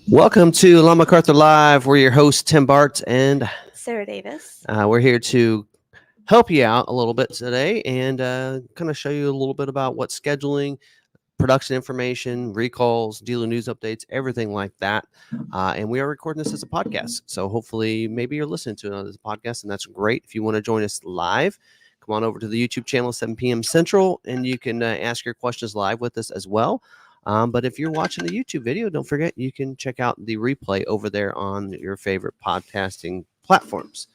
Welcome to McArthur Live. We're your hosts, Tim Bart, and Sarah Davis. we're here to help you out a little bit today and kind of show you a little bit about what scheduling, production information, recalls, dealer news updates, everything like that. And we are recording this as a podcast. So hopefully, maybe you're listening to it as a podcast, and that's great. If you want to join us live, come on over to the YouTube channel, 7 p.m. Central, and you can ask your questions live with us as well. But if you're watching the YouTube video, don't forget you can check out the replay over there on your favorite podcasting platforms.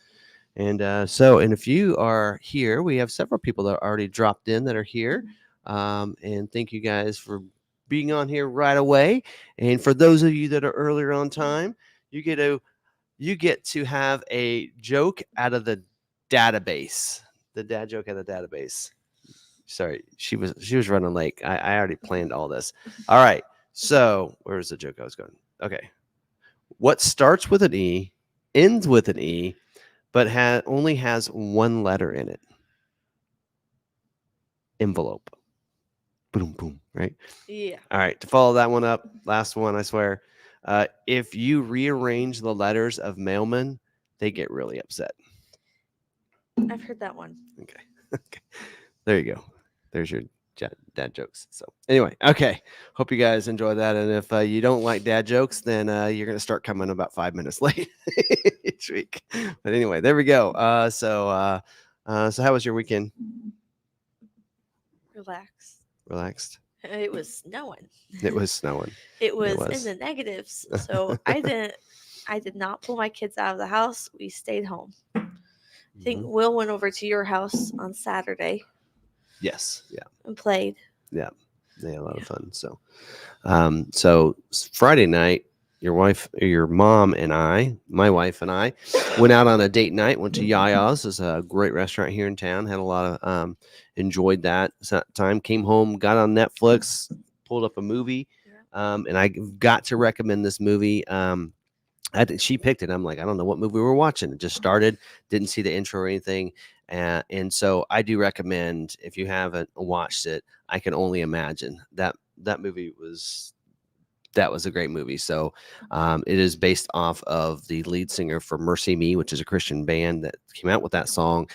And and if you are here, we have several people that are already dropped in that are here. And thank you guys for being on here right away. And for those of you that are earlier on time, you get to have a joke out of the database. The dad joke out of the database. Sorry, she was running late. I already planned all this. All right. So where's the joke I was going? Okay. What starts with an E, ends with an E, but only has one letter in it? Envelope. Boom, boom, right? Yeah. All right. To follow that one up, last one, I swear. If you rearrange the letters of mailman, they get really upset. I've heard that one. Okay. Okay. There you go. There's your dad jokes. So anyway, okay. Hope you guys enjoy that. And if you don't like dad jokes, then you're going to start coming about 5 minutes late each week. But anyway, there we go. So how was your weekend? Relaxed. It was snowing. It was snowing. It was in the negatives. So I did not pull my kids out of the house. We stayed home. I think Will went over to your house on Saturday. Yes. Yeah. And played. Yeah. They had a lot of fun. So, so Friday night, your mom and my wife and I went out on a date night, went to Yaya's. It's a great restaurant here in town. Had a lot of, enjoyed that time, came home, got on Netflix, pulled up a movie. And I got to recommend this movie. She picked it. I'm like, I don't know what movie we're watching. It just started, didn't see the intro or anything. And so I do recommend, if you haven't watched it, I Can Only Imagine. That movie was a great movie. So it is based off of the lead singer for Mercy Me, which is a Christian band that came out with that song.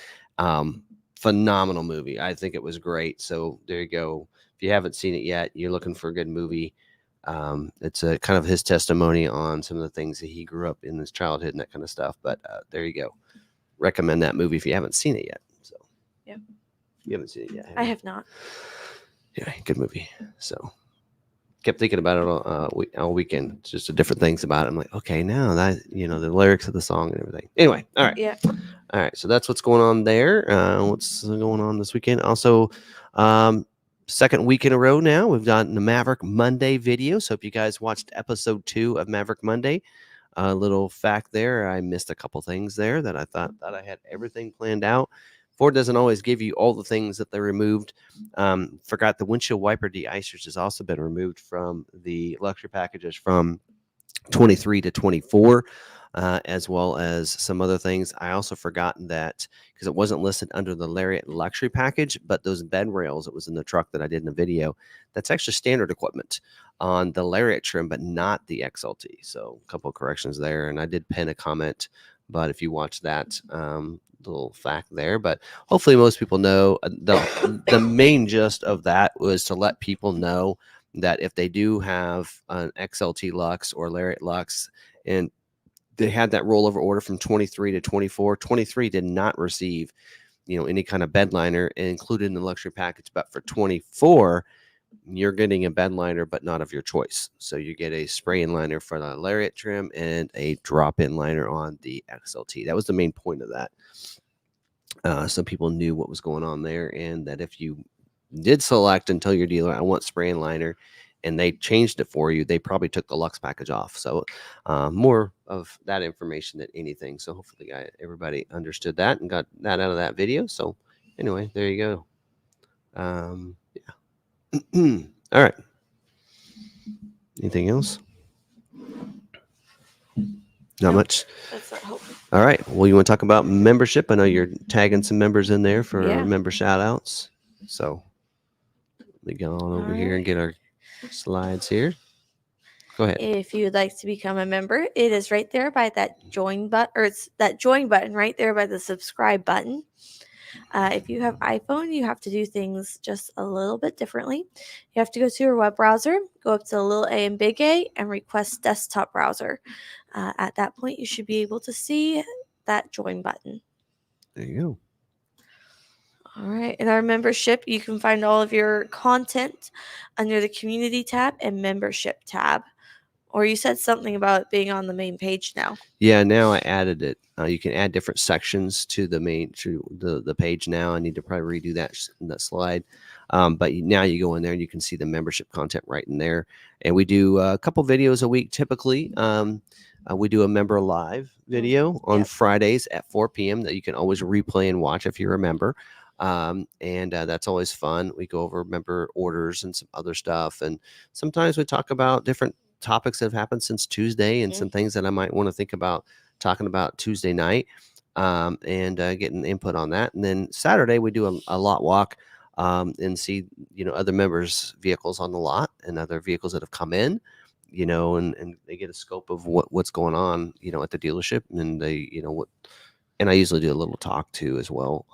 Phenomenal movie. I think it was great. So there you go. If you haven't seen it yet, you're looking for a good movie. It's a kind of his testimony on some of the things that he grew up in his childhood and that kind of stuff. But there you go. Recommend that movie if you haven't seen it yet. So yeah, you haven't seen it yet. I have not. Yeah, good movie. So kept thinking about it all weekend. Just the different things about it. I'm like, okay, now that the lyrics of the song and everything. Anyway, all right. Yeah. All right. So that's what's going on there. What's going on this weekend? Also, second week in a row now, we've gotten the Maverick Monday video. So if you guys watched episode 2 of Maverick Monday, a little fact there, I missed a couple things there that I thought that I had everything planned out. Ford doesn't always give you all the things that they removed. Forgot the windshield wiper de-icers has also been removed from the luxury packages from 23 to 24. As well as some other things. I also forgotten that because it wasn't listed under the Lariat luxury package, but those bed rails that was in the truck that I did in the video, that's actually standard equipment on the Lariat trim, but not the XLT. So a couple of corrections there. And I did pin a comment, but if you watch that little fact there, but hopefully most people know the main gist of that was to let people know that if they do have an XLT Lux or Lariat Lux and they had that rollover order from 23 to 24. 23 did not receive, any kind of bed liner included in the luxury package. But for 24, you're getting a bed liner, but not of your choice. So you get a spray-in liner for the Lariat trim and a drop-in liner on the XLT. That was the main point of that. So people knew what was going on there, and that if you did select and tell your dealer, I want spray-in liner, and they changed it for you, they probably took the Lux package off. So more of that information than anything. So hopefully everybody understood that and got that out of that video. So anyway, there you go. Yeah. All right. Anything else? Not much. That's not helpful. All right. Well, you want to talk about membership? I know you're tagging some members in there for member shout outs. So let me go on over here and get our slides here. Go ahead. If you would like to become a member, it is right there by that join button, or it's that join button right there by the subscribe button. If you have iPhone, you have to do things just a little bit differently. You have to go to your web browser, go up to the little A and big A, and request desktop browser. At that point, you should be able to see that join button. There you go. All right. In our membership, you can find all of your content under the community tab and membership tab. Or you said something about it being on the main page now. Yeah, now I added it. You can add different sections to the main the page now. I need to probably redo that slide. But now you go in there and you can see the membership content right in there. And we do a couple videos a week typically. We do a member live video on Fridays at 4 p.m. that you can always replay and watch if you're a member. And that's always fun. We go over member orders and some other stuff. And sometimes we talk about different topics that have happened since Tuesday and some things that I might want to think about talking about Tuesday night, and getting input on that. And then Saturday we do a lot walk, and see, other members' vehicles on the lot and other vehicles that have come in, and they get a scope of what's going on, at the dealership, and they, and I usually do a little talk too as well,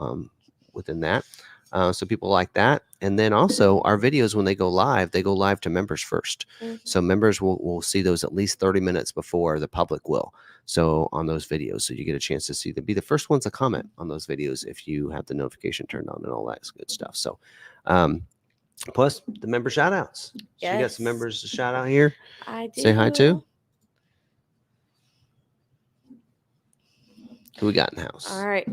within that. So people like that. And then also our videos, when they go live to members first. So members will see those at least 30 minutes before the public will. So on those videos, so you get a chance to be the first ones to comment on those videos if you have the notification turned on and all that good stuff. So, plus the member shout outs. So you got some members to shout out here. I do. Say hi to. Who we got in the house? All right.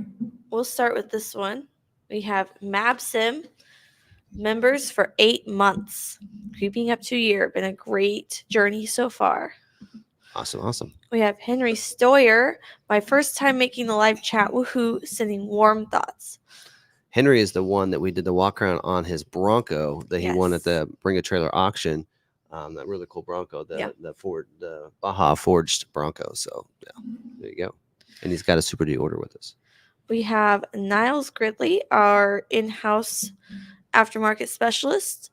We'll start with this one. We have MabSim members for 8 months, creeping up to a year. Been a great journey so far. Awesome. We have Henry Stoyer, my first time making the live chat. Woohoo! Sending warm thoughts. Henry is the one that we did the walk around on his Bronco that he won at the Bring a Trailer auction. That really cool Bronco, the Baja forged Bronco. So yeah, there you go. And he's got a Super D order with us. We have Niles Gridley, our in-house aftermarket specialist.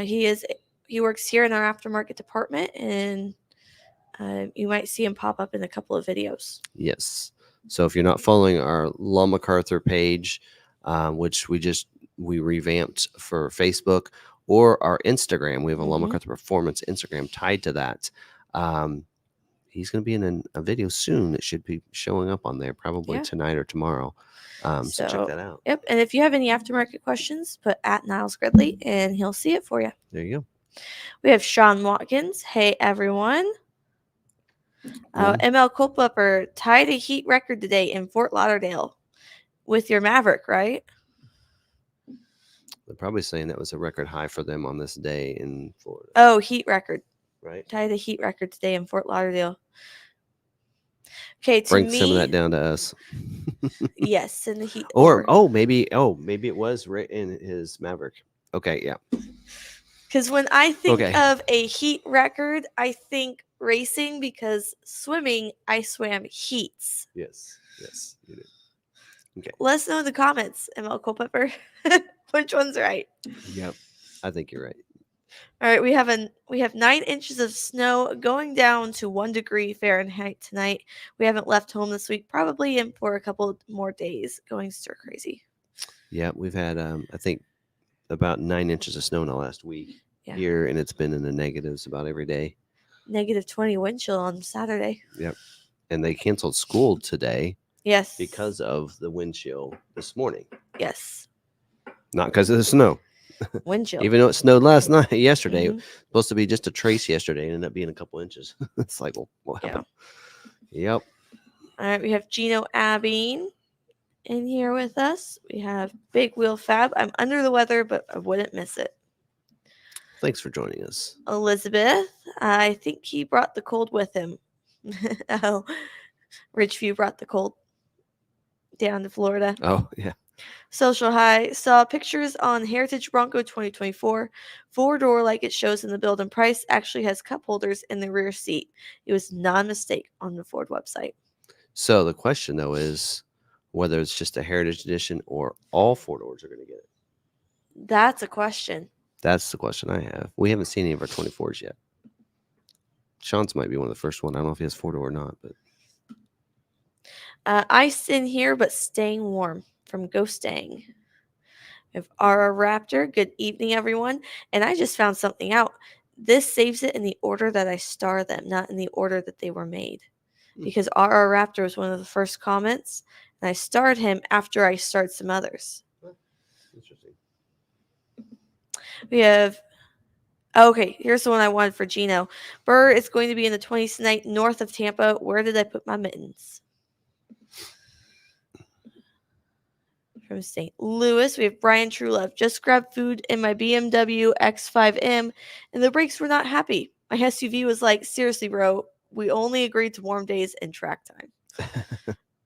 He works here in our aftermarket department, and you might see him pop up in a couple of videos. Yes. So if you're not following our McArthur page, which we revamped for Facebook, or our Instagram, we have a McArthur Performance Instagram tied to that. He's going to be in a video soon. It should be showing up on there probably tonight or tomorrow. So check that out. Yep. And if you have any aftermarket questions, put at Niles Gridley and he'll see it for you. There you go. We have Sean Watkins. Hey, everyone. ML Culpepper tied a heat record today in Fort Lauderdale with your Maverick, right? They're probably saying that was a record high for them on this day in Florida. Oh, heat record. Right. Tied a heat record today in Fort Lauderdale. Okay, bring some of that down to us. Yes, in the heat. Maybe it was right in his Maverick. Okay, yeah. Because when I think of a heat record, I think racing, because swimming, I swam heats. Yes, you did. Okay. Let us know in the comments, ML Culpepper, which one's right. Yep, I think you're right. All right, we have 9 inches of snow going down to 1 degree Fahrenheit tonight. We haven't left home this week, probably in for a couple more days, going stir crazy. Yeah, we've had I think about 9 inches of snow in the last week here, and it's been in the negatives about every day. -20 wind chill on Saturday. Yep, and they canceled school today. Yes, because of the wind chill this morning. Yes, not because of the snow. Wind chill. Even though it snowed yesterday, it was supposed to be just a trace yesterday, and ended up being a couple inches. It's like, well, what happened? Yep. All right, we have Gino Abbing in here with us. We have Big Wheel Fab. I'm under the weather, but I wouldn't miss it. Thanks for joining us. Elizabeth, I think he brought the cold with him. Oh, Ridgeview brought the cold down to Florida. Oh, yeah. Social High saw pictures on Heritage Bronco 2024. 4-door like it shows in the build and price, actually has cup holders in the rear seat. It was not a mistake on the Ford website. So the question, though, is whether it's just a Heritage Edition or all 4-doors are going to get it. That's a question. That's the question I have. We haven't seen any of our 24s yet. Sean's might be one of the first one. I don't know if he has 4-door or not, but Ice in here, but staying warm from Ghostang. We have our Raptor. Good evening, everyone. And I just found something out. This saves it in the order that I star them, not in the order that they were made. Because RR Raptor was one of the first comments, and I starred him after I starred some others. interesting. We have. Okay, here's the one I wanted for Gino. Burr is going to be in the 20th night north of Tampa. Where did I put my mittens? From St. Louis, we have Brian Truelove. Just grabbed food in my BMW X5M, and the brakes were not happy. My SUV was like, seriously, bro, we only agreed to warm days and track time.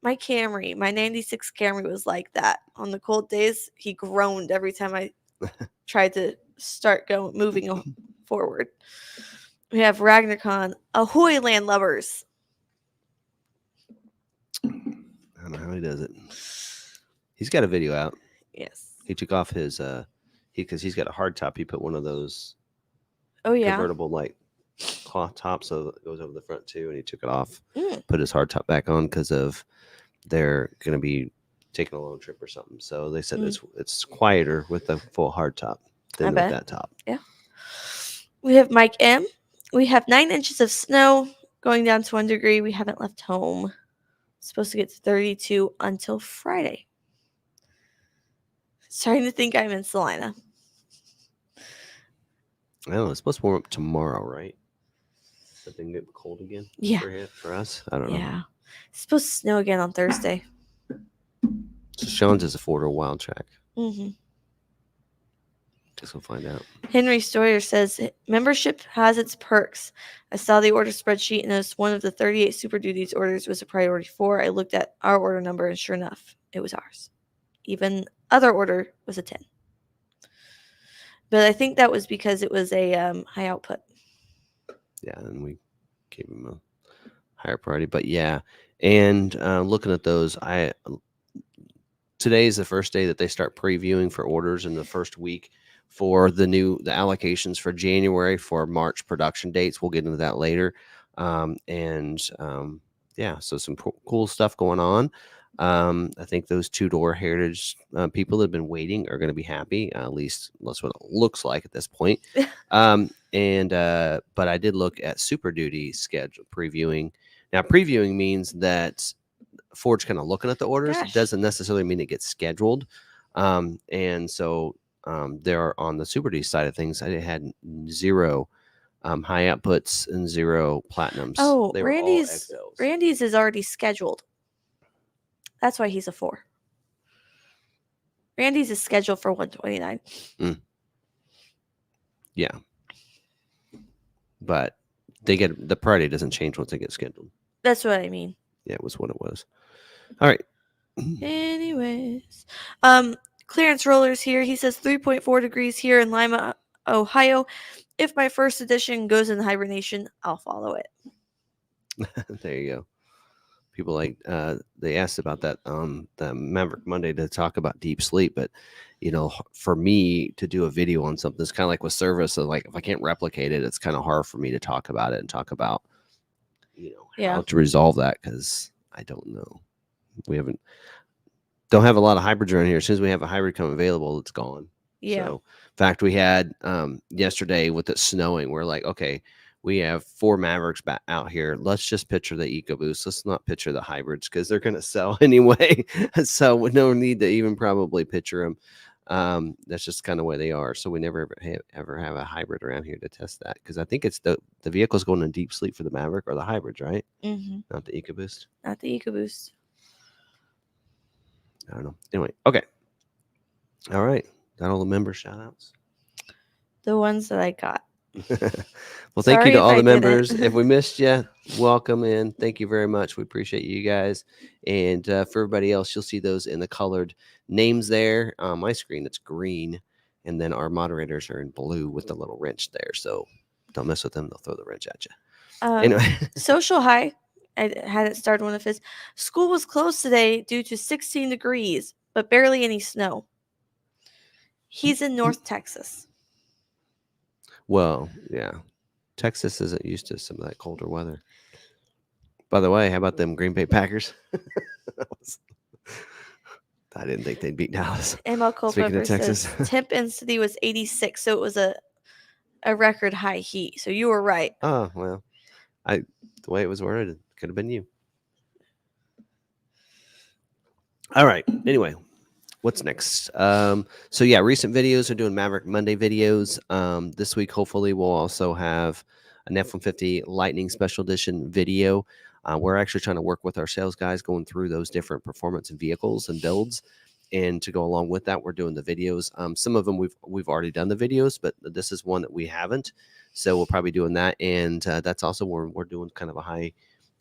My Camry, my 96 Camry was like that. On the cold days, he groaned every time I tried to start moving forward. We have Ragnarcon. Ahoy, landlubbers. I don't know how he does it. He's got a video out. Yes. He took off his because he's got a hard top. He put one of those convertible like cloth tops, so it goes over the front too, and he took it off, put his hard top back on because of they're going to be taking a long trip or something. So they said it's quieter with the full hard top than with that top. Yeah. We have Mike M. We have 9 inches of snow going down to 1 degree. We haven't left home. It's supposed to get to 32 until Friday. Starting to think I'm in Salina. I don't know. It's supposed to warm up tomorrow, right? Something get cold again? Yeah. For us? I don't know. Yeah. It's supposed to snow again on Thursday. So Sean's is a 4-door wild track. Mm-hmm. Guess we'll find out. Henry Stoyer says, membership has its perks. I saw the order spreadsheet and noticed one of the 38 Super Duties orders was a priority 4. I looked at our order number and sure enough, it was ours. Even other order was a 10. But I think that was because it was a high output. Yeah, and we gave him a higher priority. But yeah, and looking at those, today is the first day that they start previewing for orders in the first week for the allocations for January for March production dates. We'll get into that later. Yeah, so some cool stuff going on. I think those 2-door Heritage people that have been waiting are going to be happy. At least that's what it looks like at this point. But I did look at Super Duty schedule previewing. Now, previewing means that Ford's kind of looking at the orders. It doesn't necessarily mean it gets scheduled. And so there on the Super Duty side of things, I had 0 high outputs and 0 platinums. Oh, they were Randy's all XLs. Randy's is already scheduled. That's why he's a 4. Randy's is scheduled for 129. Yeah. But the priority doesn't change once they get scheduled. That's what I mean. Yeah, it was what it was. All right. Anyways, Clearance Rollers here. He says 3.4 degrees here in Lima, Ohio. If my first edition goes in hibernation, I'll follow it. There you go. People like they asked about that the Maverick Monday to talk about deep sleep, but for me to do a video on something, it's kind of like with service. So like if I can't replicate it, it's kind of hard for me to talk about it and talk about how to resolve that because I don't know. We don't have a lot of hybrids around here. As soon as we have a hybrid come available, it's gone. Yeah. So, in fact, we had yesterday with it snowing. We're like, okay, we have 4 Mavericks back out here. Let's just picture the EcoBoost. Let's not picture the hybrids because they're going to sell anyway. So no need to even probably picture them. That's just kind of the way they are. So we never ever have a hybrid around here to test that because I think it's the vehicle's going in deep sleep for the Maverick or the hybrids, right? Mm-hmm. Not the EcoBoost. Not the EcoBoost. I don't know. Anyway, okay. All right. Got all the member shout outs? The ones that I got. Well, thank you to all the members. If we missed you, welcome in. Thank you very much. We appreciate you guys. And for everybody else, you'll see those in the colored names there. On my screen, it's green. And then our moderators are in blue with the little wrench there. So don't mess with them. They'll throw the wrench at you. Anyway. Social High. I hadn't started one of his. School was closed today due to 16 degrees, but barely any snow. He's in North Texas. Well, yeah. Texas isn't used to some of that colder weather. By the way, how about them Green Bay Packers? I didn't think they'd beat Dallas. ML Speaking of Culpepper Texas. says temp in city was 86, so it was a record high heat. So you were right. Oh, well, the way it was worded, it could have been you. All right. Anyway, what's next? So yeah, recent videos are doing Maverick Monday videos. This week, hopefully, we'll also have an F-150 Lightning Special Edition video. We're actually trying to work with our sales guys going through those different performance vehicles and builds. And to go along with that, we're doing the videos. Some of them we've already done the videos, but this is one that we haven't. So we'll probably be doing that. And that's also where we're doing kind of a high,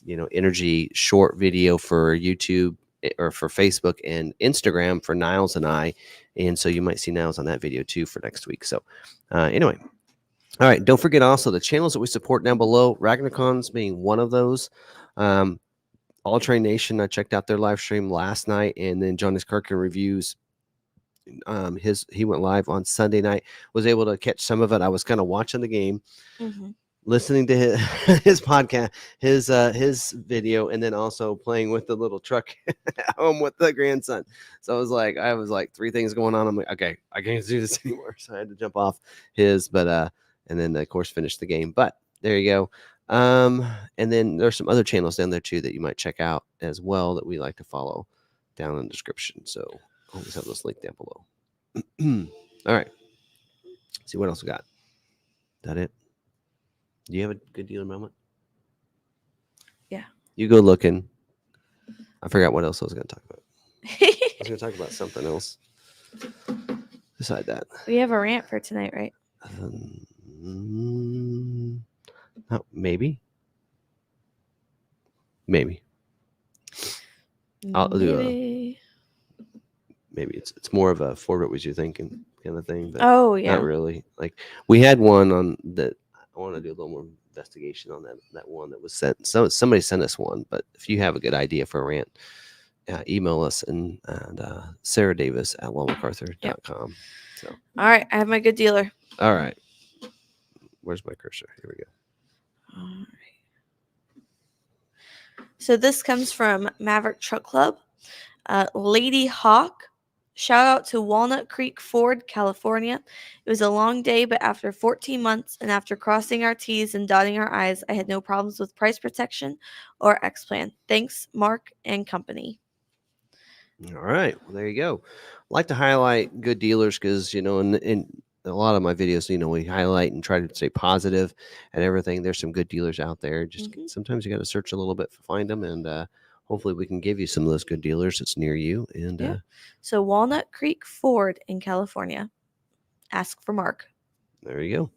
energy short video for YouTube or for Facebook and Instagram for Niles and I. And so you might see Niles on that video too for next week. So anyway, all right. Don't forget also the channels that we support down below, Ragnarcons being one of those. All Train Nation, I checked out their live stream last night, and then Jonas Kirkin reviews. He went live on Sunday night. Was able to catch some of it. I was kind of watching the game, listening to his podcast, his video, and then also playing with the little truck at home with the grandson. So I was like three things going on. I'm like, okay, I can't do this anymore. So I had to jump off his, but and then of course finish the game. But there you go. And then there's some other channels down there too that you might check out as well that we like to follow down in the description. So always have those linked down below. All right. Let's see what else we got. That it? Do you have a good dealer moment? Yeah. You go looking. I forgot what else I was going to talk about. I was going to talk about something else. Beside that. We have a rant for tonight, right? Oh, maybe. I'll do maybe it's more of a forward was you thinking kind of thing, but not really. Like we had one on that. I want to do a little more investigation on that one that was sent. So somebody sent us one, but if you have a good idea for a rant, email us and Sarah Davis at McArthur.com. Yep. So all right, I have my good dealer. All right, where's my cursor? Here we go. All right. So this comes from Maverick Truck Club. Lady Hawk, shout out to Walnut Creek Ford, California. It was a long day, but after 14 months and after crossing our T's and dotting our I's, I had no problems with price protection or X-Plan. Thanks, Mark and company. All right. Well, there you go. I like to highlight good dealers because, in a lot of my videos, we highlight and try to stay positive and everything. There's some good dealers out there. Just sometimes you got to search a little bit to find them, and hopefully we can give you some of those good dealers that's near you. And so Walnut Creek Ford in California. Ask for Mark. There you go.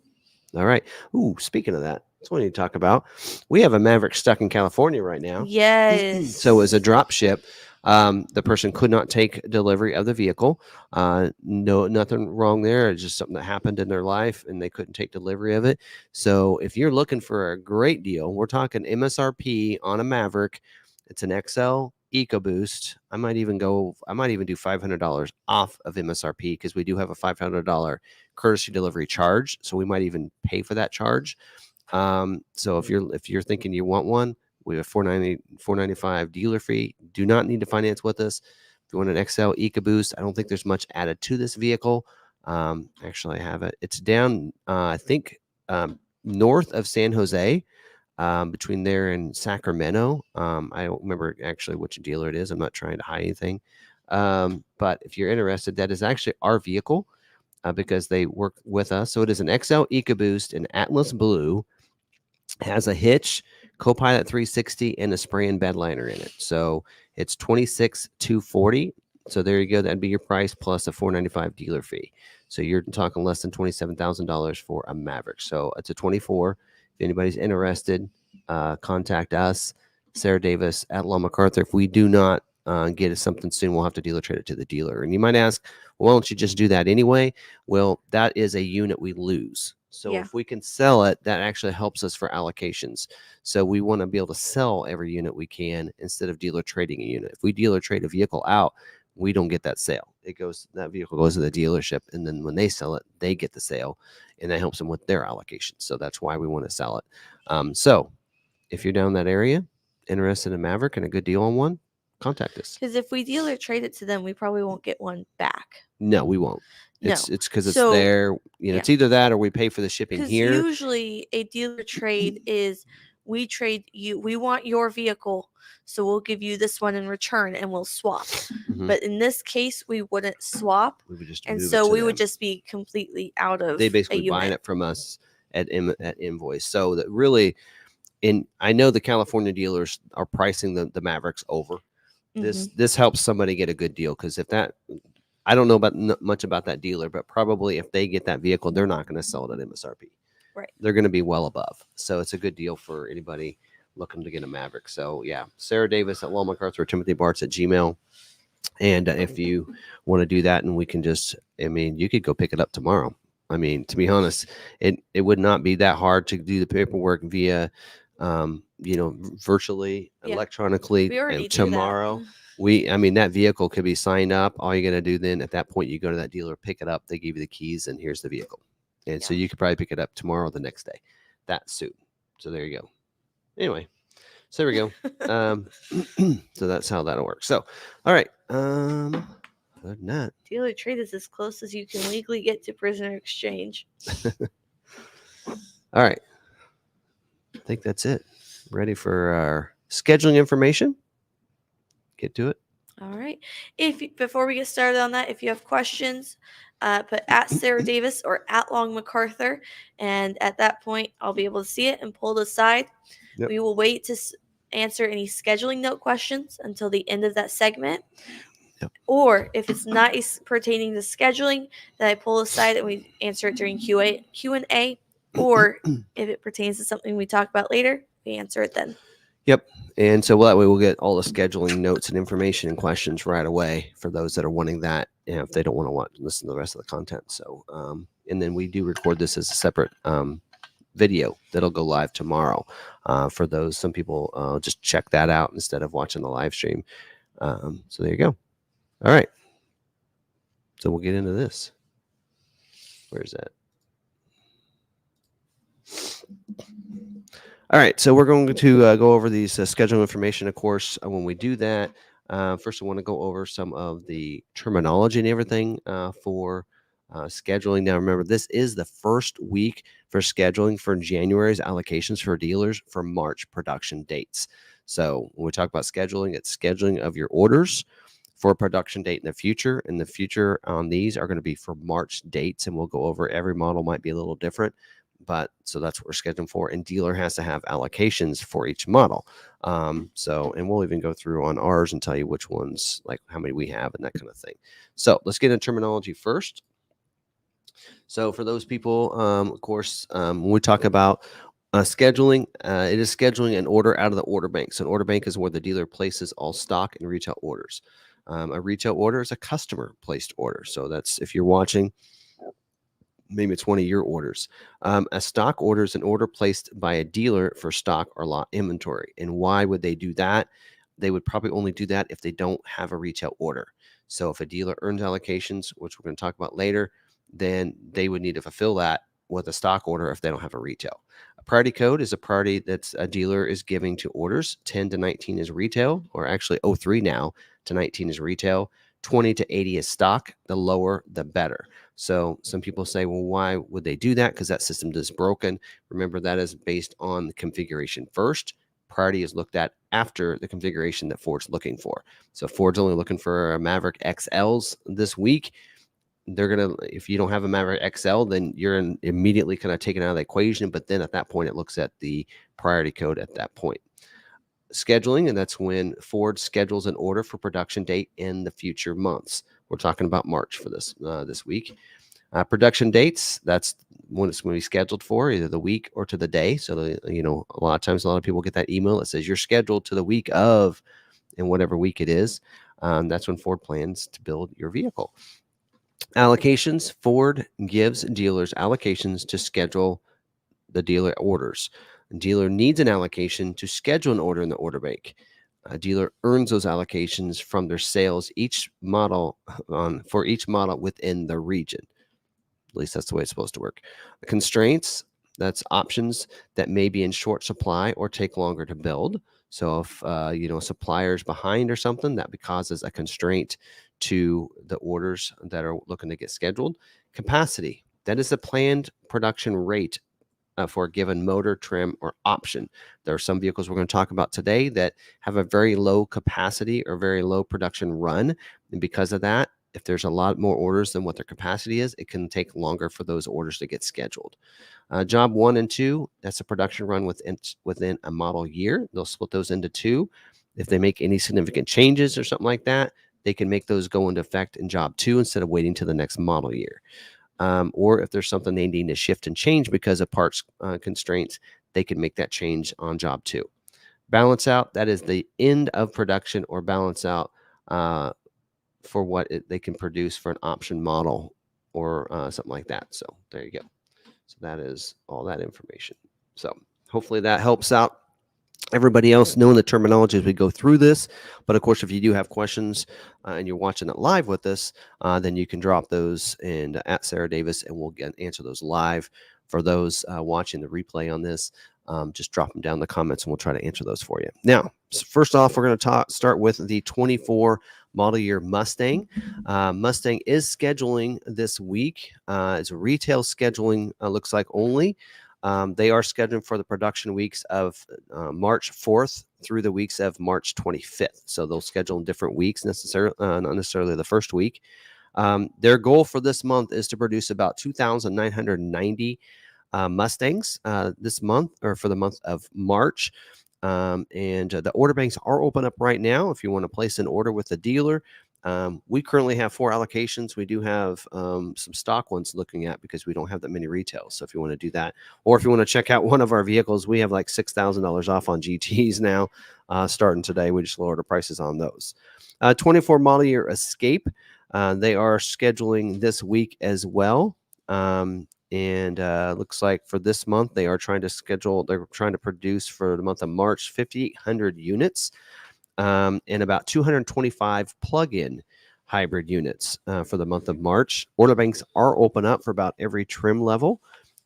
All right. Ooh, speaking of that, that's what we need to talk about. We have a Maverick stuck in California right now. Yes. So as a drop ship, the person could not take delivery of the vehicle. No, nothing wrong there. It's just something that happened in their life and they couldn't take delivery of it. So if you're looking for a great deal, we're talking MSRP on a Maverick. It's an XL EcoBoost. I might even do $500 off of MSRP because we do have a $500 courtesy delivery charge. So we might even pay for that charge. So if you're thinking you want one, we have $495 dealer fee. Do not need to finance with us. If you want an XL EcoBoost, I don't think there's much added to this vehicle. Actually, I have it. It's down, I think, north of San Jose, between there and Sacramento. I don't remember actually which dealer it is. I'm not trying to hide anything. But if you're interested, that is actually our vehicle because they work with us. So it is an XL EcoBoost in Atlas Blue. Has a hitch, Copilot 360, and a spray and bed liner in it. So it's $26,240. So there you go. That'd be your price plus a $495 dealer fee. So you're talking less than $27,000 for a Maverick. So it's a 24. If anybody's interested, contact us, Sarah Davis at McArthur. If we do not get something soon, we'll have to dealer trade it to the dealer. And you might ask, well, why don't you just do that anyway? Well, that is a unit we lose. So if we can sell it, that actually helps us for allocations. So we want to be able to sell every unit we can instead of dealer trading a unit. If we dealer trade a vehicle out, We don't get that sale. That vehicle goes to the dealership, and then when they sell it, they get the sale, and that helps them with their allocation. So that's why we want to sell it. So if you're down that area, interested in Maverick and a good deal on one, contact us. Because if we deal or trade it to them, we probably won't get one back. No, we won't. No. It's because it's So, there. It's either that or we pay for the shipping Because here. usually a dealer trade is we trade you, we want your vehicle, so we'll give you this one in return and we'll swap. But in this case, we wouldn't swap. We would just and move it so to we them. would just be completely out of They basically a unit. buying it from us at invoice. So that really, I know the California dealers are pricing the Mavericks over. This helps somebody get a good deal, because if that, I don't know about much about that dealer, but probably if they get that vehicle, they're not going to sell it at MSRP. Right. They're going to be well above. So it's a good deal for anybody looking to get a Maverick. So yeah, Sarah Davis at McArthur, or Timothy Bartz at Gmail. And if you want to do that, and we can just, you could go pick it up tomorrow. To be honest, it would not be that hard to do the paperwork via, virtually, electronically. We already tomorrow. Do that. That vehicle could be signed up. All you're going to do then at that point, you go to that dealer, pick it up. They give you the keys, and here's the vehicle. And so you could probably pick it up tomorrow or the next day. That suit. So there you go. Anyway, so there we go. So that's how that'll work. So, all right. Other than that, dealer trade is as close as you can legally get to prisoner exchange. All right. I think that's it. Ready for our scheduling information? Get to it. All right. Before we get started on that, if you have questions, put at Sarah Davis or at Long McArthur, and at that point, I'll be able to see it and pull it aside. Yep. We will wait to answer any scheduling note questions until the end of that segment. Yep. Or if it's not pertaining to scheduling, then I pull aside and we answer it during Q&A. Or if it pertains to something we talk about later, we answer it then. Yep. And so that way we'll get all the scheduling notes and information and questions right away for those that are wanting that, if they don't want to listen to the rest of the content. So, and then we do record this as a separate video that'll go live tomorrow. For those, some people just check that out instead of watching the live stream. So there you go. All right. So we'll get into this. Where's that? All right, so we're going to go over these scheduling information. Of course, when we do that, first I want to go over some of the terminology and everything for scheduling. Now, remember, this is the first week for scheduling for January's allocations for dealers for March production dates. So when we talk about scheduling, it's scheduling of your orders for a production date in the future. And the future on these are going to be for March dates, and we'll go over every model might be a little different. But so that's what we're scheduling for, and dealer has to have allocations for each model. And we'll even go through on ours and tell you which ones, like how many we have and that kind of thing. So let's get into terminology first. So for those people, of course, when we talk about scheduling, it is scheduling an order out of the order bank. So an order bank is where the dealer places all stock and retail orders. A retail order is a customer placed order. So that's, if you're watching, maybe it's one of your orders. A stock order is an order placed by a dealer for stock or lot inventory. And why would they do that? They would probably only do that if they don't have a retail order. So if a dealer earns allocations, which we're going to talk about later, then they would need to fulfill that with a stock order if they don't have a retail. A priority code is a priority that's a dealer is giving to orders. 10 to 19 is retail, or actually 03 now to 19 is retail. 20 to 80 is stock. The lower, the better. So some people say, well, why would they do that? Because that system is broken. Remember, that is based on the configuration first. Priority is looked at after the configuration that Ford's looking for. So Ford's only looking for a Maverick XLs this week. They're going to, if you don't have a Maverick XL, then you're immediately kind of taken out of the equation. But then at that point, it looks at the priority code at that point. Scheduling, and that's when Ford schedules an order for production date in the future months. We're talking about March for this week. Production dates, that's when it's going to be scheduled for, either the week or to the day. So, a lot of times, a lot of people get that email that says you're scheduled to the week of, and whatever week it is, that's when Ford plans to build your vehicle. Allocations, Ford gives dealers allocations to schedule the dealer orders. The dealer needs an allocation to schedule an order in the order bank. A dealer earns those allocations from their sales each model for each model within the region. At least that's the way it's supposed to work. Constraints, that's options that may be in short supply or take longer to build. So if a supplier's behind or something, that causes a constraint to the orders that are looking to get scheduled. Capacity, that is the planned production rate for a given motor, trim, or option. There are some vehicles we're going to talk about today that have a very low capacity or very low production run. And because of that, if there's a lot more orders than what their capacity is, it can take longer for those orders to get scheduled. Job 1 and 2, that's a production run within a model year. They'll split those into 2. If they make any significant changes or something like that, they can make those go into effect in job 2 instead of waiting to the next model year. Or if there's something they need to shift and change because of parts constraints, they can make that change on job 2. Balance out, that is the end of production or balance out for what they can produce for an option model or something like that. So there you go. So that is all that information. So hopefully that helps out everybody else knowing the terminology as we go through this. But of course, if you do have questions and you're watching it live with us, then you can drop those at Sarah Davis, and we'll answer those live. For those watching the replay on this, just drop them down in the comments and we'll try to answer those for you. Now, first off, we're going to start with the 24 model year Mustang. Mustang is scheduling this week. It's retail scheduling, looks like only. They are scheduled for the production weeks of March 4th through the weeks of March 25th. So they'll schedule in different weeks, not necessarily the first week. Their goal for this month is to produce about 2,990 Mustangs this month, or for the month of March. The order banks are open up right now if you want to place an order with a dealer. We currently have 4 allocations. We do have some stock ones looking at because we don't have that many retails. So if you want to do that, or if you want to check out one of our vehicles, we have like $6,000 off on GTs now starting today. We just lowered the prices on those. 24 model year Escape. They are scheduling this week as well. Looks like for this month, they're trying to produce for the month of March 5,800 units. And about 225 plug-in hybrid units for the month of March. Order banks are open up for about every trim level,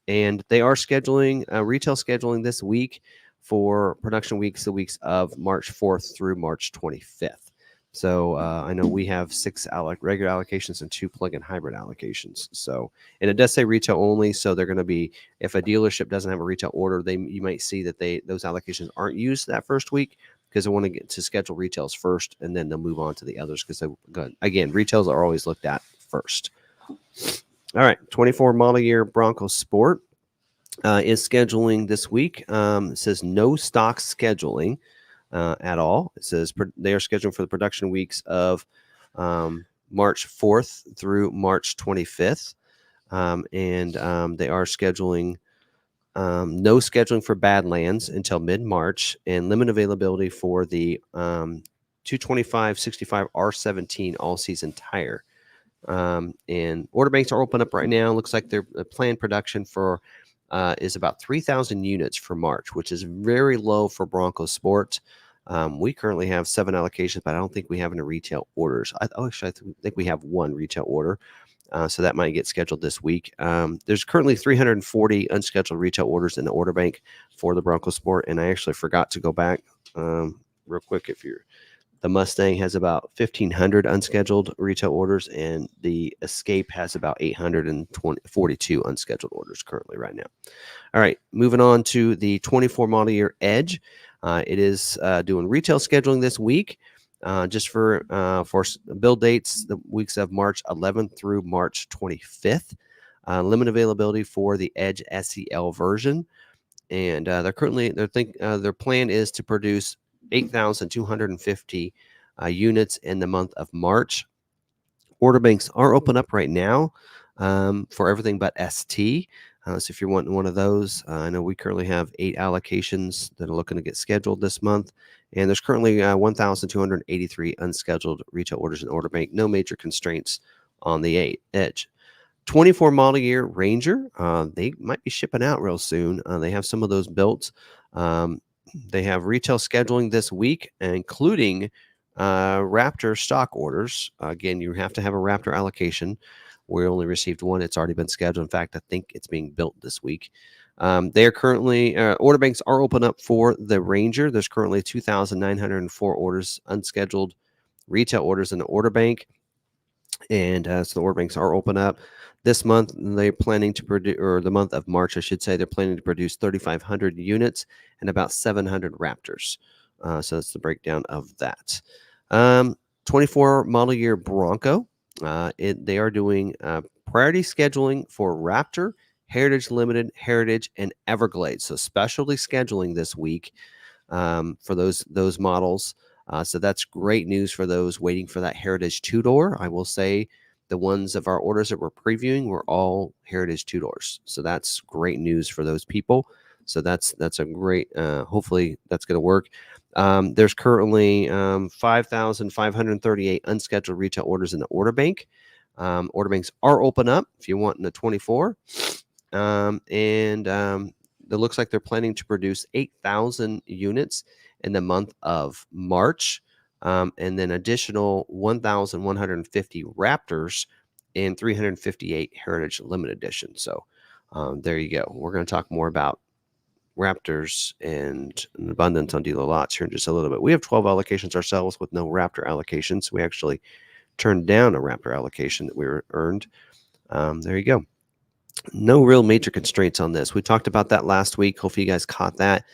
and they are scheduling retail scheduling this week for production weeks, the weeks of March 4th through March 25th. So I know we have 6 regular allocations and 2 plug-in hybrid allocations. So, and it does say retail only. So they're going to be, if a dealership doesn't have a retail order, you might see that those allocations aren't used that first week, because they want to get to schedule retails first, and then they'll move on to the others. Because again, retails are always looked at first. All right, 24 model year Bronco Sport is scheduling this week. It says no stock scheduling at all. It says they are scheduled for the production weeks of March 4th through March 25th, they are scheduling. No scheduling for Badlands until mid-March, and limit availability for the 225/65 R17 all-season tire. And order banks are open up right now. Looks like their planned production for is about 3,000 units for March, which is very low for Bronco Sport. We currently have 7 allocations, but I don't think we have any retail orders. I think we have 1 retail order. So that might get scheduled this week. There's currently 340 unscheduled retail orders in the order bank for the Bronco Sport. And I actually forgot to go back real quick. The Mustang has about 1,500 unscheduled retail orders, and the Escape has about 842 unscheduled orders currently right now. All right, moving on to the 24 model year Edge. It is doing retail scheduling this week. Just for build dates, the weeks of March 11th through March 25th. Limit availability for the Edge SEL version, and their plan is to produce 8,250 units in the month of March. Order banks are open up right now for everything but ST. So if you're wanting one of those, I know we currently have 8 allocations that are looking to get scheduled this month. And there's currently 1,283 unscheduled retail orders in order bank. No major constraints on the Edge. 24 model year Ranger. They might be shipping out real soon. They have some of those built. They have retail scheduling this week, including Raptor stock orders. Again, you have to have a Raptor allocation. We only received one. It's already been scheduled. In fact, I think it's being built this week. They are currently, order banks are open up for the Ranger. There's currently 2,904 orders, unscheduled retail orders in the order bank. And so the order banks are open up this month. They're planning to produce, or the month of March, I should say, they're planning to produce 3,500 units and about 700 Raptors. So that's the breakdown of that. 24 model year Bronco. They are doing priority scheduling for Raptor, Heritage Limited, Heritage, and Everglades. So specialty scheduling this week for those models. So that's great news for those waiting for that Heritage 2-door. I will say the ones of our orders that we're previewing were all Heritage 2-doors. So that's great news for those people. So that's a great, hopefully that's going to work. There's currently 5,538 unscheduled retail orders in the order bank. Order banks are open up if you want in the 24. It looks like they're planning to produce 8,000 units in the month of March, and then additional 1,150 Raptors and 358 Heritage Limited Edition. So there you go. We're going to talk more about Raptors and an abundance on dealer lots here in just a little bit. We have 12 allocations ourselves with no Raptor allocations. We actually turned down a Raptor allocation that we were earned. There you go. No real major constraints on this. We talked about that last week. Hopefully you guys caught that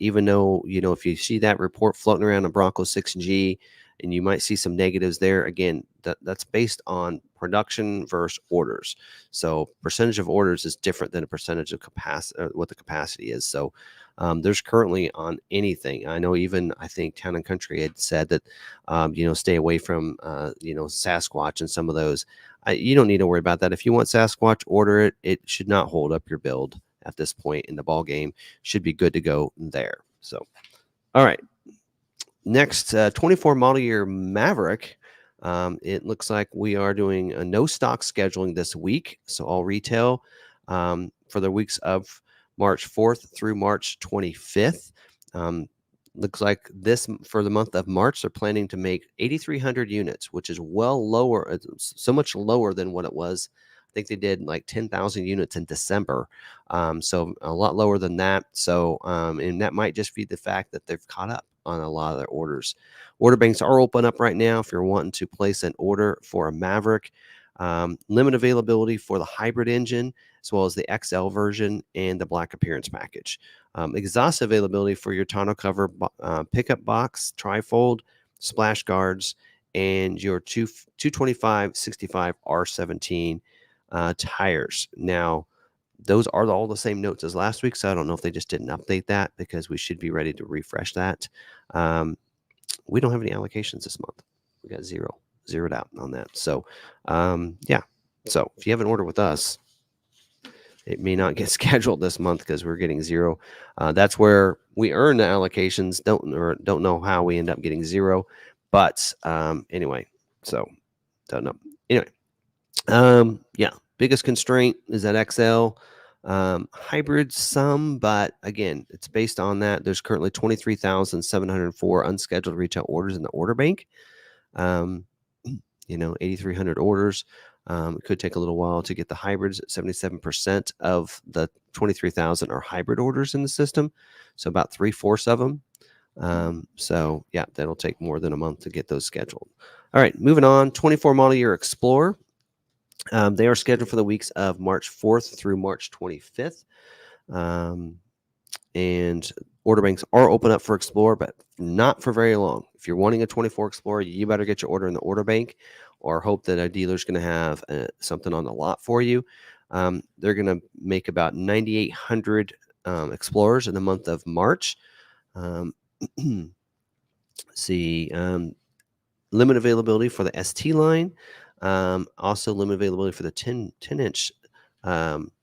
even though, if you see that report floating around a Bronco 6G and you might see some negatives there, again, that's based on production versus orders. So percentage of orders is different than a percentage of capacity, what the capacity is. So there's currently on anything. I know I think Town and Country had said that, stay away from, Sasquatch and some of those. You don't need to worry about that. If you want Sasquatch, order it. It should not hold up your build at this point in the ball game. Should be good to go there. So, all right. Next, 24 model year Maverick. It looks like we are doing a no stock scheduling this week. So all retail for the weeks of March 4th through March 25th. Looks like for the month of March, they're planning to make 8,300 units, which is well lower, so much lower than what it was. I think they did like 10,000 units in December. So a lot lower than that. So, and that might just be the fact that they've caught up on a lot of their orders. Order banks are open up right now if you're wanting to place an order for a Maverick. Limited availability for the hybrid engine, as well as the XL version and the black appearance package. Exhaust availability for your tonneau cover, pickup box, trifold, splash guards, and your 225/65 R17 tires. Now, those are all the same notes as last week, so I don't know if they just didn't update that because we should be ready to refresh that. We don't have any allocations this month. We got zeroed out on that. So, yeah. So if you have an order with us, it may not get scheduled this month because we're getting zero. That's where we earn the allocations. Don't know how we end up getting zero, but anyway. So don't know. Anyway, yeah. Biggest constraint is that XL. Hybrid some, but again, it's based on that. There's currently 23,704 unscheduled retail orders in the order bank. 8,300 orders. It could take a little while to get the hybrids. 77% of the 23,000 are hybrid orders in the system, so about 3/4 of them. So yeah, that'll take more than a month to get those scheduled. All right, moving on. 24 model year Explorer. They are scheduled for the weeks of March 4th through March 25th. And order banks are open up for Explorer, but not for very long. If you're wanting a 24 Explorer, you better get your order in the order bank or hope that a dealer's going to have something on the lot for you. They're going to make about 9,800 Explorers in the month of March. See, limit availability for the ST line. Also limit availability for the 10-inch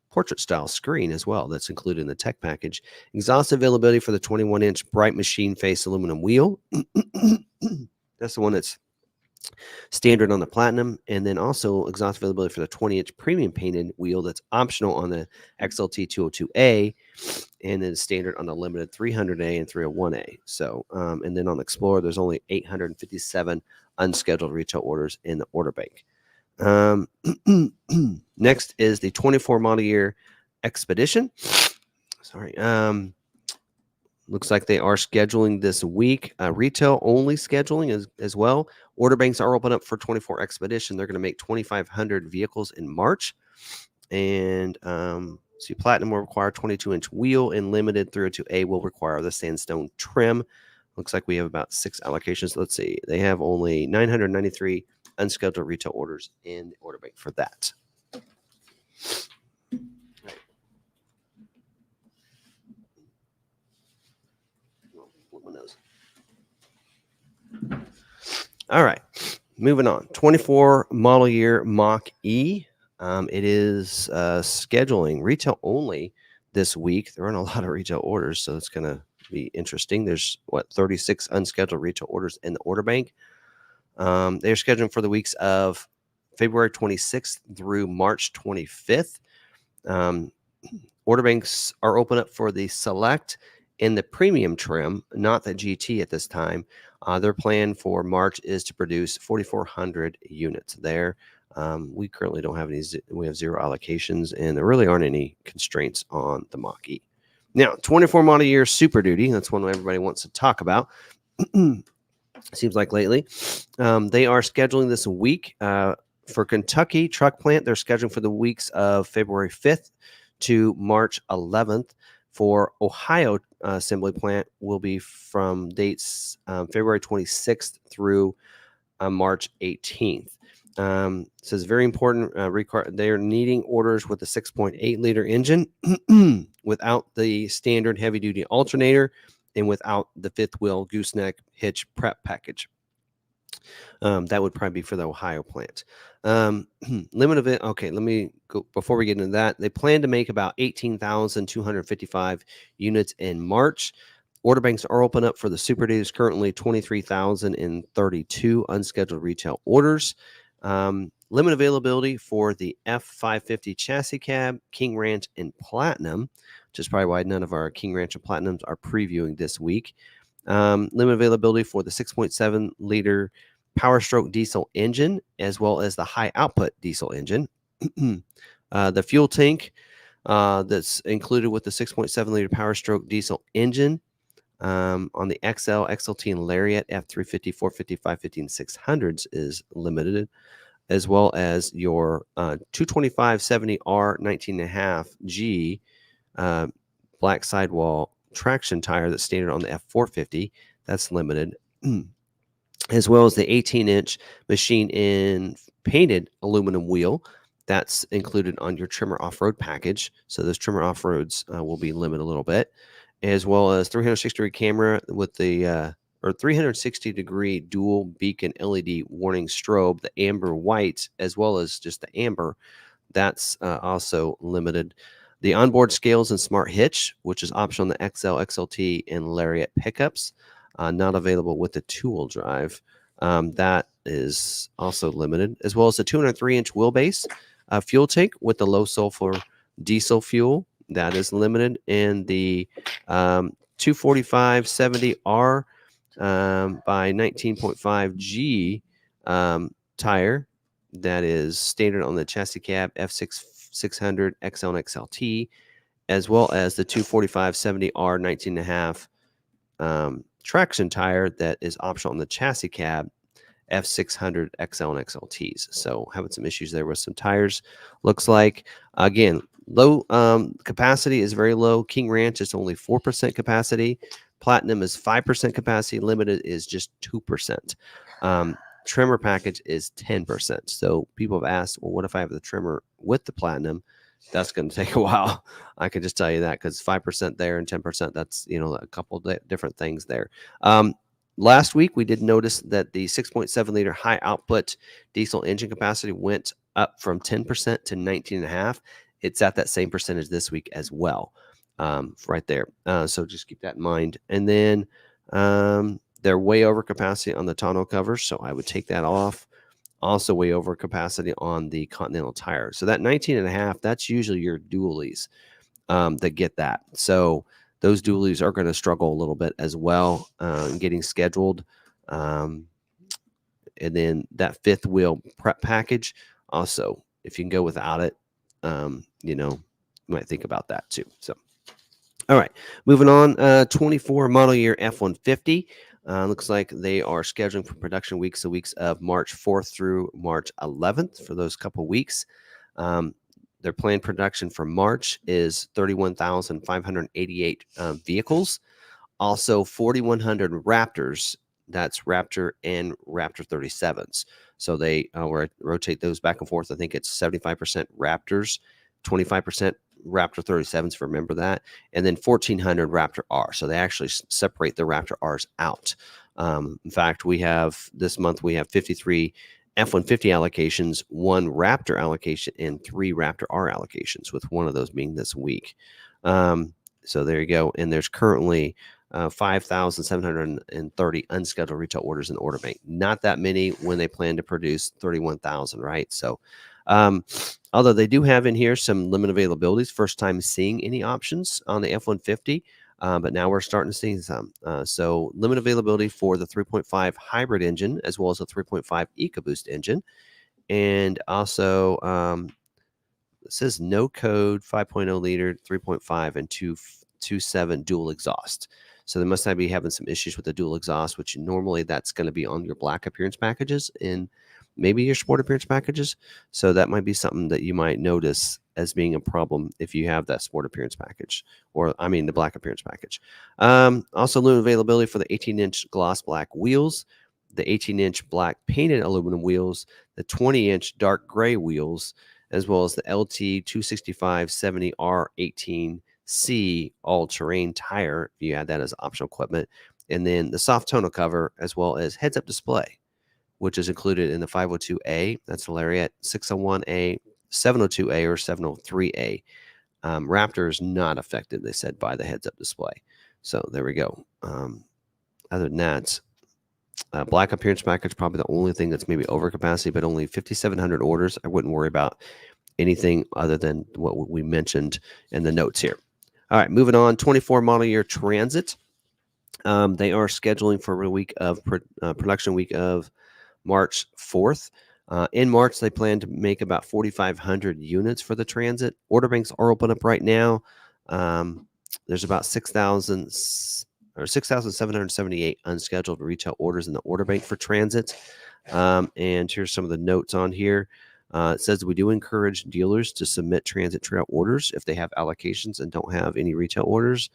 portrait style screen as well. That's included in the tech package. Exhaust availability for the 21-inch bright machine face aluminum wheel. That's the one that's standard on the Platinum, and then also exhaust availability for the 20-inch premium painted wheel that's optional on the XLT 202A, and then standard on the limited 300A and 301A. So, and then on the Explorer, there's only 857 unscheduled retail orders in the order bank. Next is the 24 model year Expedition. Sorry. Looks like they are scheduling this week. Retail only scheduling as well. Order banks are open up for 24 Expedition. They're going to make 2,500 vehicles in March. And see, Platinum will require 22-inch wheel, and limited 302A will require the sandstone trim. Looks like we have about 6 allocations. Let's see. They have only 993 unscheduled retail orders in the order bank for that. All right, moving on. 24 model year Mach-e. It is scheduling retail only this week. There aren't a lot of retail orders, so it's going to be interesting. There's 36 unscheduled retail orders in the order bank. They're scheduling for the weeks of February 26th through March 25th. Order banks are open up for the Select and the Premium trim, not the GT at this time. Their plan for March is to produce 4,400 units there. We currently don't have any. We have 0 allocations, and there really aren't any constraints on the Mach-e. Now, 24 model year Super Duty. That's one everybody wants to talk about. Seems like lately. They are scheduling this week for Kentucky truck plant. They're scheduling for the weeks of February 5th to March 11th. For Ohio assembly plant will be from dates February 26th through March 18th. Says very important. They are needing orders with a 6.8 liter engine without the standard heavy duty alternator and without the 5th wheel gooseneck hitch prep package. That would probably be for the Ohio plant. Limit of it. Okay, let me go before we get into that. They plan to make about 18,255 units in March. Order banks are open up for the Super Duty. There's currently 23,032 unscheduled retail orders. Limit availability for the F550 chassis cab, King Ranch, and Platinum, which is probably why none of our King Ranch and Platinums are previewing this week. Limit availability for the 6.7 liter Power Stroke diesel engine, as well as the high output diesel engine. The fuel tank that's included with the 6.7 liter Power Stroke diesel engine on the XL, XLT, and Lariat F350, 450, 550, and 600s is limited, as well as your 225/70R 19.5 G black sidewall traction tire that's standard on the F450. That's limited. As well as the 18-inch machine in painted aluminum wheel that's included on your trimmer off-road package. So those trimmer off-roads will be limited a little bit, as well as 360-degree camera with the 360-degree dual beacon LED warning strobe, the amber white, as well as just the amber. That's also limited. The onboard scales and smart hitch, which is optional on the XL, XLT, and Lariat pickups. Not available with the two-wheel drive. That is also limited, as well as the 203-inch wheelbase fuel tank with the low sulfur diesel fuel. That is limited. And the 245/70R by 19.5 G tire that is standard on the chassis cab F600 XL and XLT, as well as the 245/70R 19.5 traction tire that is optional on the chassis cab F600 XL and XLTs. So having some issues there with some tires. Looks like, again, low capacity is very low. King Ranch is only 4% capacity. Platinum is 5% capacity. Limited is just 2%. Trimmer package is 10%. So people have asked, well, what if I have the trimmer with the Platinum? That's going to take a while. I can just tell you that, because 5% there and 10%, that's, a couple different things there. Last week, we did notice that the 6.7 liter high output diesel engine capacity went up from 10% to 19.5%. It's at that same percentage this week as well, right there. So just keep that in mind. And then the They're way over capacity on the tonneau covers, so I would take that off. Also way over capacity on the Continental tire. So that 19.5, that's usually your dualies that get that. So those dualies are going to struggle a little bit as well getting scheduled. And then that fifth wheel prep package, also, if you can go without it, you might think about that too. So, all right, moving on. 24 model year F-150. Looks like they are scheduling for production weeks, the weeks of March 4th through March 11th for those couple weeks. Their planned production for March is 31,588 vehicles. Also, 4,100 Raptors. That's Raptor and Raptor 37s. So they rotate those back and forth. I think it's 75% Raptors, 25% Raptor 37s, remember that, and then 1,400 Raptor R. So they actually separate the Raptor Rs out. In fact, this month we have 53 F-150 allocations, 1 Raptor allocation, and 3 Raptor R allocations, with one of those being this week. So there you go. And there's currently 5,730 unscheduled retail orders in the order bank. Not that many when they plan to produce 31,000, right? So, although they do have in here some limited availabilities, first time seeing any options on the F-150, but now we're starting to see some. So limited availability for the 3.5 hybrid engine, as well as the 3.5 EcoBoost engine. And also, it says no code 5.0 liter, 3.5, and 2.7 dual exhaust. So they must be having some issues with the dual exhaust, which normally that's going to be on your black appearance packages and maybe your sport appearance packages. So that might be something that you might notice as being a problem if you have that sport appearance package, the black appearance package. Also, limited availability for the 18-inch gloss black wheels, the 18-inch black painted aluminum wheels, the 20-inch dark gray wheels, as well as the LT 265/70 R18C all-terrain tire, if you add that as optional equipment, and then the soft tonneau cover, as well as heads-up display, which is included in the 502A, that's the Lariat, 601A, 702A, or 703A. Raptor is not affected, they said, by the heads-up display. So there we go. Other than that, black appearance package, probably the only thing that's maybe over capacity, but only 5,700 orders. I wouldn't worry about anything other than what we mentioned in the notes here. All right, moving on. 24 model year Transit. They are scheduling for a week of production week of March 4th. In March, they plan to make about 4,500 units for the Transit. Order banks are open up right now. There's about 6,778 unscheduled retail orders in the order bank for Transit. And here's some of the notes on here. It says we do encourage dealers to submit Transit Trail orders if they have allocations and don't have any retail orders.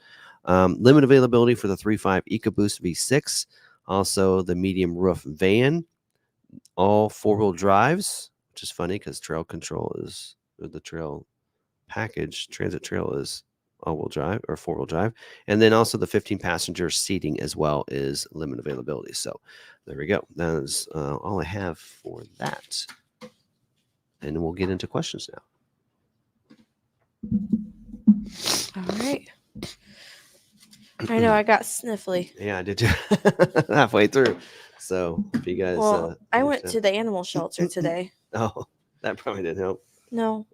Limit availability for the 3.5 EcoBoost V6, also the medium roof van, all 4-wheel drives, which is funny because trail control is, or the trail package, Transit Trail is all-wheel drive or 4-wheel drive. And then also the 15-passenger seating as well is limited availability. So there we go. That is all I have for that. And we'll get into questions now. All right. I know I got sniffly. Yeah, I did too. Halfway through. So if you guys, I went to the animal shelter today. Oh, that probably didn't help. No.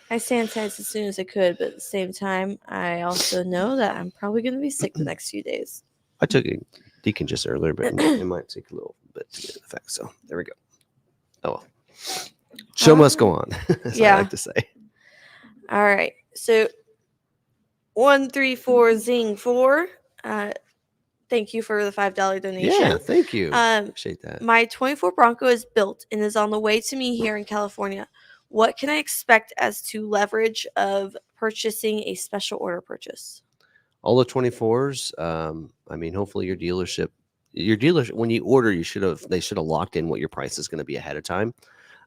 I sanitized as soon as I could, but at the same time, I also know that I'm probably going to be sick the next few days. I took a decongest earlier, but it might take a little bit to get an effect. So there we go. Oh well. Show must go on, as I like to say. All right. So 134 Zing 4. Thank you for the $5 donation. Yeah, thank you. Appreciate that. My 24 Bronco is built and is on the way to me here in California. What can I expect as to leverage of purchasing a special order purchase? All the 24s. Hopefully your dealership, when you order, they should have locked in what your price is going to be ahead of time.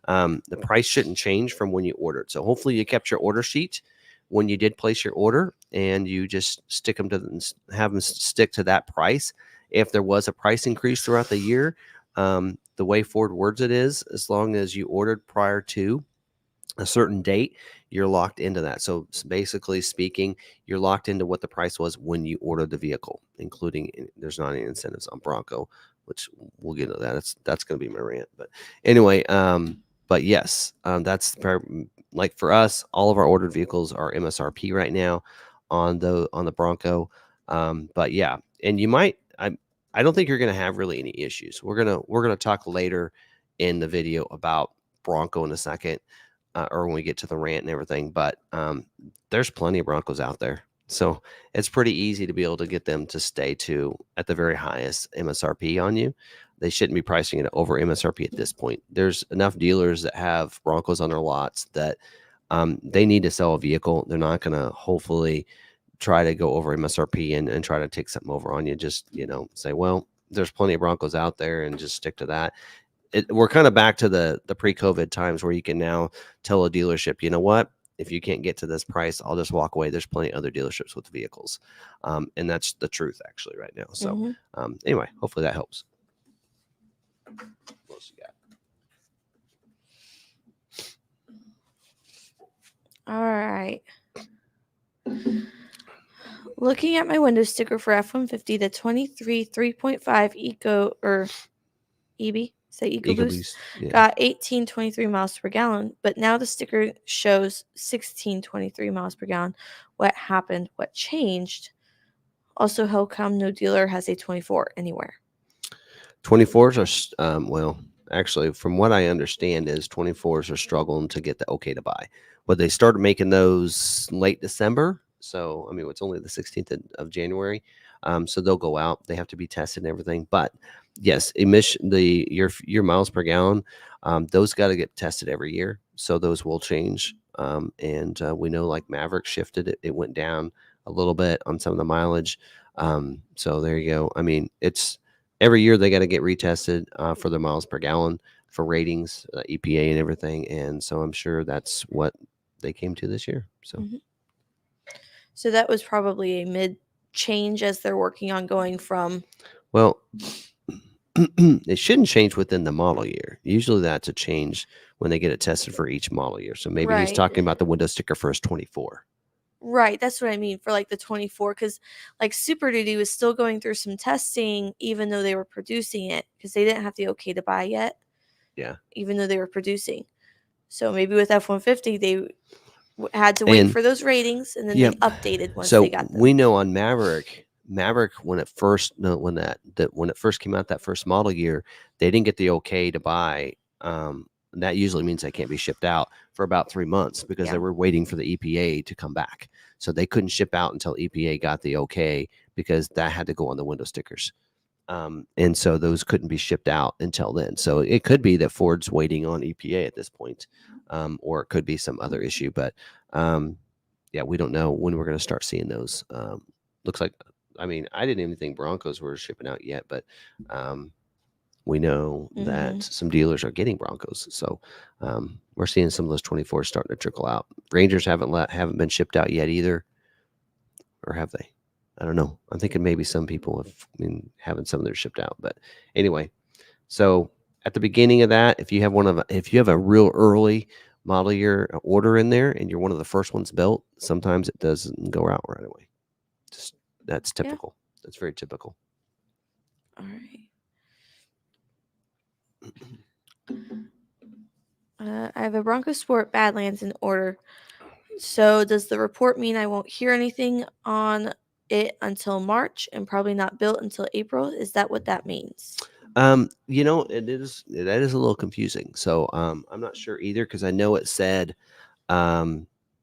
The price shouldn't change from when you ordered. So hopefully you kept your order sheet when you did place your order, and you just have them stick to that price. If there was a price increase throughout the year, the way Ford words it is, as long as you ordered prior to a certain date, you're locked into that. So basically speaking, you're locked into what the price was when you ordered the vehicle, including there's not any incentives on Bronco, which we'll get into that. That's going to be my rant. But anyway, but yes, that's like for us, all of our ordered vehicles are MSRP right now on the Bronco. But yeah, and you might I don't think you're going to have really any issues. We're gonna talk later in the video about Bronco in a second, or when we get to the rant and everything. But there's plenty of Broncos out there, so it's pretty easy to be able to get them to stay to at the very highest MSRP on you. They shouldn't be pricing it over MSRP at this point. There's enough dealers that have Broncos on their lots that they need to sell a vehicle. They're not going to hopefully try to go over MSRP and try to take something over on you. Just, say, well, there's plenty of Broncos out there and just stick to that. We're kind of back to the pre-COVID times where you can now tell a dealership, you know what, if you can't get to this price, I'll just walk away. There's plenty of other dealerships with vehicles. And that's the truth actually right now. So anyway, hopefully that helps. What else you got? All right. Looking at my window sticker for F-150, the 23 3.5 Eco or EB, say Eco Boost, got 1823 miles per gallon, but now the sticker shows 1623 miles per gallon. What happened? What changed? Also, how come no dealer has a 24 anywhere? 24s are well, actually, from what I understand, is 24s are struggling to get the okay to buy. But they started making those late December. So, I mean, it's only the 16th of January. So they'll go out. They have to be tested and everything. But yes, your miles per gallon, those got to get tested every year. So those will change. And we know like Maverick shifted it. It went down a little bit on some of the mileage. So there you go. I mean, it's every year they got to get retested for their miles per gallon for ratings, EPA and everything. And so I'm sure that's what they came to this year. So. So that was probably a mid change as they're working on going from. Well, it shouldn't change within the model year. Usually that's a change when they get it tested for each model year. So maybe he's talking about the window sticker for his 24. Right. That's what I mean for like the 24, because like Super Duty was still going through some testing, even though they were producing it, because they didn't have the okay to buy yet. Yeah. Even though they were producing. So maybe with F-150, they had to wait for those ratings, and then they updated once they got them. We know on Maverick when it first when it first came out, that first model year, they didn't get the okay to buy. That usually means they can't be shipped out for about 3 months because they were waiting for the EPA to come back. So they couldn't ship out until EPA got the okay, because that had to go on the window stickers. And so those couldn't be shipped out until then. So it could be that Ford's waiting on EPA at this point, or it could be some other issue. But we don't know when we're going to start seeing those. Looks like, I mean, I didn't even think Broncos were shipping out yet, but we know that some dealers are getting Broncos. So we're seeing some of those 24s starting to trickle out. Rangers haven't been shipped out yet either, or have they? I don't know. I'm thinking maybe some people have been having some of theirs shipped out. But anyway, so at the beginning of that, if you have a real early model year order in there and you're one of the first ones built, sometimes it doesn't go out right away. That's typical. Yeah. That's very typical. All right. I have a Bronco Sport Badlands in order. So does the report mean I won't hear anything on it until March and probably not built until April? Is that what that means? That is a little confusing. So I'm not sure either, because I know it said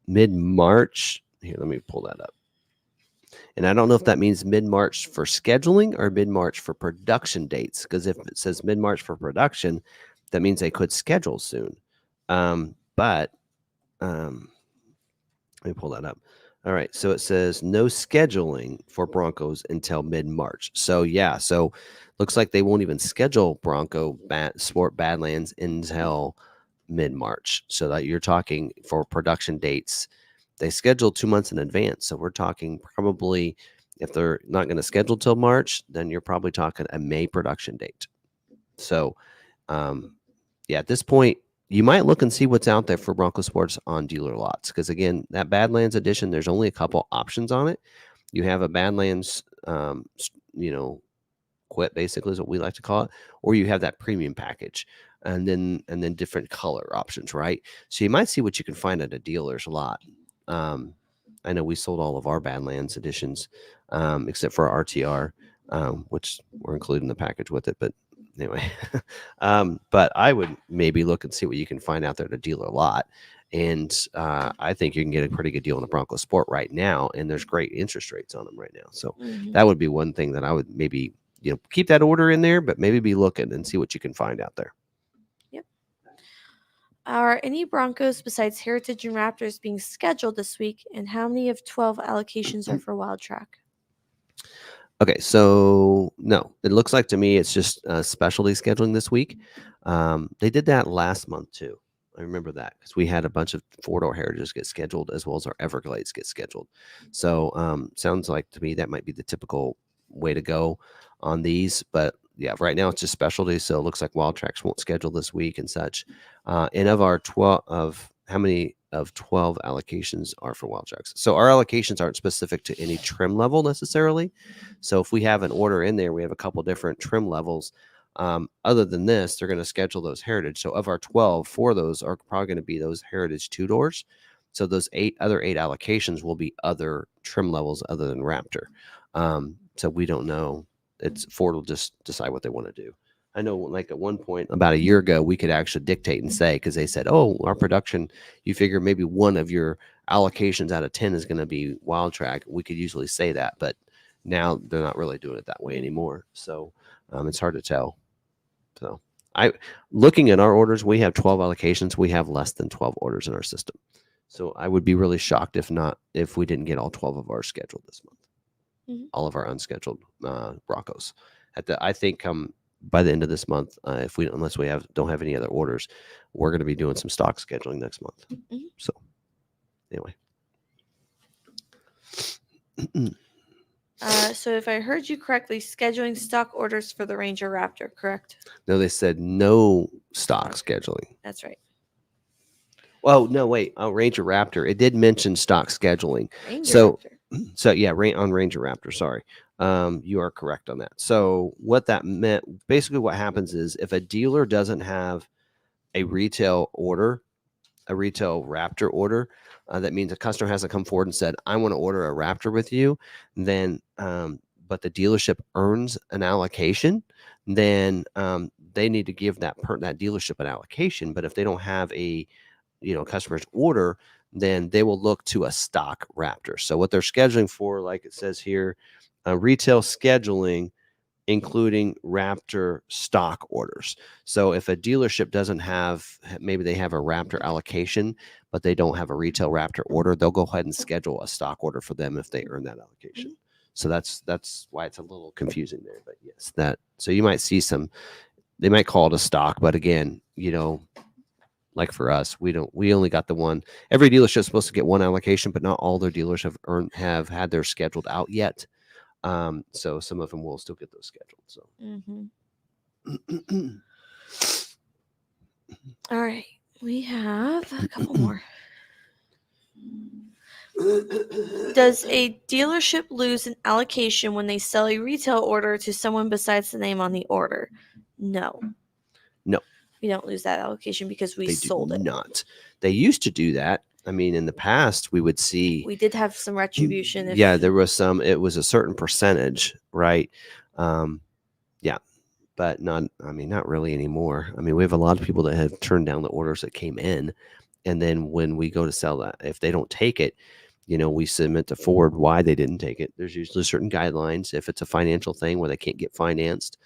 mid-March. Here, let me pull that up. And I don't know if that means mid-March for scheduling or mid-March for production dates, because if it says mid-March for production, that means they could schedule soon. But let me pull that up. All right. So it says no scheduling for Broncos until mid-March. So looks like they won't even schedule Bronco Sport Badlands until mid-March. So that you're talking for production dates, they schedule 2 months in advance. So we're talking probably, if they're not going to schedule till March, then you're probably talking a May production date. So, at this point, you might look and see what's out there for Bronco Sports on dealer lots. Because again, that Badlands edition, there's only a couple options on it. You have a Badlands, quit basically is what we like to call it, or you have that premium package, and then different color options, right? So you might see what you can find at a dealer's lot. I know we sold all of our Badlands editions, except for our RTR, which we're including the package with it. But anyway, but I would maybe look and see what you can find out there at a dealer lot. And I think you can get a pretty good deal on a Bronco Sport right now, and there's great interest rates on them right now. So that would be one thing that I would maybe keep that order in there, but maybe be looking and see what you can find out there. Yep. Are any Broncos besides Heritage and Raptors being scheduled this week, and how many of 12 allocations are for Wild Track? Okay, so no, it looks like to me it's just specialty scheduling this week. They did that last month too. I remember that because we had a bunch of four-door Heritages get scheduled as well as our Everglades get scheduled. So sounds like to me that might be the typical way to go on these. But yeah, right now it's just specialty. So it looks like Wild Tracks won't schedule this week and such. And of our 12, of how many of 12 allocations are for Wild Tracks? So our allocations aren't specific to any trim level necessarily. So if we have an order in there, we have a couple different trim levels. Other than this, they're going to schedule those Heritage. So of our 12, 4 of those are probably going to be those Heritage 2-doors. So those 8 allocations will be other trim levels other than Raptor. So we don't know. Ford will just decide what they want to do. I know, like at one point about a year ago, we could actually dictate and say, because they said, "Oh, our production, you figure maybe one of your allocations out of 10 is going to be Wild Track." We could usually say that, but now they're not really doing it that way anymore. So it's hard to tell. So looking at our orders, we have 12 allocations. We have less than 12 orders in our system. So I would be really shocked if we didn't get all 12 of ours scheduled this month. All of our unscheduled Broncos. I think by the end of this month, unless we don't have any other orders, we're going to be doing some stock scheduling next month. So anyway. So if I heard you correctly, scheduling stock orders for the Ranger Raptor, correct? No, they said no stock scheduling. That's right. Oh, no, wait. Oh, Ranger Raptor. It did mention stock scheduling. Raptor. So yeah, on Ranger Raptor, sorry. You are correct on that. So what that meant, basically what happens is if a dealer doesn't have a retail Raptor order, that means a customer hasn't come forward and said, "I want to order a Raptor with you," then, but the dealership earns an allocation, then they need to give that dealership an allocation. But if they don't have a customer's order, then they will look to a stock Raptor. So what they're scheduling for, like it says here, retail scheduling, including Raptor stock orders. So if a dealership doesn't maybe they have a Raptor allocation, but they don't have a retail Raptor order, they'll go ahead and schedule a stock order for them if they earn that allocation. So that's why it's a little confusing there. But yes, so you might see they might call it a stock, but again, like for us, we only got the one. Every dealership is supposed to get one allocation, but not all their dealers have had theirs scheduled out yet. So some of them will still get those scheduled. So, all right, we have a couple more. Does a dealership lose an allocation when they sell a retail order to someone besides the name on the order? No. We don't lose that allocation because we sold it. Not. They used to do that. I mean, in the past, we would see. We did have some retribution. There was some. It was a certain percentage, right? Yeah, but not really anymore. I mean, we have a lot of people that have turned down the orders that came in, and then when we go to sell that, if they don't take it, we submit to Ford why they didn't take it. There's usually certain guidelines. If it's a financial thing where they can't get financed,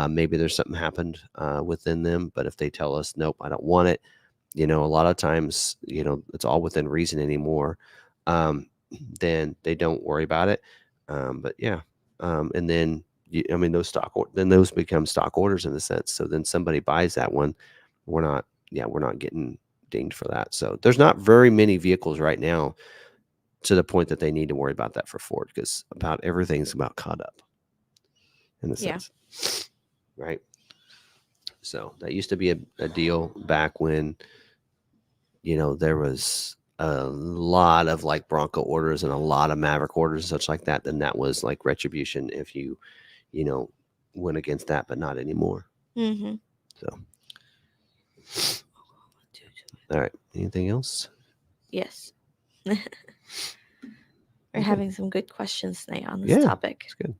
maybe there's something happened within them. But if they tell us, nope, I don't want it, a lot of times, it's all within reason anymore. Then they don't worry about it. But yeah, and then those become stock orders in a sense. So then somebody buys that one. We're not getting dinged for that. So there's not very many vehicles right now to the point that they need to worry about that for Ford, because about everything's about caught up in a sense. Right. So that used to be a deal back when, there was a lot of like Bronco orders and a lot of Maverick orders and such like that. Then that was like retribution if you know, went against that, but not anymore. Mm-hmm. So, all right. Anything else? Yes. We're Okay. having some good questions tonight on this Yeah, topic. it's good.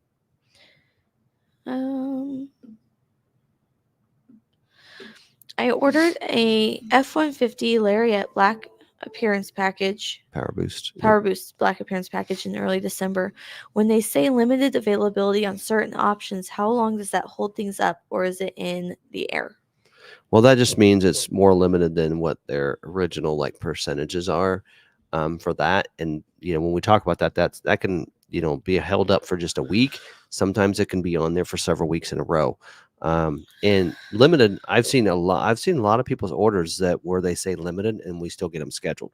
I ordered a F-150 Lariat black appearance package. Power boost. Power Boost black appearance package in early December. When they say limited availability on certain options, how long does that hold things up, or is it in the air? Well, that just means it's more limited than what their original like percentages are for that. And when we talk about that, that can be held up for just a week. Sometimes it can be on there for several weeks in a row. And limited, I've seen a lot. I've seen a lot of people's orders where they say limited, and we still get them scheduled.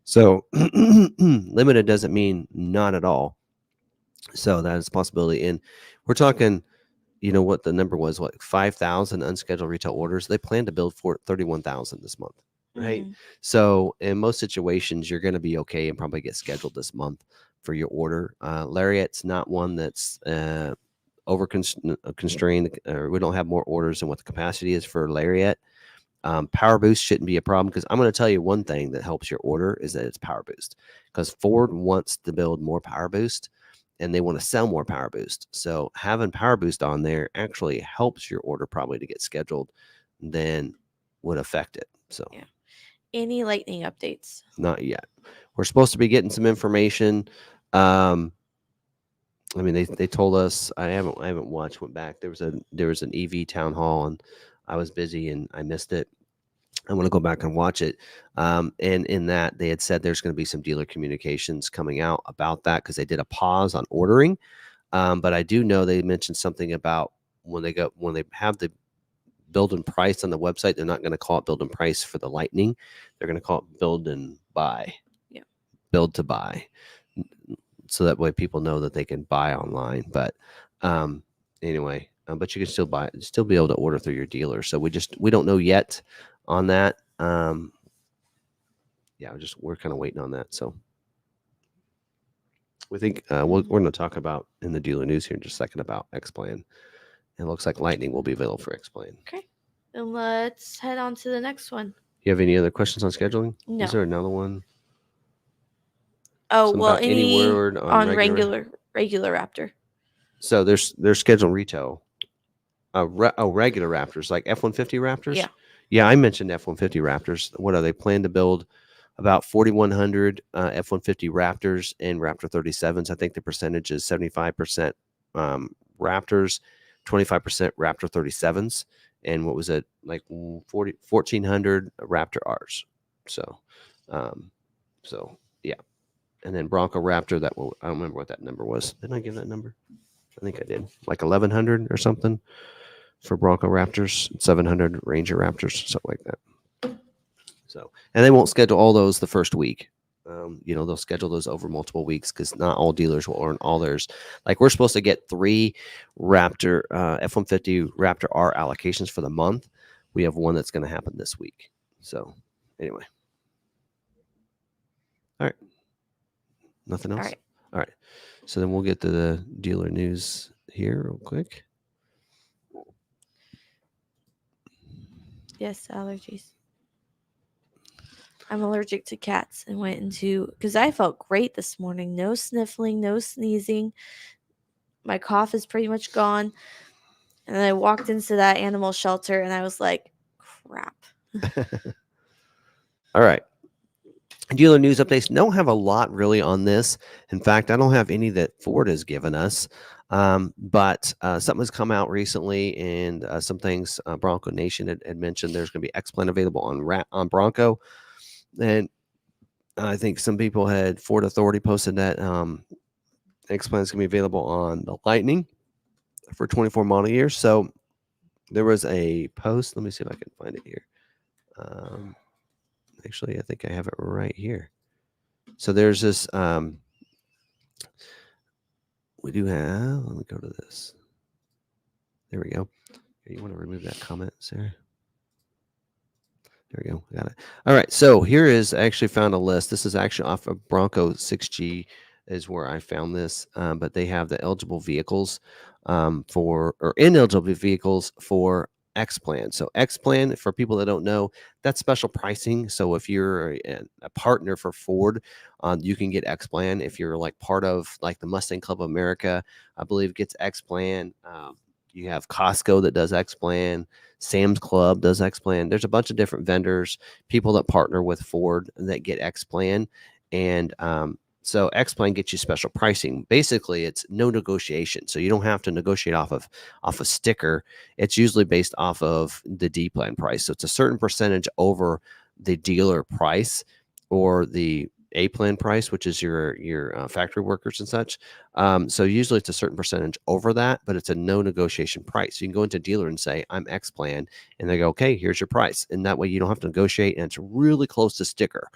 So limited doesn't mean not at all. So that is a possibility. And we're talking, what the number was, 5,000 unscheduled retail orders. They plan to build for 31,000 this month, right? Mm-hmm. So in most situations, you're going to be okay and probably get scheduled this month for your order. Lariat's not one that's over constrained, or we don't have more orders than what the capacity is for Lariat. Power boost shouldn't be a problem, because I'm going to tell you one thing that helps your order is that it's power boost, because Ford wants to build more power boost and they want to sell more power boost. So having power boost on there actually helps your order probably to get scheduled than would affect it. So yeah. Any lightning updates? Not yet. We're supposed to be getting some information. I mean, they told us, I haven't watched, went back. There was an EV town hall and I was busy and I missed it. I want to go back and watch it. And in that, they had said there's going to be some dealer communications coming out about that, because they did a pause on ordering. But I do know they mentioned something about when they have the build and price on the website, they're not going to call it build and price for the Lightning. They're going to call it build and buy. Yeah. Build to buy. So that way people know that they can buy online. But anyway, but you can still be able to order through your dealer. So we don't know yet on that. Yeah, we're kind of waiting on that. So we think we're going to talk about in the dealer news here in just a second about X-Plan. It looks like Lightning will be available for X-Plan. Okay. And let's head on to the next one. You have any other questions on scheduling? No. Is there another one? Oh, well, any word on regular Raptor. So there's scheduled retail. Regular Raptors, like F-150 Raptors? Yeah. Yeah, I mentioned F-150 Raptors. What are they planning to build? About 4,100 F-150 Raptors and Raptor 37s. I think the percentage is 75% Raptors, 25% Raptor 37s. And what was it? Like 1,400 Raptor Rs. So, yeah. And then Bronco Raptor, I don't remember what that number was. Didn't I give that number? I think I did. Like 1,100 or something for Bronco Raptors, 700 Ranger Raptors, something like that. So, and they won't schedule all those the first week. They'll schedule those over multiple weeks, because not all dealers will earn all theirs. Like, we're supposed to get 3 Raptor F-150 Raptor R allocations for the month. We have one that's going to happen this week. So, anyway. All right. Nothing else? All right. So then we'll get to the dealer news here real quick. Yes, allergies. I'm allergic to cats and went into, because I felt great this morning. No sniffling, no sneezing. My cough is pretty much gone. And then I walked into that animal shelter and I was like, crap. All right. Dealer news updates. Don't have a lot really on this. In fact, I don't have any that Ford has given us. But something has come out recently, and some things Bronco Nation had mentioned. There's going to be X-Plan available on Bronco, and I think some people had Ford Authority posted that X-Plan is going to be available on the Lightning for 24 model years. So there was a post. Let me see if I can find it here. Actually, I think I have it right here. So there's this. We do have. Let me go to this. There we go. You want to remove that comment, Sarah? There we go. Got it. All right. So here is I actually found a list. This is actually off of Bronco 6G is where I found this. But they have the eligible vehicles for or ineligible vehicles for X Plan. So X Plan, for people that don't know, that's special pricing. So if you're a partner for Ford, you can get X Plan. If you're like part of like the Mustang Club of America, I believe gets X Plan. You have Costco that does X Plan. Sam's Club does X Plan. There's a bunch of different vendors, people that partner with Ford that get X Plan. And so X Plan gets you special pricing. Basically, it's no negotiation. So you don't have to negotiate off a sticker. It's usually based off of the D plan price. So it's a certain percentage over the dealer price or the A plan price, which is your factory workers and such. So usually it's a certain percentage over that, but it's a no negotiation price. You can go into a dealer and say, I'm X plan, and they go, okay, here's your price. And that way you don't have to negotiate, and it's really close to sticker.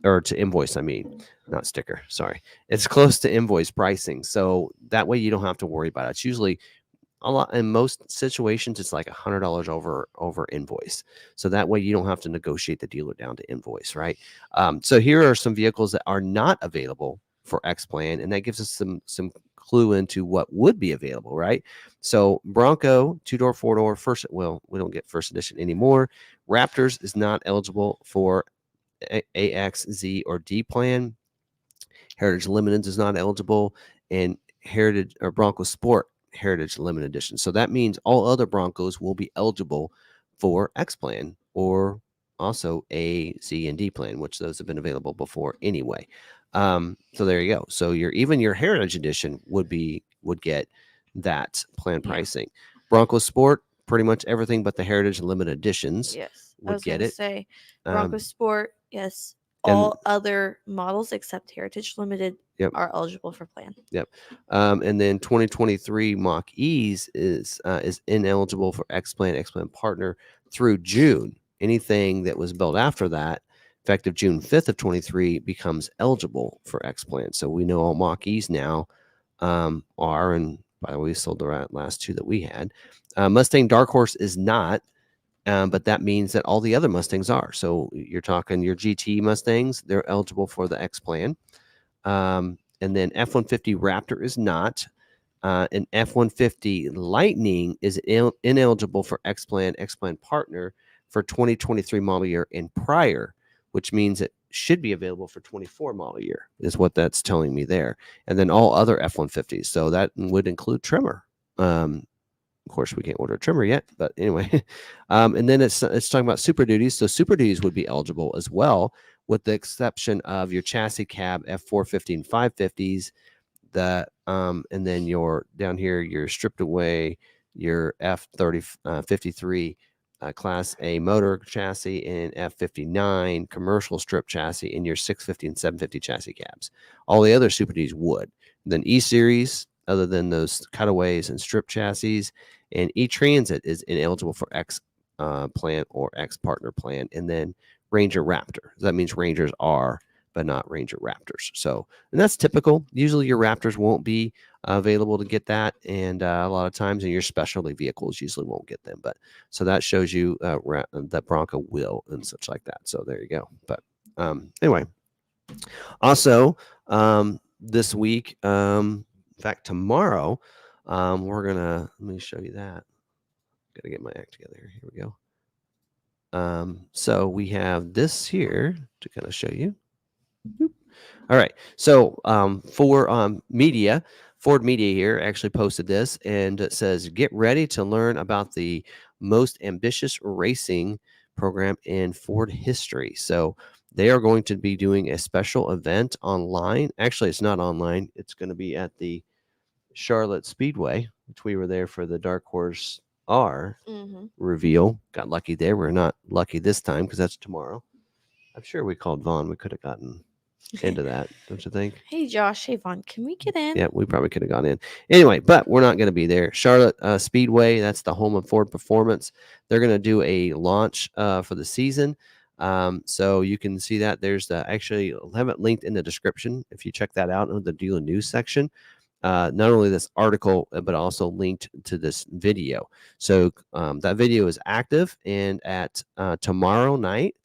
Or to invoice, I mean, not sticker, sorry. It's close to invoice pricing. So that way you don't have to worry about it. It's usually a lot in most situations, it's like $100 over invoice. So that way you don't have to negotiate the dealer down to invoice, right? So here are some vehicles that are not available for X Plan, and that gives us some clue into what would be available, right? So Bronco, 2-door, 4-door, first, well, we don't get first edition anymore. Raptors is not eligible for AX, Z, or D plan. Heritage Limited is not eligible, and Heritage or Bronco Sport Heritage Limited Edition. So that means all other Broncos will be eligible for X plan or also A, C, and D plan, which those have been available before anyway. So there you go. So your Heritage Edition would get that plan pricing. Bronco Sport, pretty much everything but the Heritage Limited Editions. Yes, I would was get gonna it. say Bronco Sport. Yes, and- all other models except Heritage Limited Yep. are eligible for plan. Yep. And then 2023 mach-e's is ineligible for X Plan partner through June. Anything that was built after that, effective June 5th of 23, becomes eligible for X Plan. So we know all mach-e's now are, and by the way, we sold the last two that we had. Mustang Dark Horse is not, but that means that all the other Mustangs are. So you're talking your GT Mustangs, they're eligible for the X Plan. And then F-150 Raptor is not. And F-150 Lightning is ineligible for X Plan partner for 2023 model year and prior, which means it should be available for 24 model year, is what that's telling me there. And then all other F-150s. So that would include trimmer. Of course, we can't order a trimmer yet, but anyway. And then it's talking about Super Duties. So Super Duties would be eligible as well, with the exception of your chassis cab F450 and 550s. And then your down here, your stripped away, your F30 53 Class A motor chassis and F59 commercial strip chassis, and your 650 and 750 chassis cabs. All the other Super Duties would. And then E-Series, other than those cutaways and strip chassis, and E-Transit is ineligible for X plan or X partner plan. And then Ranger Raptor. That means Rangers are, but not Ranger Raptors. So, and that's typical. Usually your Raptors won't be available to get that. And a lot of times in your specialty vehicles usually won't get them. But so that shows you that Bronco will and such like that. So there you go. But anyway, also this week, in fact, tomorrow, we're going to, let me show you that. Got to get my act together. Here we go. So we have this here to kind of show you. All right. So for media, Ford Media here actually posted this, and it says, get ready to learn about the most ambitious racing program in Ford history. So they are going to be doing a special event online. Actually, it's not online. It's going to be at the Charlotte Speedway, which we were there for the Dark Horse R reveal. Got lucky there. We're not lucky this time because that's tomorrow. I'm sure we called Vaughn. We could have gotten into that, don't you think? Hey, Josh. Hey, Vaughn. Can we get in? Yeah, we probably could have gone in. Anyway, but we're not going to be there. Charlotte Speedway, that's the home of Ford Performance. They're going to do a launch for the season. So you can see that. There's actually, I'll have it linked in the description if you check that out in the dealer news section. not only this article, but also linked to this video. So that video is active, and at tomorrow night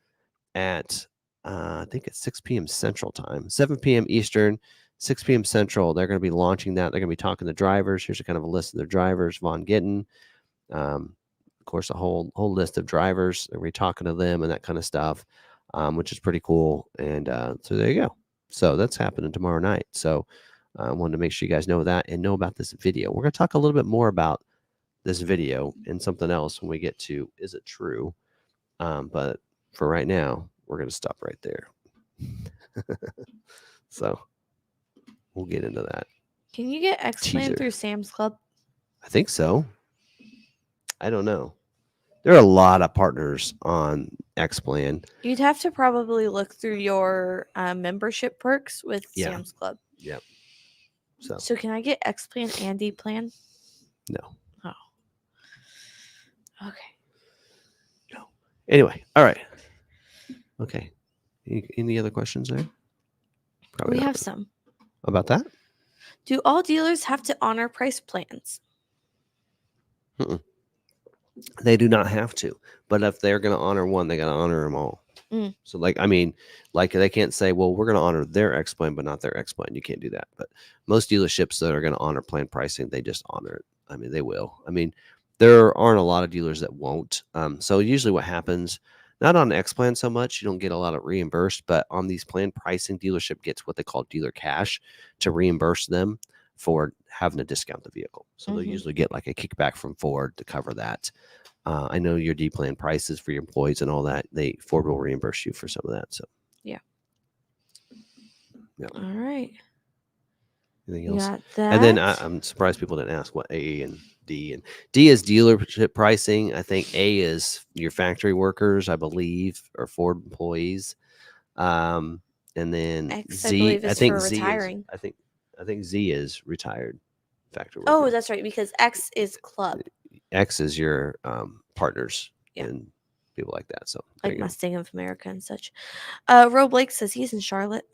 at I think it's 6 p.m. Central Time, 7 p.m. Eastern, 6 p.m. Central. They're going to be launching that. They're going to be talking to drivers. Here's a kind of a list of their drivers: Von Gittin, of course, a whole list of drivers. They're going to be talking to them and that kind of stuff, which is pretty cool. And so there you go. So that's happening tomorrow night. So I wanted to make sure you guys know that and know about this video. We're going to talk a little bit more about this video and something else when we get to Is It True? But for right now, we're going to stop right there. So we'll get into that. Can you get X-Plan Teaser. through Sam's Club? I think so. I don't know. There are a lot of partners on X-Plan. You'd have to probably look through your membership perks with Yeah. Sam's Club. Yep. So can I get X-Plan and D-Plan? No. Oh. Okay. No. Anyway, all right. Okay. Any other questions there? We have some. About that? Do all dealers have to honor price plans? Mm-mm. They do not have to, but if they're going to honor one, they got to honor them all. So like they can't say, well, we're going to honor their X plan, but not their X plan. You can't do that. But most dealerships that are going to honor plan pricing, they just honor it. I mean, they will. I mean, there aren't a lot of dealers that won't. So usually what happens, not on X plan so much, you don't get a lot of reimbursed, but on these plan pricing, dealership gets what they call dealer cash to reimburse them for having to discount the vehicle. So they'll usually get like a kickback from Ford to cover that. I know your D plan prices for your employees and all that. Ford will reimburse you for some of that. So yeah. Yep. All right. Anything else? Got that. And then I'm surprised people didn't ask what A and D. And D is dealership pricing. I think A is your factory workers, I believe, or Ford employees. And then X, Z, I think Z retiring. I think Z is retired factory worker. Oh, that's right, because X is club. X is your partners and people like that. So like Mustang of America and such. Ro Blake says he's in Charlotte.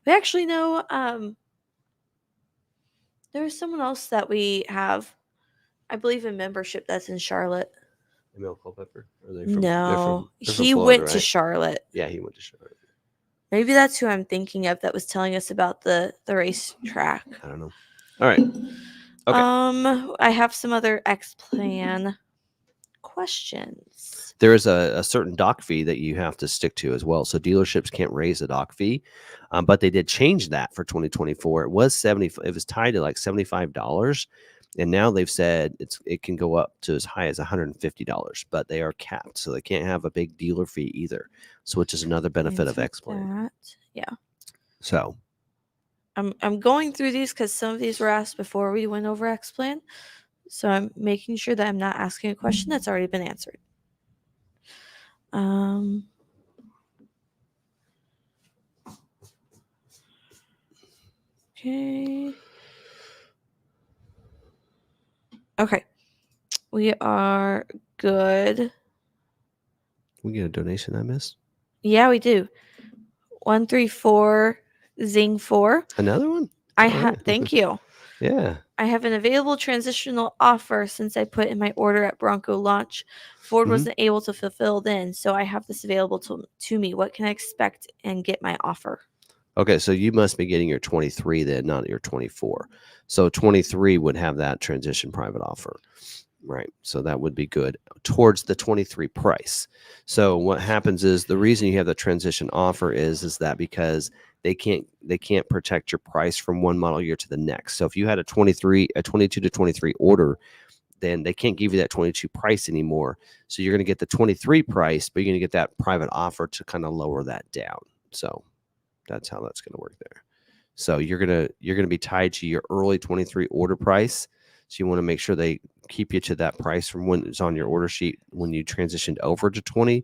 We actually know there's someone else that we have, I believe, in membership that's in Charlotte. Emil Culpepper? No, they're from he Florida, went right? to Charlotte. Yeah, he went to Charlotte. Maybe that's who I'm thinking of that was telling us about the racetrack. I don't know. All right. Okay. I have some other X-Plan questions. There is a certain dock fee that you have to stick to as well. So dealerships can't raise the dock fee, but they did change that for 2024. It was It was tied to like $75, and now they've said it can go up to as high as $150, but they are capped, so they can't have a big dealer fee either. So which is another benefit of X-Plan. Yeah. So I'm going through these because some of these were asked before we went over X-Plan. So I'm making sure that I'm not asking a question that's already been answered. Okay. Okay. We are good. We get a donation I missed? Yeah, we do. 134 Zing 4. Another one? Thank you. Yeah. I have an available transitional offer since I put in my order at Bronco launch. Ford wasn't able to fulfill then, so I have this available to me. What can I expect and get my offer? Okay, so you must be getting your 23 then, not your 24. So 23 would have that transition private offer, right? So that would be good towards the 23 price. So what happens is the reason you have the transition offer is that because they can't protect your price from one model year to the next. So if you had a 22 to 23 order, then they can't give you that 22 price anymore. So you're going to get the 23 price, but you're going to get that private offer to kind of lower that down. So that's how that's going to work there. So you're going to be tied to your early 23 order price. So you want to make sure they keep you to that price from when it's on your order sheet when you transitioned over to 23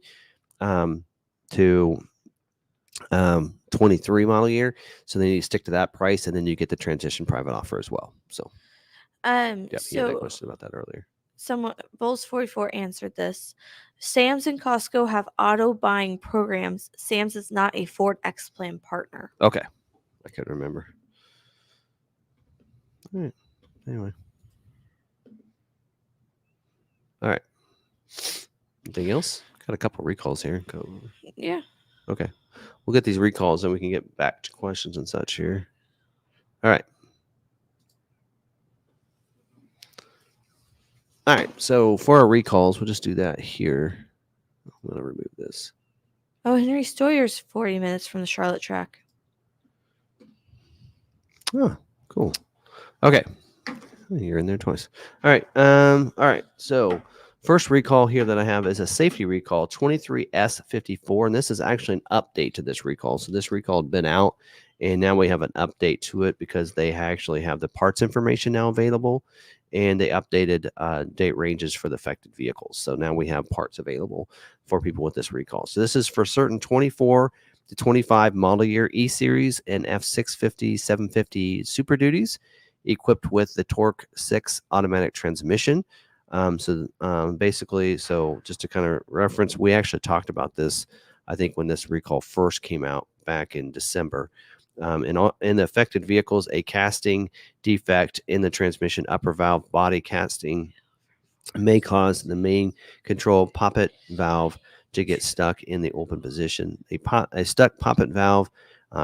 model year. So then you stick to that price, and then you get the transition private offer as well. So so you had a question about that earlier. Someone Bulls 44 answered this. Sam's and Costco have auto buying programs. Sam's is not a Ford X-Plan partner. Okay, I couldn't remember. right. Anyway. All right. Anything else? Got a couple recalls here. Yeah. Okay. We'll get these recalls and we can get back to questions and such here. All right. All right. So for our recalls, we'll just do that here. I'm going to remove this. Oh, Henry Stoyer's 40 minutes from the Charlotte track. Oh, cool. Okay. You're in there twice. All right. All right. So first recall here that I have is a safety recall 23S54. And this is actually an update to this recall. So this recall had been out and now we have an update to it because they actually have the parts information now available and they updated date ranges for the affected vehicles. So now we have parts available for people with this recall. So this is for certain 24 to 25 model year E series and F650, 750 Super Duties equipped with the Torque 6 automatic transmission. Basically, so just to kind of reference, we actually talked about this, I think, when this recall first came out back in December. In the affected vehicles, a casting defect in the transmission upper valve body casting may cause the main control poppet valve to get stuck in the open position. A stuck poppet valve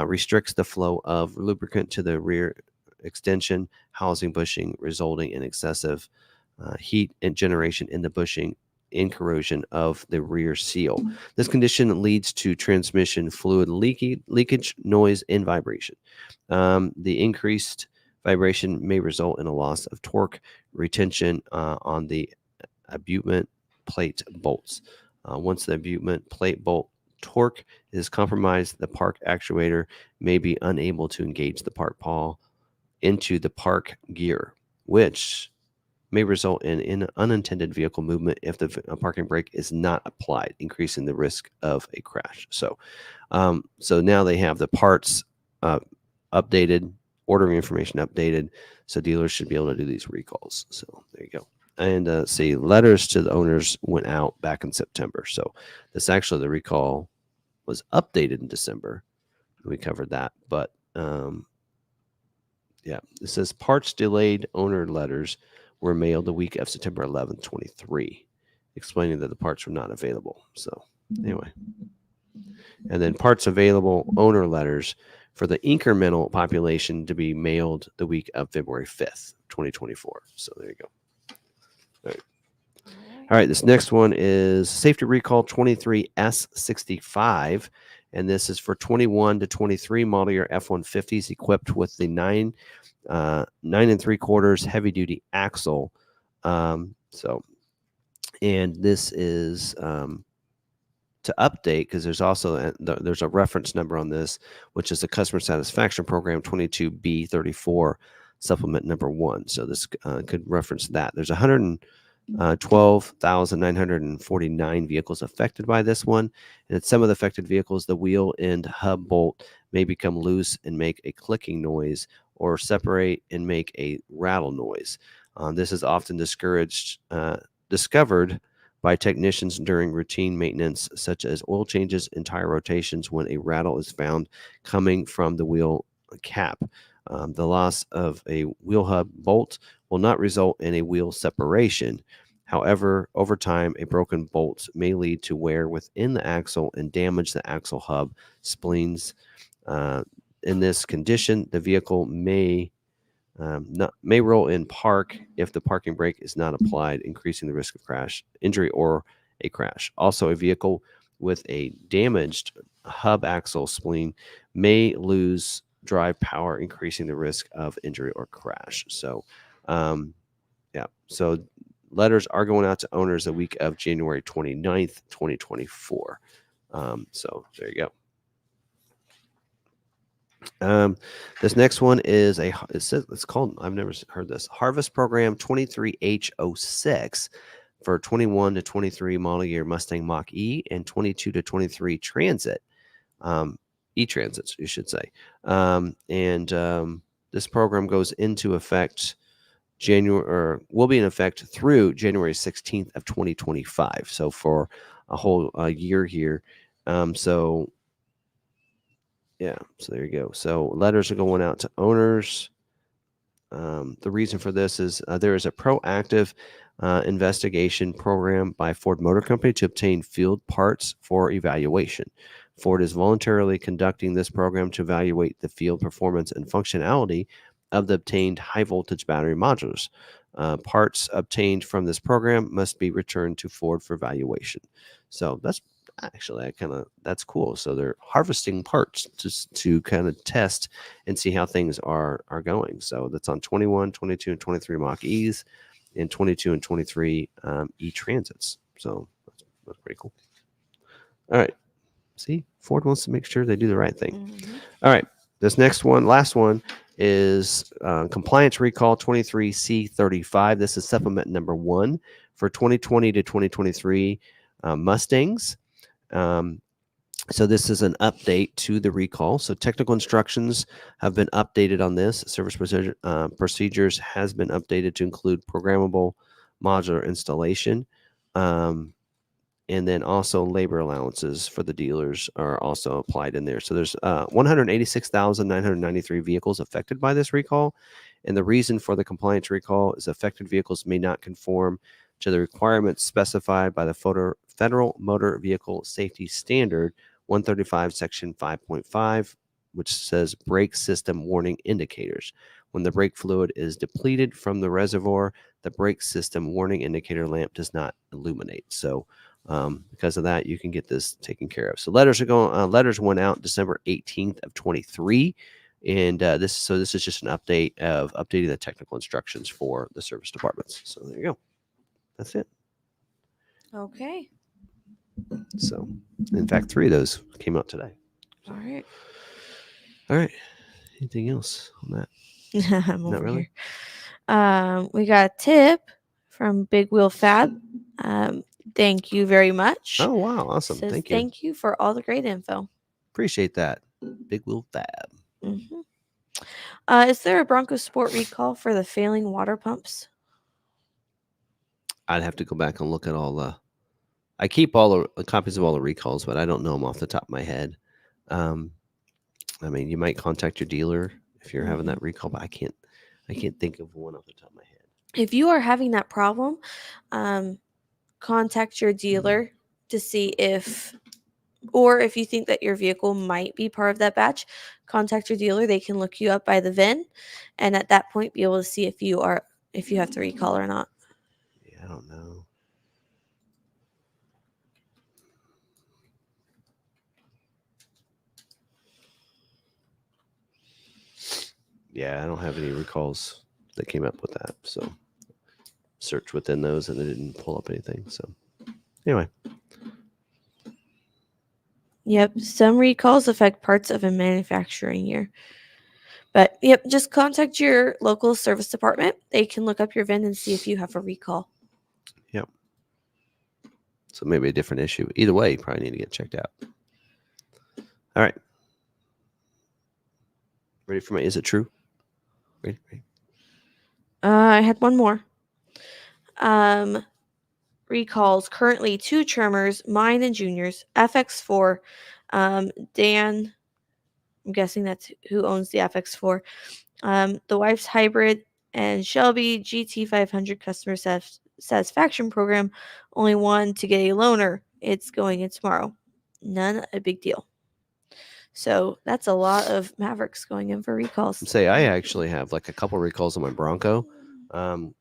restricts the flow of lubricant to the rear extension housing bushing, resulting in excessive heat and generation in the bushing and corrosion of the rear seal. This condition leads to transmission fluid leakage, noise, and vibration. The increased vibration may result in a loss of torque retention on the abutment plate bolts. Once the abutment plate bolt torque is compromised, the park actuator may be unable to engage the park pawl into the park gear, which may result in unintended vehicle movement if the parking brake is not applied, increasing the risk of a crash. So now they have the parts updated, ordering information updated, so dealers should be able to do these recalls. So there you go. And see, letters to the owners went out back in September. So this actually, the recall was updated in December. We covered that, but yeah, it says parts delayed owner letters were mailed the week of September 11th, 23, explaining that the parts were not available. So anyway, and then parts available owner letters for the incremental population to be mailed the week of February 5th, 2024. So there you go. All right. All right, this next one is safety recall 23S65, and this is for 21 to 23 model year F-150s equipped with the 9 3/4 heavy duty axle. And this is to update because there's also there's a reference number on this, which is the customer satisfaction program 22B34 supplement number 1. So this could reference that. There's 12,949 vehicles affected by this one. And at some of the affected vehicles, the wheel end hub bolt may become loose and make a clicking noise or separate and make a rattle noise. This is often discovered by technicians during routine maintenance, such as oil changes and tire rotations when a rattle is found coming from the wheel cap. The loss of a wheel hub bolt will not result in a wheel separation. However, over time, a broken bolt may lead to wear within the axle and damage the axle hub spleens. In this condition, the vehicle may roll in park if the parking brake is not applied, increasing the risk of crash, injury, or a crash. Also, a vehicle with a damaged hub axle spleen may lose drive power, increasing the risk of injury or crash. So, yeah. So letters are going out to owners the week of January 29th, 2024. So there you go. This next one is it's called, I've never heard this, Harvest Program 23H06 for 21 to 23 model year Mustang Mach-E and 22 to 23 Transit, E-Transits, you should say. This program goes into effect will be in effect through January 16th of 2025. So for a whole year here. So yeah, so there you go. So letters are going out to owners the reason for this is there is a proactive investigation program by Ford Motor Company to obtain field parts for evaluation. Ford is voluntarily conducting this program to evaluate the field performance and functionality of the obtained high voltage battery modules. Parts obtained from this program must be returned to Ford for evaluation. So that's actually that's cool. So they're harvesting parts to kind of test and see how things are going. So that's on 21, 22, and 23 mach-e's and 22 and 23 e-transits. So that's pretty cool. All right. See, Ford wants to make sure they do the right thing. Mm-hmm. All right. This next one, last one, is compliance recall 23C35. This is supplement number 1 for 2020 to 2023 Mustangs. So this is an update to the recall. So technical instructions have been updated on this. Service procedures has been updated to include programmable modular installation. And then also labor allowances for the dealers are also applied in there. So there's 186,993 vehicles affected by this recall. And the reason for the compliance recall is affected vehicles may not conform to the requirements specified by the Federal Motor Vehicle Safety Standard 135, Section 5.5, which says brake system warning indicators. When the brake fluid is depleted from the reservoir, the brake system warning indicator lamp does not illuminate. So because of that, you can get this taken care of. So letters went out December 18th of 23. And this is just an update of updating the technical instructions for the service departments. So there you go. That's it. Okay. So, in fact, 3 of those came out today. All right. All right. Anything else on that? I'm Not over really. here. We got a tip from Big Wheel Fab. Thank you very much. Oh, wow. Awesome. Says, Thank you. Thank you for all the great info. Appreciate that. Big Wheel Fab. Mm-hmm. Is there a Bronco Sport recall for the failing water pumps? I'd have to go back and look at all the. I keep all the copies of all the recalls, but I don't know them off the top of my head. I mean, you might contact your dealer if you're having that recall, but I can't think of one off the top of my head. If you are having that problem, contact your dealer to see if you think that your vehicle might be part of that batch, contact your dealer. They can look you up by the VIN, and at that point, be able to see if you have to recall or not. Yeah, I don't know. Yeah, I don't have any recalls that came up with that. So search within those and it didn't pull up anything. So anyway. Yep, some recalls affect parts of a manufacturing year. But yep, just contact your local service department. They can look up your VIN and see if you have a recall. Yep. So maybe a different issue. Either way, you probably need to get checked out. All right. Ready for my is it true? Ready? I had one more. Recalls currently 2 trimmers, mine and Junior's, FX4. Dan, I'm guessing that's who owns the FX4. The wife's hybrid and Shelby GT500 customer satisfaction program. Only one to get a loaner. It's going in tomorrow. None a big deal. So that's a lot of Mavericks going in for recalls. Say I actually have like a couple recalls on my Bronco. I've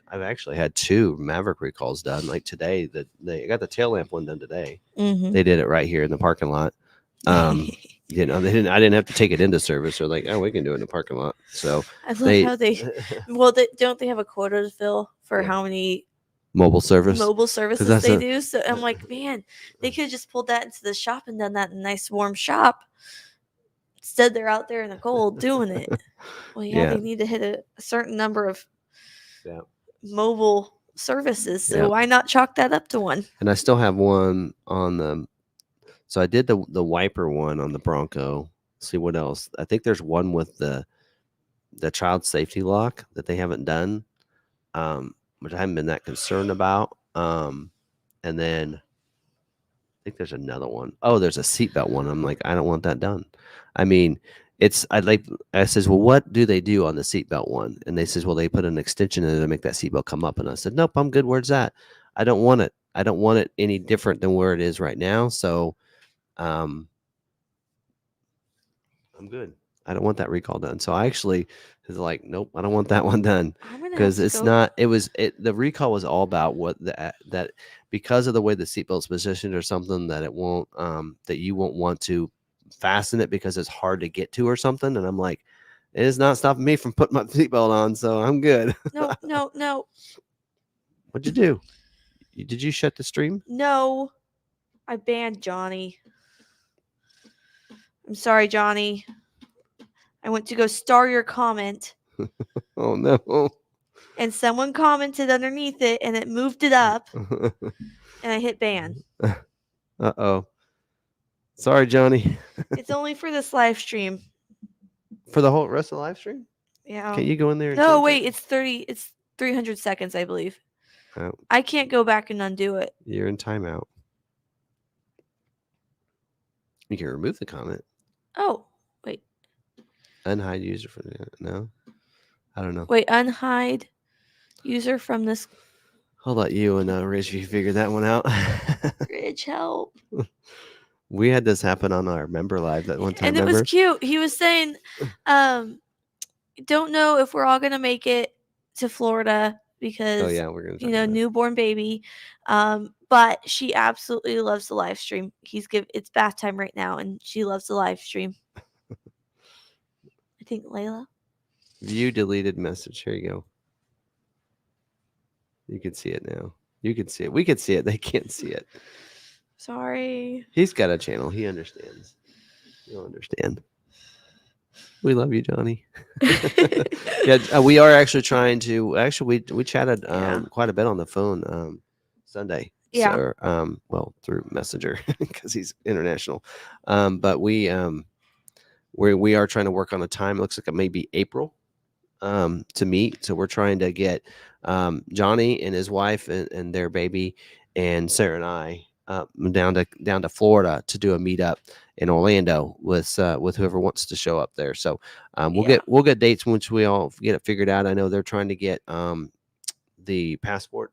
actually had 2 Maverick recalls done. Like today, I got the tail lamp one done today. Mm-hmm. They did it right here in the parking lot. You know, I didn't have to take it into service. They're like, oh, we can do it in the parking lot. So I love how don't they have a quota to fill for how many mobile services they do? So I'm like, man, they could have just pulled that into the shop and done that in a nice warm shop. Instead, they're out there in the cold doing it. Well, they need to hit a certain number of mobile services. So why not chalk that up to one? And I still have one on the. So I did the wiper one on the Bronco. Let's see what else. I think there's one with the child safety lock that they haven't done, which I haven't been that concerned about. And then I think there's another one. Oh, there's a seatbelt one. I'm like, I don't want that done. I mean, I says, well, what do they do on the seatbelt one? And they says, well, they put an extension in it to make that seatbelt come up. And I said, nope, I'm good. Where's that? I don't want it. I don't want it any different than where it is right now. So, I'm good. I don't want that recall done. So I actually was like, nope, I don't want that one done I'm gonna have because to it's go. not. The recall was all about what that because of the way the seatbelt's positioned or something that it won't that you won't want to fasten it because it's hard to get to or something. And I'm like, it is not stopping me from putting my seatbelt on, so I'm good. No, no, no, What'd you do? Did you shut the stream? no. I banned Johnny. I'm sorry, Johnny. I went to go star your comment, Oh no. and someone commented underneath it, and it moved it up, and I hit ban. Uh-oh. Sorry, Johnny. It's only for this live stream. For the whole rest of the live stream? Yeah. Can you go in there and No, change wait. it? It's 30. It's 300 seconds, I believe. Oh, I can't go back and undo it. you're in timeout. You can remove the comment. Oh, wait. Unhide user for the no. I don't know. Wait, unhide user from this. I'll let you and Rich figure that one out. Rich, help. We had this happen on our member live that one time. And it was cute. He was saying, don't know if we're all gonna make it to Florida because Oh yeah, we're gonna newborn baby. But she absolutely loves the live stream. It's bath time right now, and she loves the live stream. I think Layla. View deleted message. Here you go. You can see it now. You can see it. We can see it. They can't see it. Sorry. He's got a channel. He understands. You'll understand. We love you, Johnny. Yeah, we are actually trying to. Actually, we chatted quite a bit on the phone Sunday. Yeah. So, well, through Messenger because he's international. But we are trying to work on a time. It looks like it may be April to meet. So we're trying to get Johnny and his wife and their baby and Sarah and I down to Florida to do a meetup in Orlando with whoever wants to show up there. So we'll get dates once we all get it figured out. I know they're trying to get the passport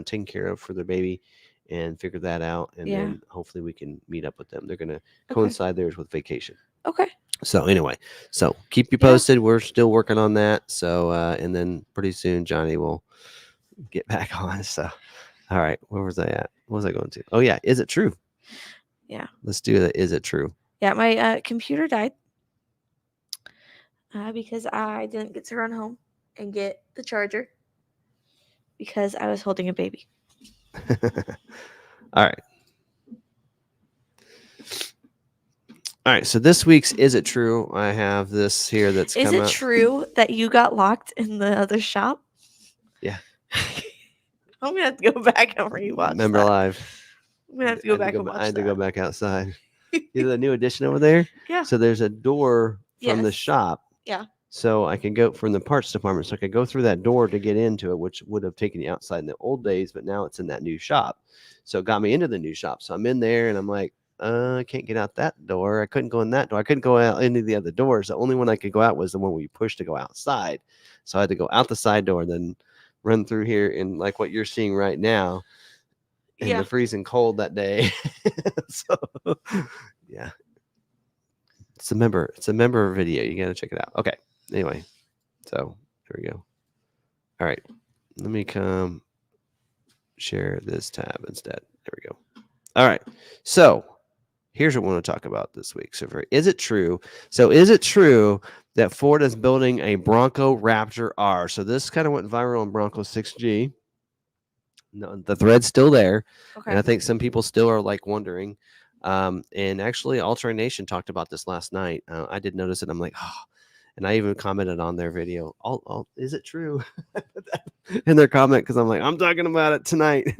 taken care of for their baby and figure that out, and then hopefully we can meet up with them. They're going to coincide theirs with vacation. Okay. So anyway, so keep you posted. We're still working on that. So and then pretty soon Johnny will get back on. So all right, where was I at? What was I going to? Oh yeah, is it true? Yeah. Let's do that. Is it true? Yeah, my computer died because I didn't get to run home and get the charger because I was holding a baby. All right. All right, so this week's Is It True? I have this here that's Is come it out. true that you got locked in the other shop? Yeah. I'm going to have to go back and rewatch Remember that. live. I'm going to have to go back and watch that. I had to go back outside. You know the new addition over there? Yeah. So there's a door from the shop. Yeah. So I can go from the parts department. So I could go through that door to get into it, which would have taken you outside in the old days, but now it's in that new shop. So it got me into the new shop. So I'm in there and I'm like, I can't get out that door. I couldn't go in that door. I couldn't go out any of the other doors. The only one I could go out was the one where you push to go outside. So I had to go out the side door, then run through here in like what you're seeing right now in the freezing cold that day. So yeah. It's a member video. You got to check it out. Okay. Anyway, so here we go. All right. Let me come share this tab instead. There we go. All right. So here's what we want to talk about this week. So is it true? So is it true that Ford is building a Bronco Raptor R? So this kind of went viral on Bronco 6G. No, the thread's still there. Okay. And I think some people still are like wondering. And actually Alternate Nation talked about this last night. I did notice it. I'm like, oh, and I even commented on their video. Is it true? In their comment, because I'm like, I'm talking about it tonight.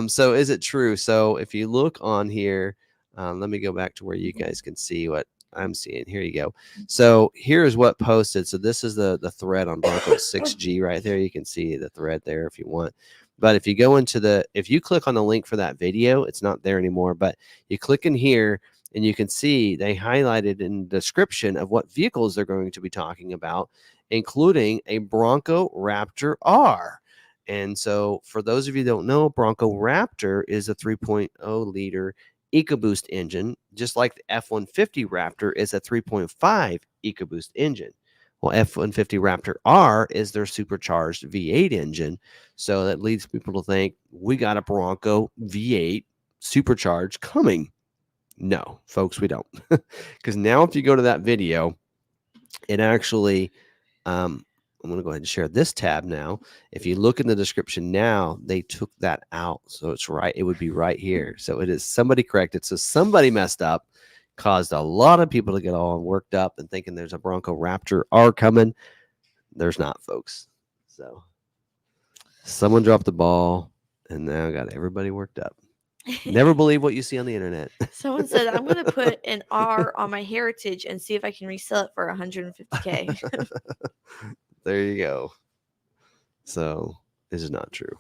So is it true? So if you look on here, let me go back to where you guys can see what I'm seeing. Here you go. So here's what posted. So this is the thread on Bronco 6G right there. You can see the thread there if you want. But if you go into if you click on the link for that video, it's not there anymore. But you click in here And you can see they highlighted in the description of what vehicles they're going to be talking about, including a Bronco Raptor R. And so, for those of you who don't know, Bronco Raptor is a 3.0 liter EcoBoost engine, just like the F-150 Raptor is a 3.5 EcoBoost engine. Well, F-150 Raptor R is their supercharged V8 engine. So that leads people to think we got a Bronco V8 supercharged coming. No, folks, we don't. Because now if you go to that video, it actually I'm going to go ahead and share this tab now. If you look in the description now, they took that out. So it's right. It would be right here. So it is somebody corrected. So somebody messed up, caused a lot of people to get all worked up and thinking there's a Bronco Raptor R coming. There's not, folks. So someone dropped the ball and now got everybody worked up. Never believe what you see on the internet. Someone said, I'm going to put an R on my Heritage and see if I can resell it for $150K. There you go. So this is not true.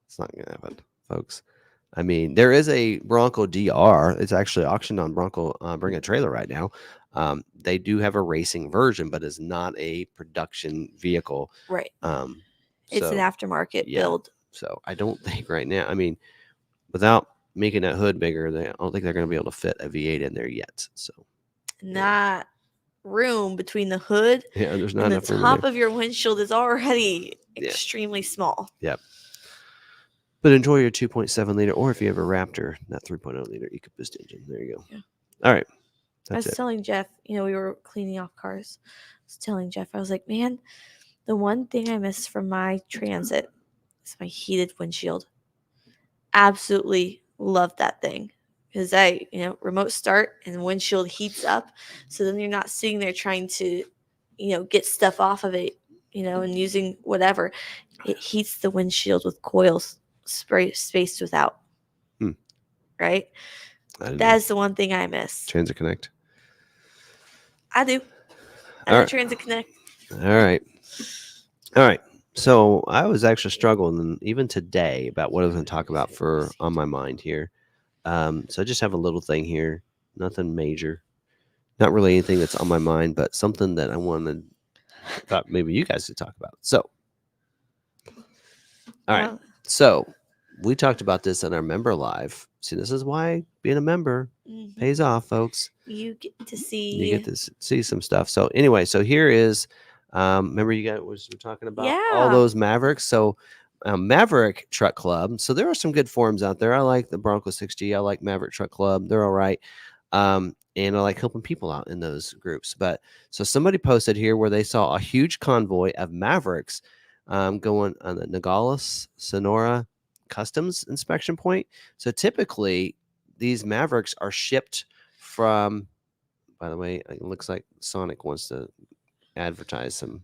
It's not going to happen, folks. I mean, there is a Bronco DR. It's actually auctioned on Bronco Bring a Trailer right now. They do have a racing version, but it's not a production vehicle. Right. It's an aftermarket build. So I don't think right now, I mean, without making that hood bigger, I don't think they're going to be able to fit a V8 in there yet. So not room between the hood there's not and enough the room top of your windshield is already extremely small. Yep. But enjoy your 2.7 liter, or if you have a Raptor, that 3.0 liter EcoBoost engine. There you go. Yeah. All right. I was telling Jeff, we were cleaning off cars. I was telling Jeff, I was like, man, the one thing I miss from my Transit is my heated windshield. Absolutely love that thing. Because remote start and the windshield heats up. So then you're not sitting there trying to, get stuff off of it, and using whatever. It heats the windshield with coils spaced without. Right? That is the one thing I miss. Transit Connect. I do. I have Transit Connect. All right. So I was actually struggling even today about what I was going to talk about on my mind here. So I just have a little thing here, nothing major, not really anything that's on my mind, but something that I thought maybe you guys could talk about. So, all right. So we talked about this in our member live. See, this is why being a member pays off, folks. You get to see some stuff. So anyway, so here is, remember you guys were talking about all those Mavericks. So Maverick Truck Club. So there are some good forums out there. I like the Bronco 6G. I like Maverick Truck Club. They're all right. And I like helping people out in those groups. But so somebody posted here where they saw a huge convoy of Mavericks going on the Nogales, Sonora customs inspection point. So typically these Mavericks are shipped from, by the way, it looks like Sonic wants to advertise some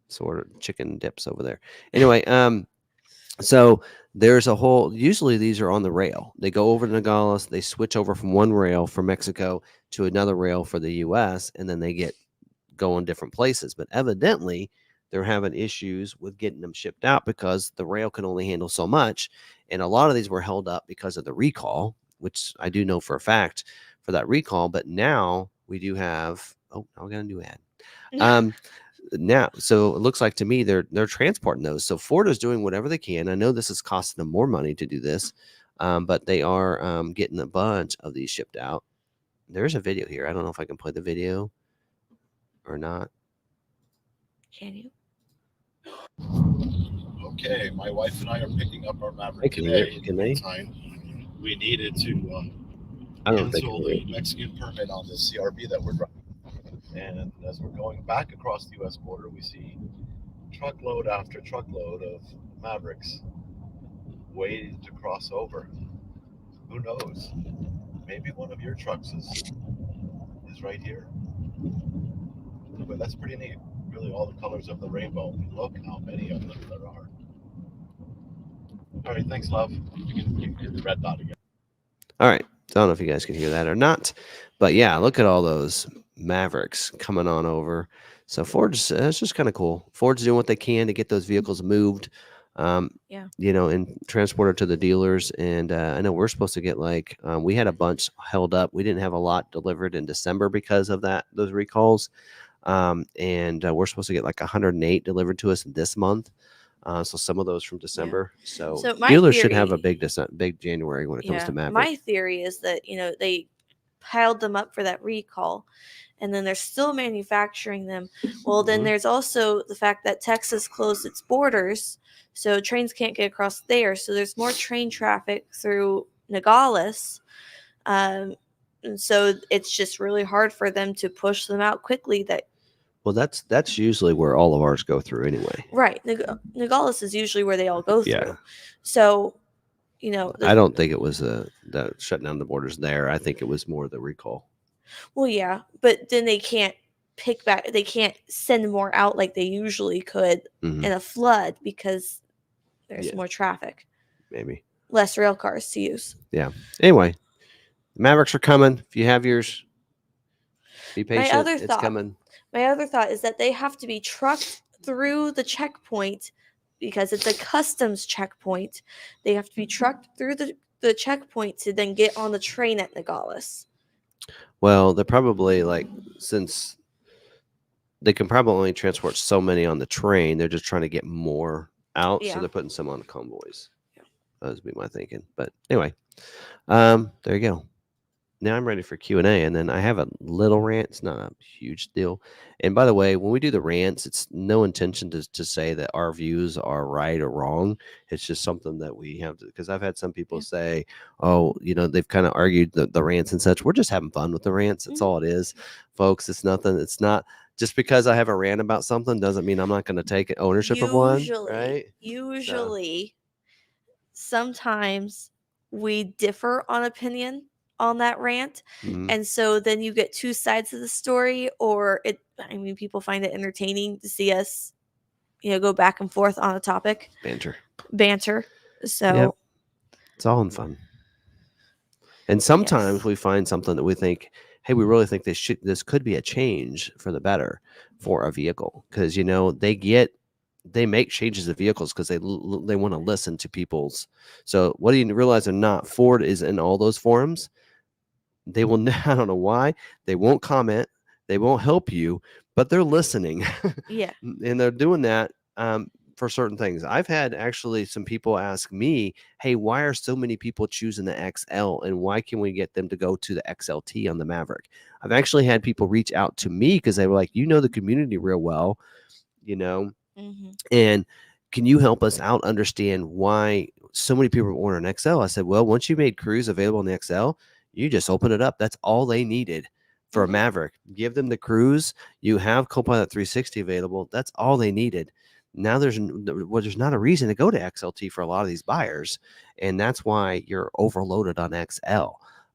sort of chicken dips over there. Anyway, so there's usually these are on the rail. They go over to Nogales, they switch over from one rail for Mexico to another rail for the US, and then they go in different places. But evidently they're having issues with getting them shipped out because the rail can only handle so much. And a lot of these were held up because of the recall, which I do know for a fact for that recall. But now we do have, now we got a new ad. Now, so it looks like to me they're transporting those. So Ford is doing whatever they can. I know this is costing them more money to do this, but they are getting a bunch of these shipped out. There's a video here. I don't know if I can play the video or not. Can you? Okay, my wife and I are picking up our Maverick today. Can they? We needed to cancel the Mexican permit on the CRB that we're driving. And as we're going back across the U.S. border, we see truckload after truckload of Mavericks waiting to cross over. Who knows? Maybe one of your trucks is right here. But that's pretty neat. Really, all the colors of the rainbow. Look how many of them there are. All right, thanks, love. You can hear the red dot again. All right. I don't know if you guys can hear that or not, but yeah, look at all those Mavericks coming on over. So Ford's, it's just kind of cool. Ford's doing what they can to get those vehicles moved. And transported to the dealers. And I know we're supposed to get we had a bunch held up. We didn't have a lot delivered in December because of those recalls. And we're supposed to get 108 delivered to us this month. So some of those from December. So dealers should have a big January when it comes to Maverick. My theory is that, they piled them up for that recall, and then they're still manufacturing them. Well, then there's also the fact that Texas closed its borders, so trains can't get across there. So there's more train traffic through Nogales. And so it's just really hard for them to push them out quickly. Well, that's usually where all of ours go through anyway. Right. Nogales is usually where they all go through. So, I don't think it was the shutting down the borders there. I think it was more the recall. Well, yeah, but then they can't pick back. They can't send more out like they usually could in a flood because there's more traffic. Maybe less rail cars to use. Yeah. Anyway, Mavericks are coming. If you have yours, be patient. It's coming. My other thought is that they have to be trucked through the checkpoint because it's a customs checkpoint. They have to be trucked through the checkpoint to then get on the train at Nogales. Well, they're probably since they can probably only transport so many on the train, they're just trying to get more out. So they're putting some on convoys. Yeah. That would be my thinking. But anyway, there you go. Now I'm ready for Q&A, and then I have a little rant. It's not a huge deal. And by the way, when we do the rants, it's no intention to say that our views are right or wrong. It's just something that we have to, because I've had some people say, oh, they've kind of argued the rants and such. We're just having fun with the rants. That's all it is, folks. It's nothing. It's not just because I have a rant about something doesn't mean I'm not going to take ownership of one. Right? Usually, sometimes we differ on opinion on that rant, and so then you get two sides of the story, or people find it entertaining to see us go back and forth on a topic, banter. So it's all in fun, and sometimes we find something that we think, hey, we really think this could be a change for the better for a vehicle, because they make changes to vehicles because they want to listen to people's. So what do you realize or not, Ford is in all those forums. They will, I don't know why, they won't comment, they won't help you, but they're listening. Yeah. And they're doing that for certain things. I've had actually some people ask me, hey, why are so many people choosing the XL, and why can we get them to go to the XLT on the Maverick? I've actually had people reach out to me because they were like, the community real well, and can you help us out understand why so many people order an XL? I said, well, once you made Cruise available in the XL, you just open it up. That's all they needed for a Maverick. Give them the Cruise. You have Copilot 360 available. That's all they needed. Now there's not a reason to go to XLT for a lot of these buyers, and that's why you're overloaded on XL.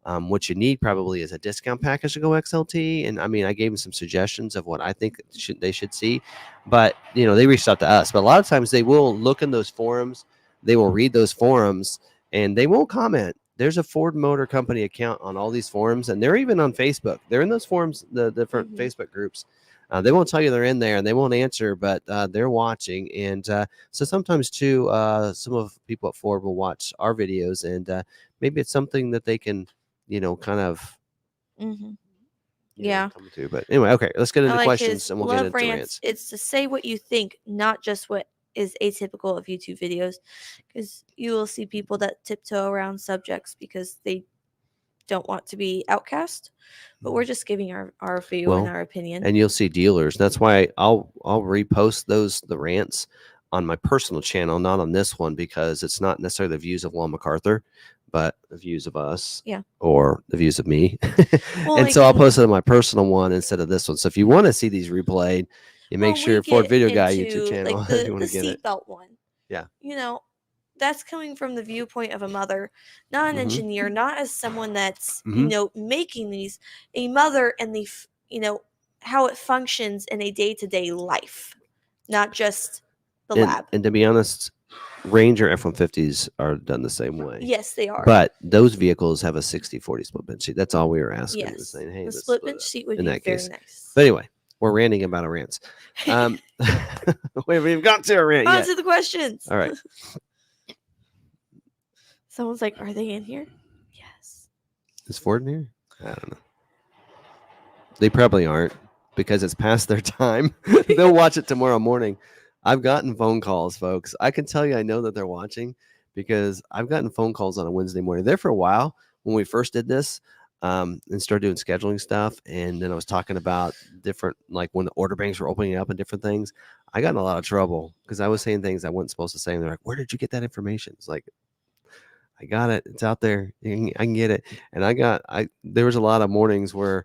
What you need probably is a discount package to go XLT. And I gave them some suggestions of what I think they should see, but they reached out to us. But a lot of times they will look in those forums, they will read those forums, and they won't comment. There's a Ford Motor Company account on all these forums, and they're even on Facebook. They're in those forums, the different Facebook groups. They won't tell you they're in there, and they won't answer, but they're watching. And so sometimes too, some of people at Ford will watch our videos, and maybe it's something that they can, kind of, come to. But anyway, okay, let's get into questions, and we'll get into rants. It's to say what you think, not just what is atypical of YouTube videos, because you will see people that tiptoe around subjects because they don't want to be outcast, but we're just giving our view and our opinion. And you'll see dealers. That's why I'll repost the rants on my personal channel, not on this one, because it's not necessarily the views of McArthur, but the views of us, or the views of me. And so I'll post it on my personal one instead of this one. So if you want to see these replayed, you make sure Ford Video Guy YouTube channel. If you want to get it. The seatbelt one. Yeah. That's coming from the viewpoint of a mother, not an engineer, not as someone that's, making these, a mother, and the, how it functions in a day-to-day life, not just the lab. And to be honest, Ranger F-150s are done the same way. Yes, they are. But those vehicles have a 60-40 split bench seat. That's all we were asking. Yes. Saying, hey, the split bench seat would be very nice. But anyway, We're ranting about our rants. We haven't even got to a rant On yet. to the questions. All right. Someone's like, are they in here? Yes. Is Ford in here? I don't know. They probably aren't because it's past their time. They'll watch it tomorrow morning. I've gotten phone calls, folks. I can tell you I know that they're watching because I've gotten phone calls on a Wednesday morning. There for a while when we first did this and started doing scheduling stuff. And then I was talking about different, like when the order banks were opening up and different things. I got in a lot of trouble because I was saying things I wasn't supposed to say. And they're like, where did you get that information? It's like, I got it. It's out there. I can get it. And there was a lot of mornings where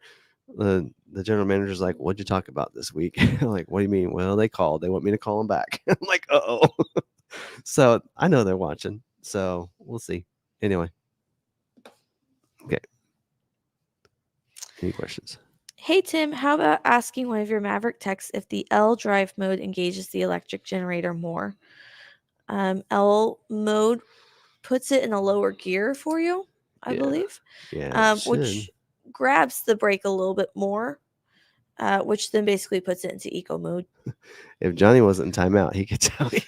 the general manager's like, what'd you talk about this week? I'm like, what do you mean? Well, they called. They want me to call them back. I'm like, uh-oh. So I know they're watching. So we'll see. Anyway. Okay. Any questions? Hey, Tim, how about asking one of your Maverick techs if the L drive mode engages the electric generator more? L mode puts it in a lower gear for you, I believe. Yeah. Which grabs the brake a little bit more, which then basically puts it into eco mode. If Johnny wasn't in timeout, he could tell you.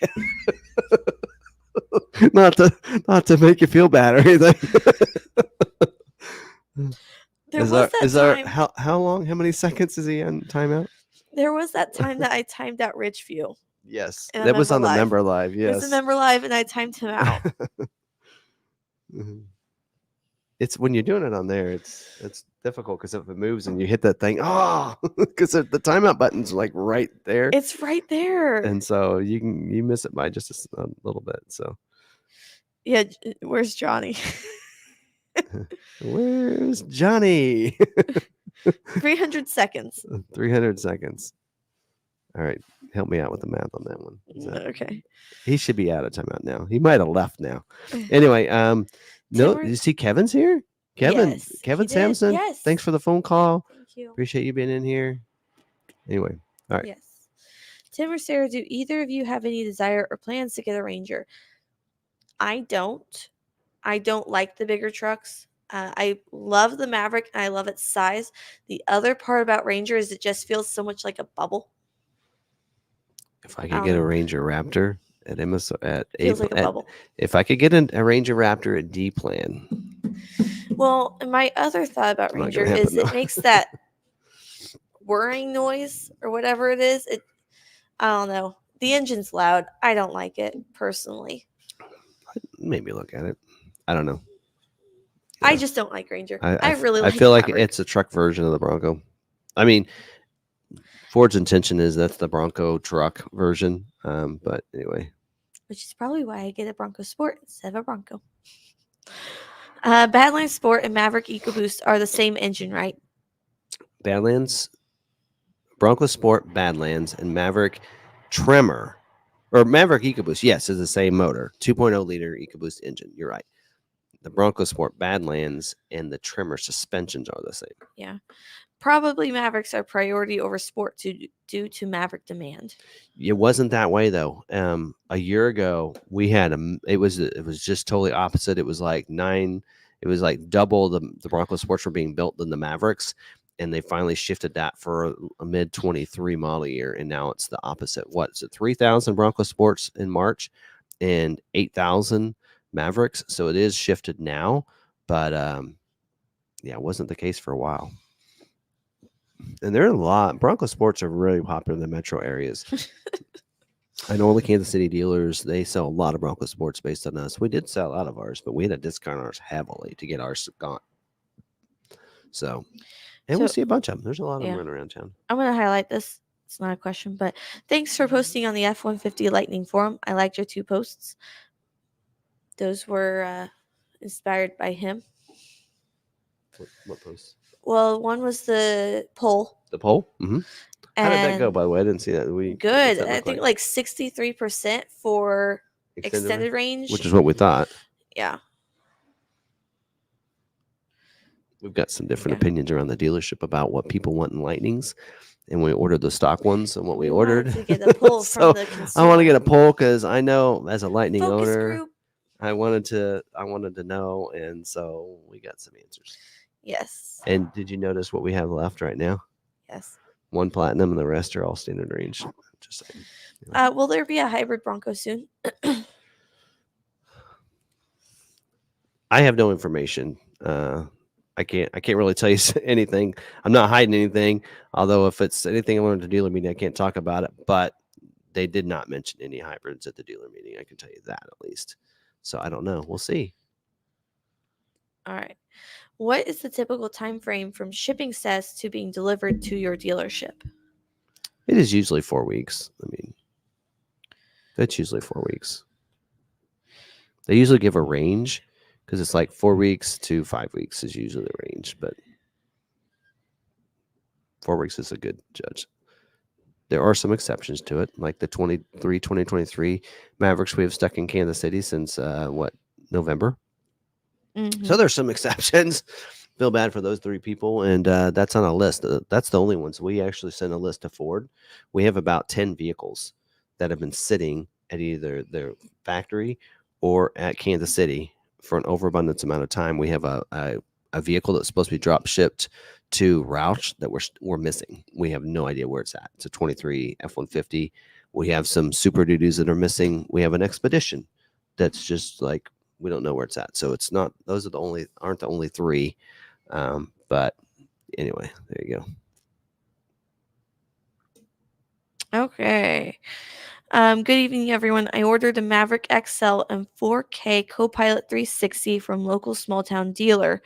not to make you feel bad or anything. How long? How many seconds is he on timeout? There was that time that I timed out Ridgeview. Yes, that was on the member live. Yes, it was a member live, and I timed him out. It's when you're doing it on there, it's difficult because if it moves and you hit that thing, because the timeout button's like right there. It's right there, and so you miss it by just a little bit. So yeah, where's Johnny? Where's Johnny? 300 seconds. 300 seconds. All right, help me out with the math on that one. Okay. He should be out of timeout now. He might have left now. Anyway, no, you see Kevin's here? Kevin Sampson. Yes. Thanks for the phone call. Thank you. Appreciate you being in here. Anyway, all right. Yes. Tim or Sarah, do either of you have any desire or plans to get a Ranger? I don't. I don't like the bigger trucks. I love the Maverick and I love its size. The other part about Ranger is it just feels so much like a bubble. If I could get a Ranger Raptor at feels like a bubble. If I could get a Ranger Raptor at D plan. Well, my other thought about Ranger is it makes that whirring noise or whatever it is. I don't know. The engine's loud. I don't like it personally. Maybe look at it. I don't know. Yeah. I just don't like Ranger. I feel like it's a truck version of the Bronco. I mean, Ford's intention is that's the Bronco truck version. But anyway. Which is probably why I get a Bronco Sport instead of a Bronco. Badlands Sport and Maverick EcoBoost are the same engine, right? Badlands, Bronco Sport, Badlands, and Maverick Tremor, or Maverick EcoBoost, yes, is the same motor, 2.0 liter EcoBoost engine. You're right. The Bronco Sport Badlands and the Tremor suspensions are the same. Yeah. Probably Mavericks are priority over Sport due to Maverick demand. It wasn't that way though. A year ago we had it was just totally opposite. It was like double the Bronco Sports were being built than the Mavericks, and they finally shifted that for a mid 23 model year, and now it's the opposite. What is it? 3,000 Bronco Sports in March and 8,000 Mavericks. So it is shifted now, but yeah, it wasn't the case for a while. And there are a lot. Bronco Sports are really popular in the metro areas. I know all the Kansas City dealers, they sell a lot of Bronco Sports based on us. We did sell out of ours, but we had to discount ours heavily to get ours gone. So, we'll see a bunch of them. There's a lot of them running around town. I'm going to highlight this. It's not a question, but thanks for posting on the F-150 Lightning Forum. I liked your 2 posts. Those were inspired by him. What posts? Well, one was the poll. The poll? Mm-hmm. How did that go, by the way? I didn't see that. Good. I think like 63% for extended range. Which is what we thought. Yeah. We've got some different opinions around the dealership about what people want in Lightnings. And we ordered the stock ones and what we ordered. To get a poll so from the consumer. I want to get a poll because I know as a Lightning Focus owner, group. I wanted to know. And so we got some answers. Yes. And did you notice what we have left right now? Yes. 1 platinum, and the rest are all standard range. Just saying. Will there be a hybrid Bronco soon? I have no information. I can't really tell you anything. I'm not hiding anything. Although if it's anything I learned at the dealer meeting, I can't talk about it. But they did not mention any hybrids at the dealer meeting. I can tell you that at least. So I don't know. We'll see. All right. What is the typical time frame from shipping status to being delivered to your dealership? It is usually 4 weeks. I mean, that's usually 4 weeks. They usually give a range because it's like 4 weeks to 5 weeks is usually the range, but 4 weeks is a good judge. There are some exceptions to it, like the 2023 Mavericks we have stuck in Kansas City since November. Mm-hmm. So there's some exceptions. Feel bad for those 3 people, and that's on a list. That's the only ones. We actually sent a list to Ford. We have about 10 vehicles that have been sitting at either their factory or at Kansas City for an overabundance amount of time. We have a vehicle that's supposed to be drop shipped to Roush that we're missing. We have no idea where it's at. It's a 23 F-150. We have some Super Duties that are missing. We have an Expedition that's just like we don't know where it's at. So it's not. Those aren't the only 3. But anyway, there you go. Okay. Good evening, everyone. I ordered a Maverick XL and 4K Copilot 360 from local small town dealer,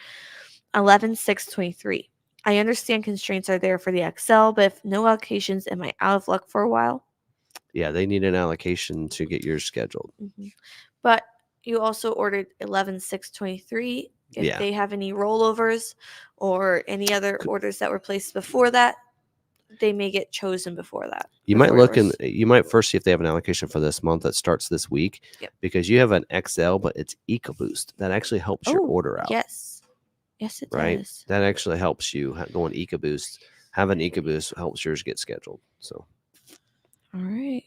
11/6/23. I understand constraints are there for the XL, but if no allocations, am I out of luck for a while? Yeah, they need an allocation to get yours scheduled. Mm-hmm. But you also ordered 11/6/23. If they have any rollovers or any other orders that were placed before that, they may get chosen before that. You might look and you might first see if they have an allocation for this month that starts this week. Yep. Because you have an XL, but it's EcoBoost. That actually helps your order out. Yes, it does. That actually helps you go on EcoBoost. Having EcoBoost helps yours get scheduled. So, all right.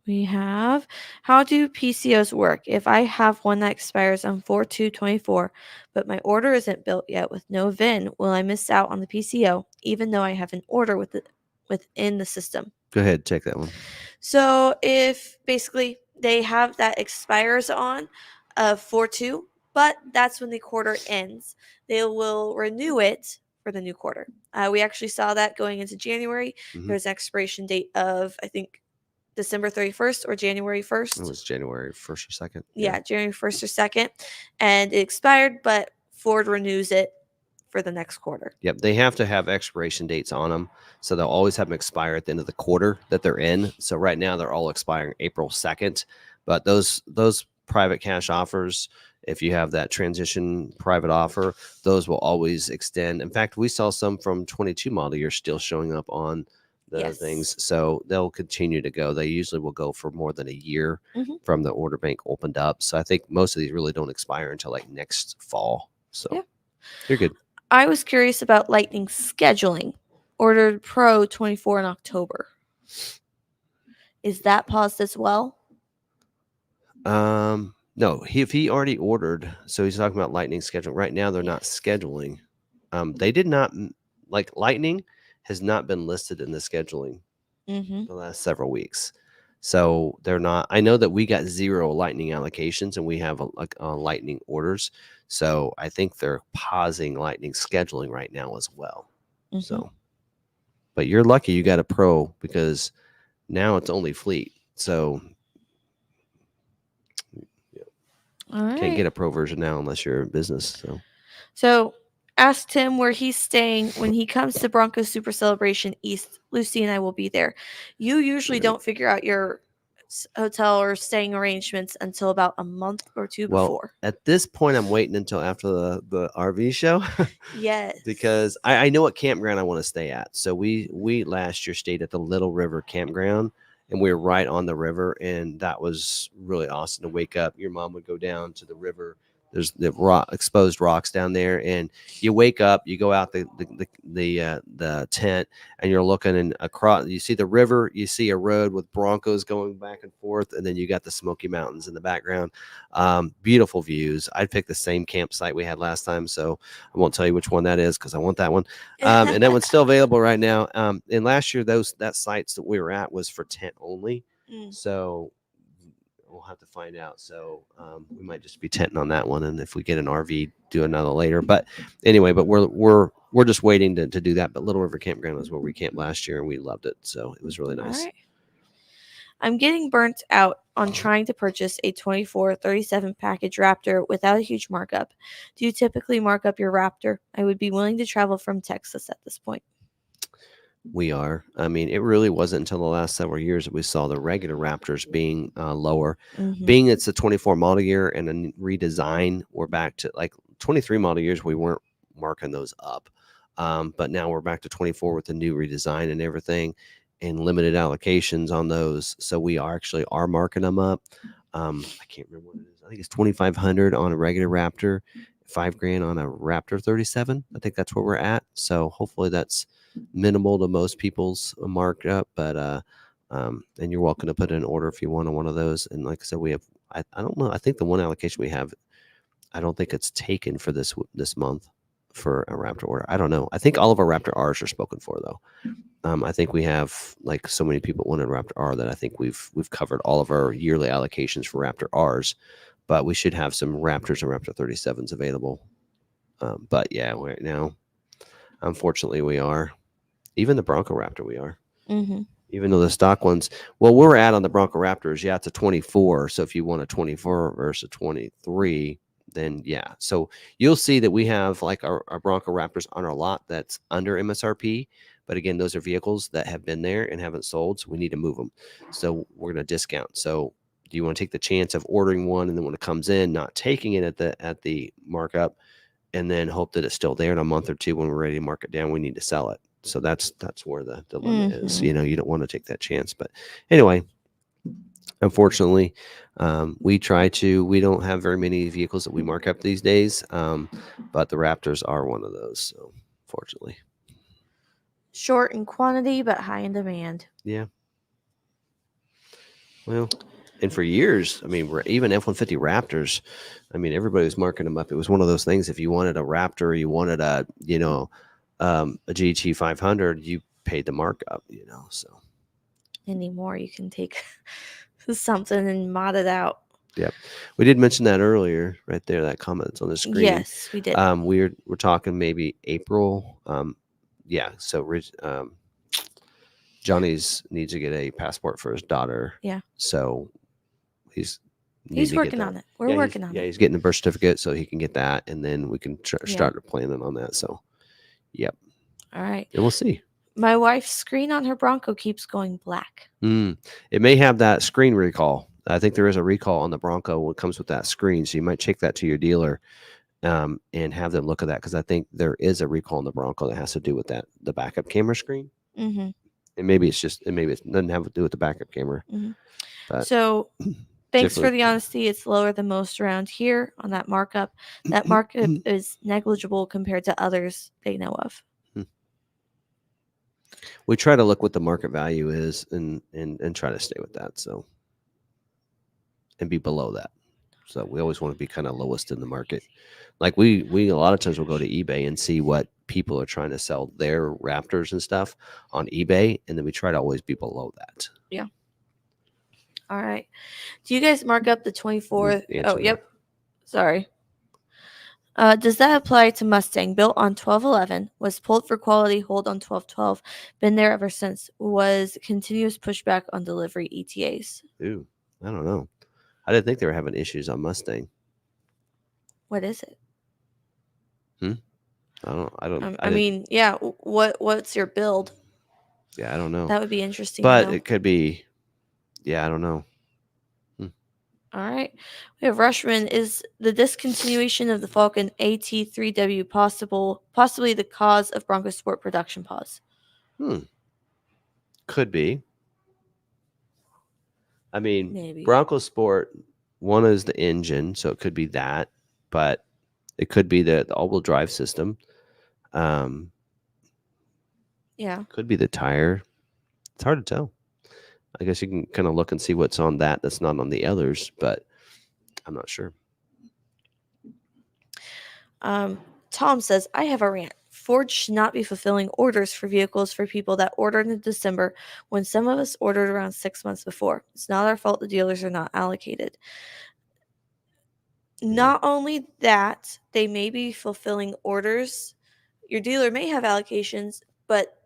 We have, how do PCOs work? If I have one that expires on 4/2/24, but my order isn't built yet with no VIN, will I miss out on the PCO even though I have an order within the system? Go ahead, check that one. So if basically they have that expires on 4/2, but that's when the quarter ends, they will renew it for the new quarter. We actually saw that going into January. Mm-hmm. There's an expiration date of, I think, December 31st or January 1st. It was January 1st or 2nd. Yeah, January 1st or 2nd. And it expired, but Ford renews it for the next quarter. Yep, they have to have expiration dates on them. So they'll always have them expire at the end of the quarter that they're in. So right now they're all expiring April 2nd. But those private cash offers, if you have that transition private offer, those will always extend. In fact, we saw some from 22 model year still showing up on the things. So they'll continue to go. They usually will go for more than a year from the order bank opened up. So I think most of these really don't expire until like next fall. So you're good. I was curious about Lightning scheduling. Ordered Pro 24 in October. Is that paused as well? No, if he already ordered, so he's talking about Lightning scheduling. Right now, they're not scheduling. They did not, like Lightning has not been listed in the scheduling the last several weeks. So they're not, I know that we got 0 Lightning allocations and we have Lightning orders. So I think they're pausing Lightning scheduling right now as well. So, but you're lucky you got a Pro because now it's only fleet. So can't get a Pro version now unless you're in business. So asked him where he's staying when he comes to Bronco Super Celebration East. Lucy and I will be there. You usually don't figure out your hotel or staying arrangements until about a month or 2 before. At this point, I'm waiting until after the RV show. Yes. Because I know what campground I want to stay at. So we last year stayed at the Little River Campground. And we were right on the river, and that was really awesome to wake up. Your mom would go down to the river. there's the exposed rocks down there, and you wake up, you go out the tent, and you're looking and across. You see the river, you see a road with Broncos going back and forth, and then you got the Smoky Mountains in the background. Beautiful views. I'd pick the same campsite we had last time, so I won't tell you which one that is because I want that one. And that one's still available right now. And last year, that sites that we were at was for tent only, so we'll have to find out. So we might just be tenting on that one, and if we get an RV, do another later. But anyway, but we're just waiting to do that. But Little River Campground is where we camped last year, and we loved it. So it was really nice. All right. I'm getting burnt out on trying to purchase a 24-37 package Raptor without a huge markup. Do you typically mark up your Raptor? I would be willing to travel from Texas at this point. We are. I mean, it really wasn't until the last several years that we saw the regular Raptors being lower. Being it's a 24 model year and a redesign, we're back to like 23 model years. We weren't marking those up, but now we're back to 24 with the new redesign and everything, and limited allocations on those. So we are marking them up. I can't remember what it is. I think it's 2,500 on a regular Raptor, $5,000 on a Raptor 37. I think that's where we're at. So hopefully that's minimal to most people's markup, but and you're welcome to put in an order if you want on one of those. And like I said, we have I don't know, I think the one allocation we have, I don't think it's taken for this month for a Raptor order. I don't know. I think all of our Raptor R's are spoken for though. I think we have like so many people wanted Raptor R that I think we've covered all of our yearly allocations for Raptor R's, but we should have some Raptors and Raptor 37s available. But yeah, right now, unfortunately, we are. Even the Bronco Raptor, we are. Even though the stock ones, well, where we're at on the Bronco Raptors, yeah, it's a 24. So if you want a 24 versus a 23, then yeah. So you'll see that we have like our Bronco Raptors on our lot that's under MSRP. But again, those are vehicles that have been there and haven't sold. So we need to move them. So we're going to discount. So do you want to take the chance of ordering one and then when it comes in, not taking it at the markup, and then hope that it's still there in a month or two when we're ready to mark it down? We need to sell it. So that's where the dilemma is. You know, you don't want to take that chance. But anyway, unfortunately, we don't have very many vehicles that we mark up these days. But the Raptors are one of those. So fortunately. Short in quantity, but high in demand. Yeah. Well, and for years, I mean, even F-150 Raptors, I mean, everybody was marking them up. It was one of those things. If you wanted a Raptor, you wanted a GT 500, you paid the markup, so. Anymore, you can take something and mod it out. Yep. We did mention that earlier, right there, that comment that's on the screen. Yes, we did. We're talking maybe April. Yeah, so Johnny's needs to get a passport for his daughter. Yeah. So he's working on it. We're working on it. Yeah, he's getting the birth certificate so he can get that, and then we can start planning on that. So, yep. All right. And we'll see. My wife's screen on her Bronco keeps going black. It may have that screen recall. I think there is a recall on the Bronco when it comes with that screen, so you might take that to your dealer and have them look at that, because I think there is a recall on the Bronco that has to do with the backup camera screen. Mm-hmm. And maybe it doesn't have to do with the backup camera. Mm-hmm. But so thanks for the honesty. It's lower than most around here on that markup. That markup is negligible compared to others they know of. We try to look what the market value is and try to stay with that. So, and be below that. So we always want to be kind of lowest in the market. Like we a lot of times we'll go to eBay and see what people are trying to sell their Raptors and stuff on eBay, and then we try to always be below that. Yeah. All right. Do you guys mark up the 24? Oh, yep. Sorry. Does that apply to Mustang? Built on 1211, was pulled for quality hold on 1212, been there ever since, was continuous pushback on delivery ETAs. Ooh, I don't know. I didn't think they were having issues on Mustang. What is it? I mean, yeah. What's your build? Yeah, I don't know. That would be interesting. But it could be. Yeah, I don't know. All right. We have Rushman. Is the discontinuation of the Falcon AT3W possibly the cause of Bronco Sport production pause? Could be. I mean, maybe. Bronco Sport, one is the engine, so it could be that. but it could be the all-wheel drive system. Could be the tire. It's hard to tell. I guess you can kind of look and see what's on that's not on the others, but I'm not sure. Tom says, I have a rant. Ford should not be fulfilling orders for vehicles for people that ordered in December when some of us ordered around 6 months before. It's not our fault the dealers are not allocated. Not only that, they may be fulfilling orders. Your dealer may have allocations, but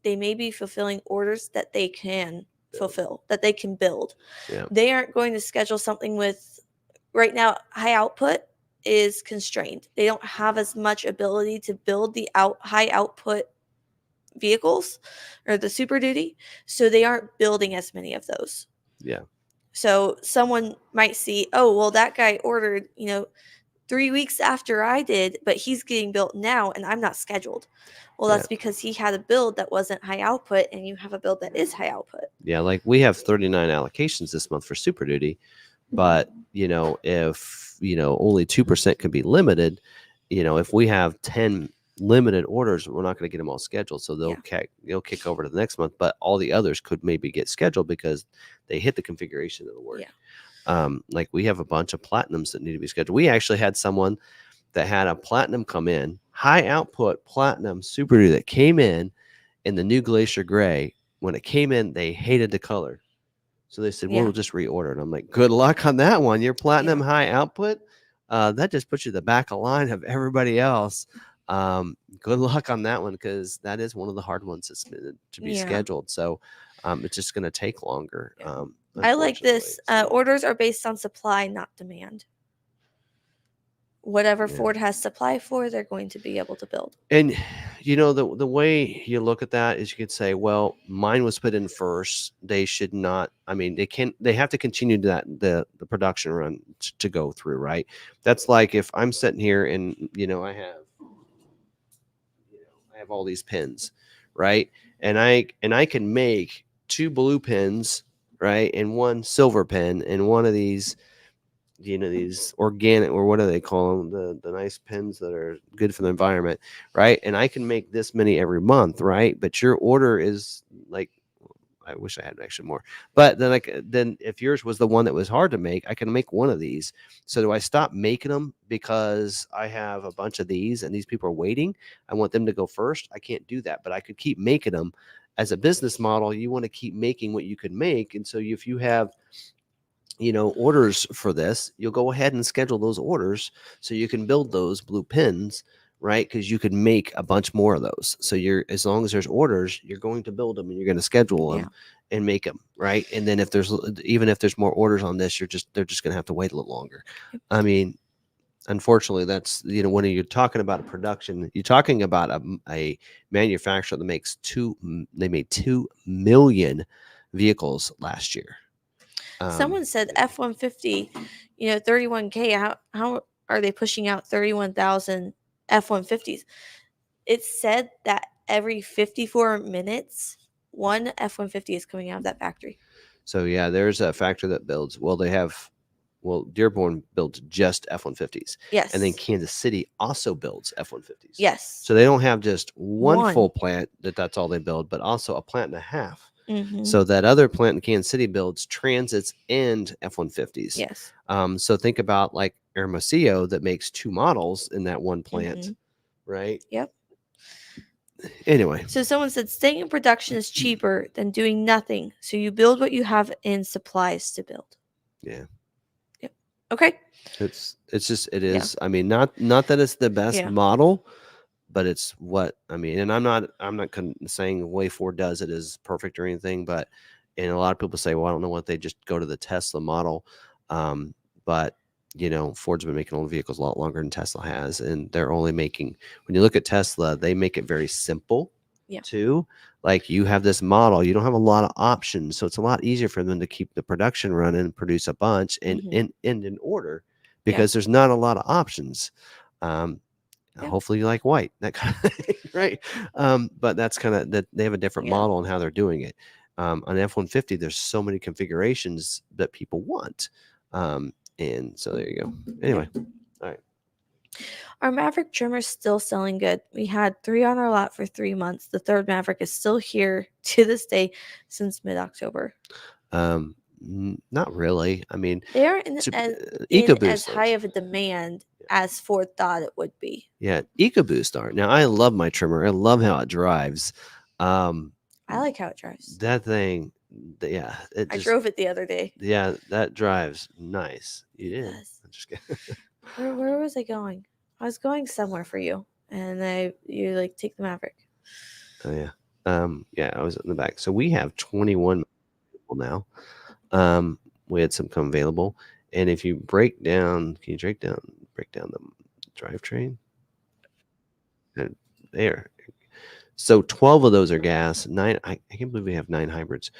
they may be fulfilling orders that they can fulfill, that they can build. Yeah. They aren't going to schedule something with, right now, high output is constrained. They don't have as much ability to build the high output vehicles or the Super Duty, so they aren't building as many of those. Yeah. So someone might see, oh, well, that guy ordered, 3 weeks after I did, but he's getting built now and I'm not scheduled. Well, that's because he had a build that wasn't high output and you have a build that is high output. Yeah, like we have 39 allocations this month for Super Duty, but if only 2% can be limited, if we have 10 limited orders, we're not going to get them all scheduled, so they'll kick over to the next month, but all the others could maybe get scheduled because they hit the configuration of the work. Like we have a bunch of platinums that need to be scheduled. We actually had someone that had a platinum come in, high output platinum Super Duty that came in the new Glacier Gray. When it came in, they hated the color, so they said, we'll just reorder it. I'm like, good luck on that one. Your platinum high output, that just puts you the back of line of everybody else. Good luck on that one, because that is one of the hard ones that's to be scheduled. So it's just going to take longer. I like this. Orders are based on supply, not demand. Whatever Ford has supply for, they're going to be able to build. And the way you look at that is you could say, well, mine was put in first. They should not. I mean, they have to continue the production run to go through, right? That's like if I'm sitting here and I have all these pins, right? And I can make 2 blue pins, right, and 1 silver pin, and one of these these organic, or what do they call them, the nice pins that are good for the environment, right? And I can make this many every month, right? But your order is like, I wish I had actually more, but then if yours was the one that was hard to make, I can make one of these. So do I stop making them because I have a bunch of these and these people are waiting? I want them to go first. I can't do that, but I could keep making them. As a business model, you want to keep making what you can make. And so if you have orders for this, you'll go ahead and schedule those orders so you can build those blue pins, right? Because you can make a bunch more of those. So as long as there's orders, you're going to build them and you're going to schedule them and make them, right? And then if there's more orders on this, they're just going to have to wait a little longer. I mean, unfortunately, that's when you're talking about a production, you're talking about a manufacturer that makes they made 2 million vehicles last year. Someone said F-150, 31K. How are they pushing out 31,000 F-150s? It said that every 54 minutes, 1 F-150 is coming out of that factory. So there's a factory that builds. Dearborn builds just F-150s. Yes. And then Kansas City also builds F-150s. Yes. So they don't have just one full plant that's all they build, but also a plant and a half. Mm-hmm. So that other plant in Kansas City builds Transits and F-150s. Yes. So think about like Hermosillo that makes 2 models in that one plant, right? Yep. Anyway. So someone said staying in production is cheaper than doing nothing. So you build what you have in supplies to build. Yeah. Yep. Okay. It is. Yeah. I mean, not that it's the best model, but it's what I mean. And I'm not saying the way Ford does it is perfect or anything, but a lot of people say, well, I don't know what, they just go to the Tesla model. But Ford's been making old vehicles a lot longer than Tesla has, and they're only making, when you look at Tesla, they make it very simple too. Like you have this model, you don't have a lot of options, so it's a lot easier for them to keep the production running and produce a bunch and in order, because there's not a lot of options. Hopefully you like white, that kind of thing, right? But that's kind of that they have a different model on how they're doing it. On F-150, there's so many configurations that people want. And so there you go. Anyway, all right. Our Maverick trimmer is still selling good. We had 3 on our lot for 3 months. The third Maverick is still here to this day since mid-October. Not really. I mean, they aren't in as high of a demand as Ford thought it would be. Yeah, EcoBoost are. Now, I love my trimmer. I love how it drives. I like how it drives. That thing, yeah. I drove it the other day. Yeah, that drives nice. You did. Yes. I'm just kidding. Where was I going? I was going somewhere for you, and you like take the Maverick. Oh yeah. Yeah, I was in the back. So we have 21 people now. We had some come available, and if you break down, can you break down the drivetrain? There. So 12 of those are gas. 9. I can't believe we have 9 hybrids.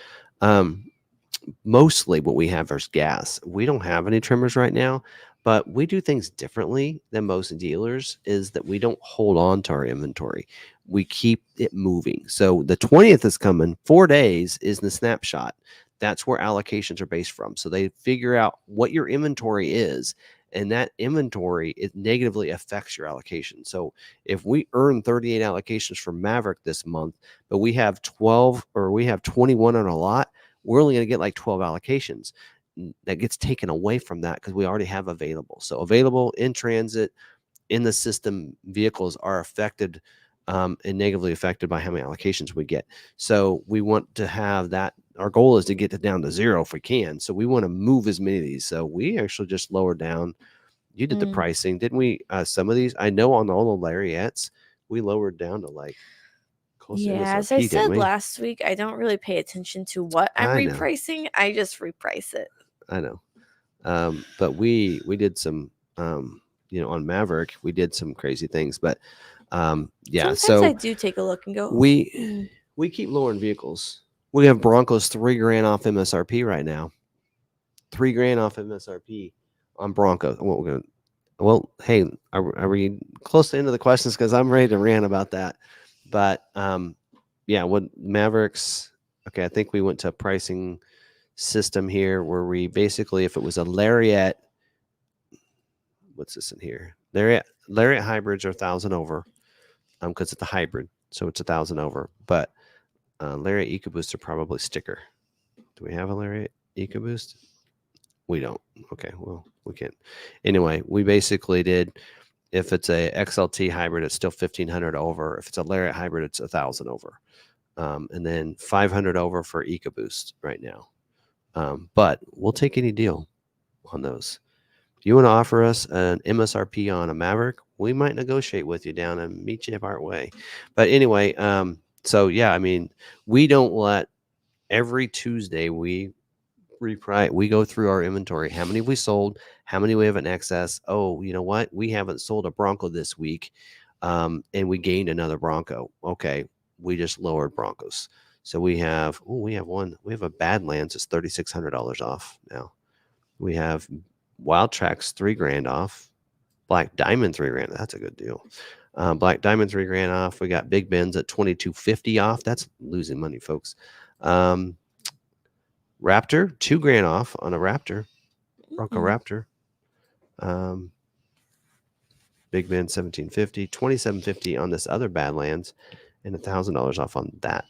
Mostly what we have is gas. We don't have any trimmers right now, but we do things differently than most dealers. Is that we don't hold on to our inventory. We keep it moving. So the 20th is coming. 4 days is the snapshot. That's where allocations are based from. So they figure out what your inventory is, and that inventory, it negatively affects your allocation. So if we earn 38 allocations for Maverick this month, but we have 12 or we have 21 on a lot, we're only going to get like 12 allocations. That gets taken away from that because we already have available. So available, in transit, in the system vehicles are affected and negatively affected by how many allocations we get. So we want to have that. Our goal is to get it down to 0 if we can. So we want to move as many of these. So we actually just lowered down. You did the pricing, didn't we? Some of these, I know on all the Lariats, we lowered down to like close to MSRP, as I said last week, I don't really pay attention to what I'm repricing. I just reprice it. I know. But we did some, on Maverick, we did some crazy things. But yeah, sometimes I do take a look and go. We keep lowering vehicles. We have Broncos $3,000 off MSRP right now. $3,000 off MSRP on Bronco. Well, hey, are we close to the end of the questions? Because I'm ready to rant about that. But yeah, what Mavericks? Okay, I think we went to a pricing system here where we basically, if it was a Lariat, what's this in here? Lariat hybrids are 1,000 over, because it's a hybrid, so it's 1,000 over. But Lariat EcoBoost are probably sticker. Do we have a Lariat EcoBoost? We don't. Okay, well, we can't. Anyway, we basically did. If it's a XLT hybrid, it's still 1,500 over. If it's a Lariat hybrid, it's 1,000 over, and then 500 over for EcoBoost right now. But we'll take any deal on those. If you want to offer us an MSRP on a Maverick, we might negotiate with you down and meet you part way. But anyway, so yeah, I mean, we don't let every Tuesday we go through our inventory. How many we sold? How many we have in excess? Oh, you know what? We haven't sold a Bronco this week, and we gained another Bronco. Okay, we just lowered Broncos. So we have one. We have a Badlands. It's $3,600 off now. We have Wild Tracks $3,000 off. Black Diamond $3,000. That's a good deal. Black Diamond $3,000 off. We got Big Benz at $2,250 off. That's losing money, folks. Raptor $2,000 off on a Raptor, Bronco Raptor. Big Ben $1,750, $2,750 on this other Badlands, and $1,000 off on that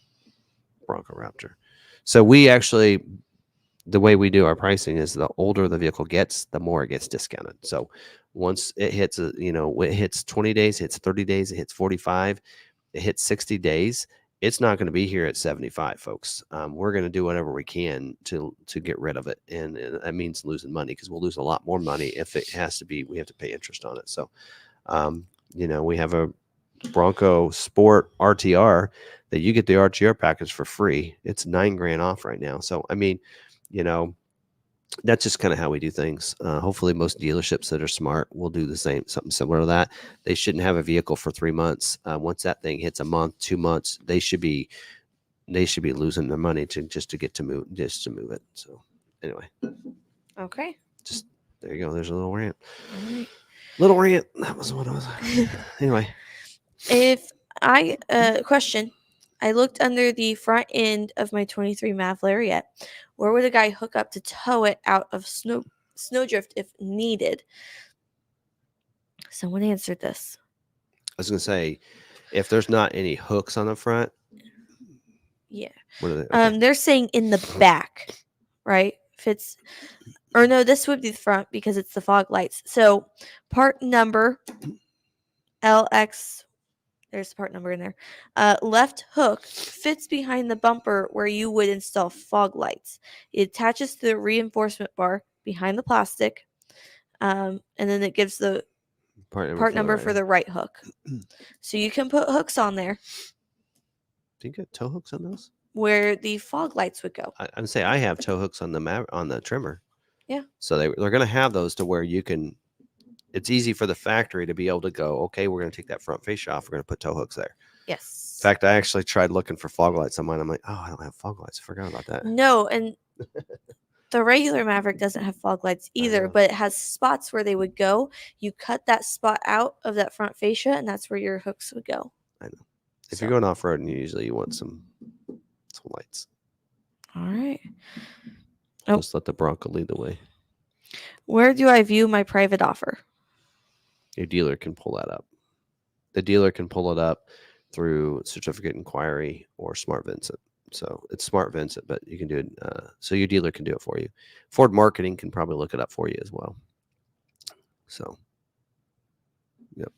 Bronco Raptor. So we actually, the way we do our pricing is the older the vehicle gets, the more it gets discounted. So once it hits, it hits 20 days, it hits 30 days, it hits 45, it hits 60 days. It's not going to be here at 75, folks. We're going to do whatever we can to get rid of it. And that means losing money, because we'll lose a lot more money if it has to be, we have to pay interest on it. So, we have a Bronco Sport RTR that you get the RTR package for free. It's $9,000 off right now. So, I mean, that's just kind of how we do things. Hopefully most dealerships that are smart will do the same, something similar to that. They shouldn't have a vehicle for 3 months. Once that thing hits a month, 2 months, they should be losing their money to move it. So anyway. Okay. Just there you go. There's a little rant. All right. Little rant. That was what it was. Anyway. Question. I looked under the front end of my 23 Mav Lariat. Where would a guy hook up to tow it out of snowdrift if needed? Someone answered this. I was gonna say, if there's not any hooks on the front, Yeah. what are they? Okay. They're saying in the back, right? Or no, this would be the front because it's the fog lights. So part number LX, there's the part number in there. Left hook fits behind the bumper where you would install fog lights. It attaches to the reinforcement bar behind the plastic, and then it gives the part number for the right hook. So you can put hooks on there. Do you get tow hooks on those? Where the fog lights would go. I'd say I have tow hooks on the trimmer. Yeah. So they're going to have those to where you can. It's easy for the factory to be able to go. Okay, we're going to take that front fascia off. We're going to put tow hooks there. Yes. In fact, I actually tried looking for fog lights on mine. I'm like, oh, I don't have fog lights. I forgot about that. No, and the regular Maverick doesn't have fog lights either, but it has spots where they would go. You cut that spot out of that front fascia, and that's where your hooks would go. I know. If you're going off road, usually you want some lights. All right. Just let the Bronco lead the way. Where do I view my private offer? Your dealer can pull that up. The dealer can pull it up through certificate inquiry or Smart Vincent. So it's Smart Vincent, but you can do it. So your dealer can do it for you. Ford Marketing can probably look it up for you as well. So, yep.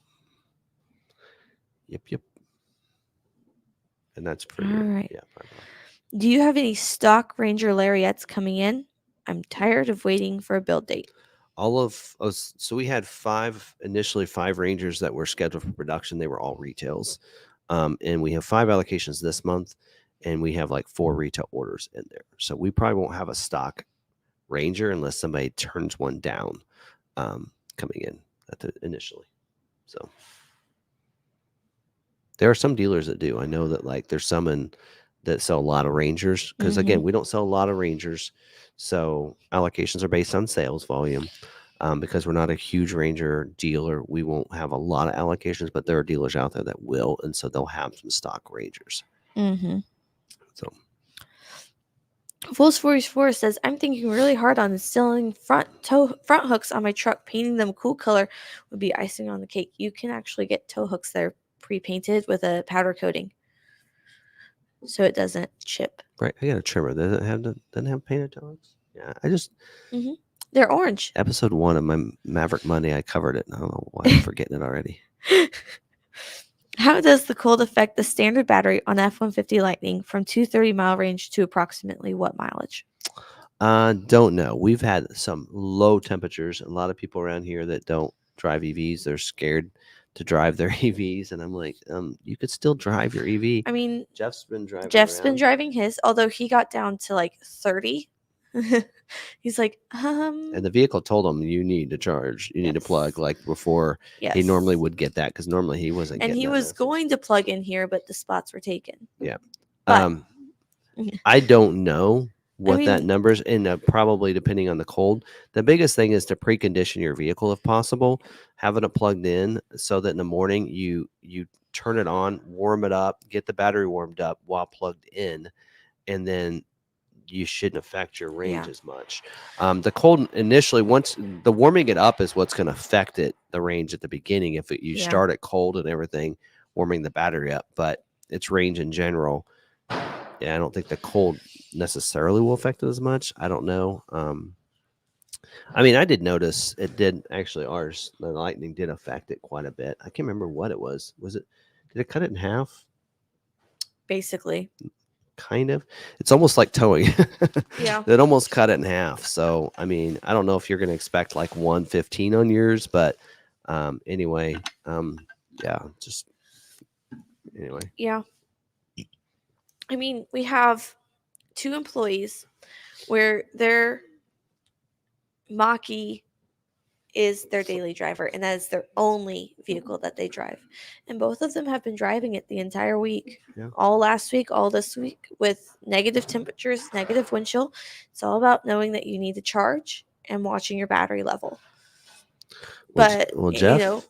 And that's for all right. Yeah. Do you have any stock Ranger Lariats coming in? I'm tired of waiting for a build date. So we had initially five Rangers that were scheduled for production. They were all retails. And we have 5 allocations this month, and we have like 4 retail orders in there. So we probably won't have a stock Ranger unless somebody turns one down coming in initially. So there are some dealers that do. I know that like there's some that sell a lot of Rangers because again, we don't sell a lot of Rangers. So allocations are based on sales volume. Because we're not a huge Ranger dealer, we won't have a lot of allocations, but there are dealers out there that will, and so they'll have some stock Rangers. So, Fools 44 says, I'm thinking really hard on installing front hooks on my truck. Painting them a cool color would be icing on the cake. You can actually get tow hooks that are pre-painted with a powder coating, so it doesn't chip. Right, I got a trimmer. Doesn't have painted tow hooks. Yeah, I just. They're orange. Episode 1 of my Maverick Monday, I covered it. I don't know why I'm forgetting it already. How does the cold affect the standard battery on F-150 Lightning from 230 mile range to approximately what mileage? Don't know. We've had some low temperatures. A lot of people around here that don't drive EVs, they're scared to drive their EVs. And I'm like, you could still drive your EV. I mean, Jeff's been driving his, although he got down to like 30. He's like, and the vehicle told him you need to charge, you need to plug like before. He normally would get that because normally he wasn't. And he was going to plug in here, but the spots were taken. Yeah. But, I don't know what that number is, and probably depending on the cold. The biggest thing is to precondition your vehicle if possible, having it plugged in so that in the morning you turn it on, warm it up, get the battery warmed up while plugged in, and then you shouldn't affect your range as much. The cold initially, once the warming it up is what's going to affect the range at the beginning. If you start it cold and everything, warming the battery up, but its range in general, I don't think the cold necessarily will affect it as much. I don't know. I mean, I did notice it did actually. The Lightning did affect it quite a bit. I can't remember what it was. Did it cut it in half? Basically. Kind of. It's almost like towing. Yeah. It almost cut it in half. So, I mean, I don't know if you're going to expect like 115 on yours, but anyway, anyway. Yeah. I mean, we have 2 employees where their mach-e is their daily driver, and that is their only vehicle that they drive. And both of them have been driving it the entire week, all last week, all this week, with negative temperatures, negative wind chill. It's all about knowing that you need to charge and watching your battery level. But Jeff,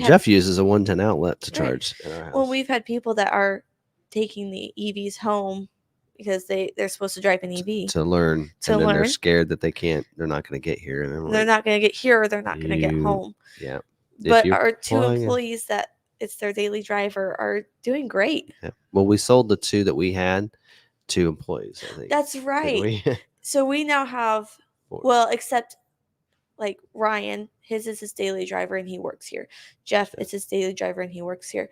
Jeff uses a 110 outlet to charge in our house. Well, we've had people that are taking the EVs home because they're supposed to drive an EV to learn, and then they're scared that they're not going to get here, and they're not going to get here, or they're not going to get home. Yeah. But our 2 employees that it's their daily driver are doing great. Yeah. Well, we sold the 2 that we had, 2 employees, I think. That's right. So we now have 4. Well, except like Ryan, his is his daily driver and he works here. Jeff is his daily driver and he works here.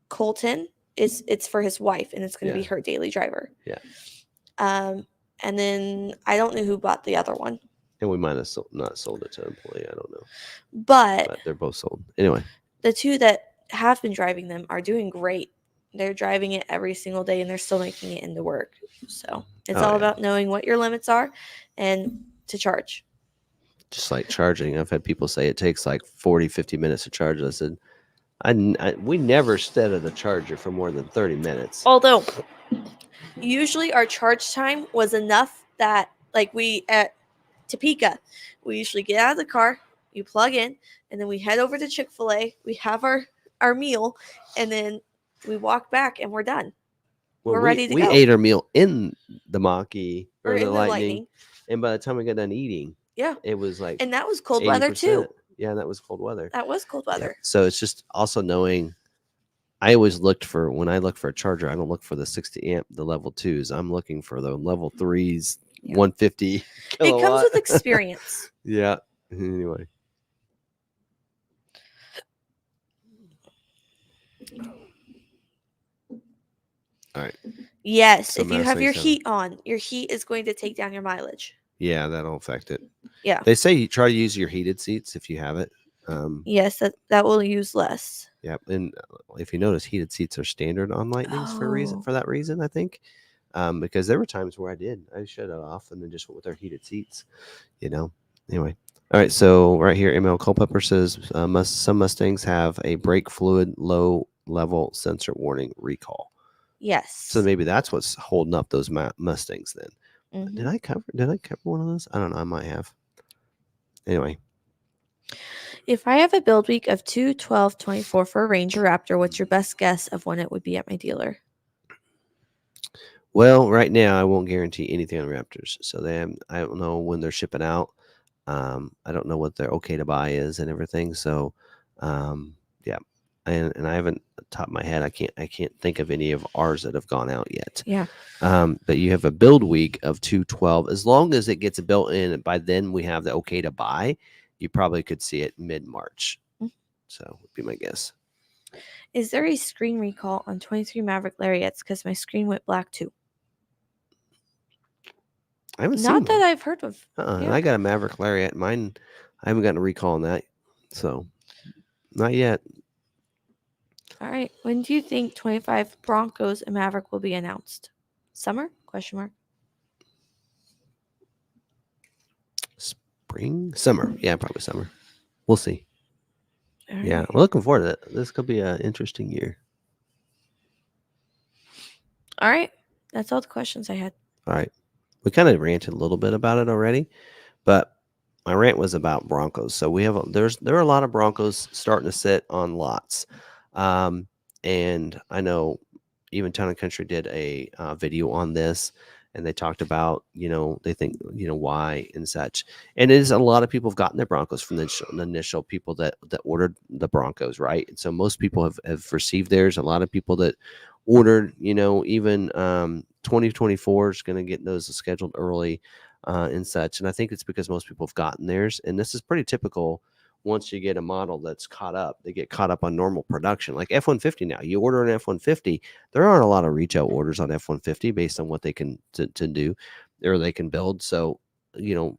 Colton it's for his wife and it's going to be her daily driver. Yeah. And then I don't know who bought the other one. And we might have not sold it to an employee. I don't know. But they're both sold. Anyway. The 2 that have been driving them are doing great. They're driving it every single day and they're still making it into work. So it's all about knowing what your limits are and to charge. Just like charging. I've had people say it takes like 40, 50 minutes to charge. I said, we never set at a charger for more than 30 minutes. Although usually our charge time was enough that like we at Topeka, we usually get out of the car, you plug in, and then we head over to Chick-fil-A. We have our meal, and then we walk back and we're done. Well, we're ready to go. We ate our meal in the mach-e or the lightning. And by the time we got done eating, it was like, and that was cold 80%. Weather too. Yeah, that was cold weather. That was cold weather. Yeah. So it's just also knowing. I always when I look for a charger, I don't look for the 60 amp, the level 2s. I'm looking for the level 3s, 150 kilowatt. It comes with experience. Yeah. Anyway. All right. Yes, if you have your heat on, your heat is going to take down your mileage. Yeah, that'll affect it. Yeah. They say you try to use your heated seats if you have it. Yes, that will use less. Yeah, and if you notice, heated seats are standard on Lightnings for that reason, I think. Because there were times where I shut it off and then just went with our heated seats, Anyway. All right, so right here, ML Culpepper says some Mustangs have a brake fluid low level sensor warning recall. Yes. So maybe that's what's holding up those Mustangs then. Mm-hmm. Did I cover one of those? I don't know. I might have. Anyway. If I have a build week of 2, 12, 24 for a Ranger Raptor, what's your best guess of when it would be at my dealer? Well, right now I won't guarantee anything on Raptors. So I don't know when they're shipping out. I don't know what their okay to buy is and everything. So, yeah. And I haven't top of my head. I can't think of any of ours that have gone out yet. Yeah. But you have a build week of 2/12. As long as it gets built in, by then we have the okay to buy. You probably could see it mid-March. Mm-hmm. So would be my guess. Is there a screen recall on 23 Maverick Lariats? Because my screen went black too. I haven't seen Not that I've heard of. I got a Maverick Lariat. Mine, I haven't gotten a recall on that. So not yet. All right. When do you think 25 Broncos and Maverick will be announced? Summer? ? Spring? Summer. Yeah, probably summer. We'll see. Right. Yeah, we're looking forward to it. This could be an interesting year. All right. That's all the questions I had. All right. We kind of ranted a little bit about it already, but my rant was about Broncos. So there are a lot of Broncos starting to sit on lots. And I know even Town & Country did a video on this, and they talked about, they think, why and such. And it is a lot of people have gotten their Broncos from the initial people that ordered the Broncos, right? And so most people have received theirs. A lot of people that ordered, even 2024 is going to get those scheduled early and such. And I think it's because most people have gotten theirs. And this is pretty typical. Once you get a model that's caught up, they get caught up on normal production. Like F-150 now, you order an F-150, there aren't a lot of retail orders on F-150 based on what they can to do or they can build. So,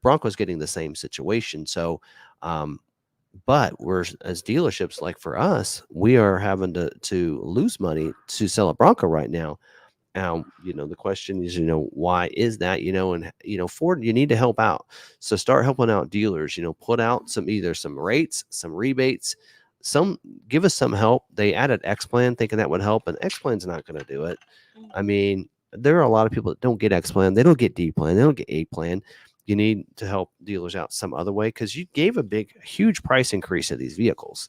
Bronco's getting the same situation. So, but we're, as dealerships, like for us, we are having to lose money to sell a Bronco right now. The question is, why is that, and, Ford, you need to help out. So start helping out dealers, put out either some rates, some rebates, give us some help. They added X-Plan thinking that would help, and X-Plan's not going to do it. I mean, there are a lot of people that don't get X-Plan. They don't get D-Plan. They don't get A-Plan. You need to help dealers out some other way because you gave a huge price increase to these vehicles,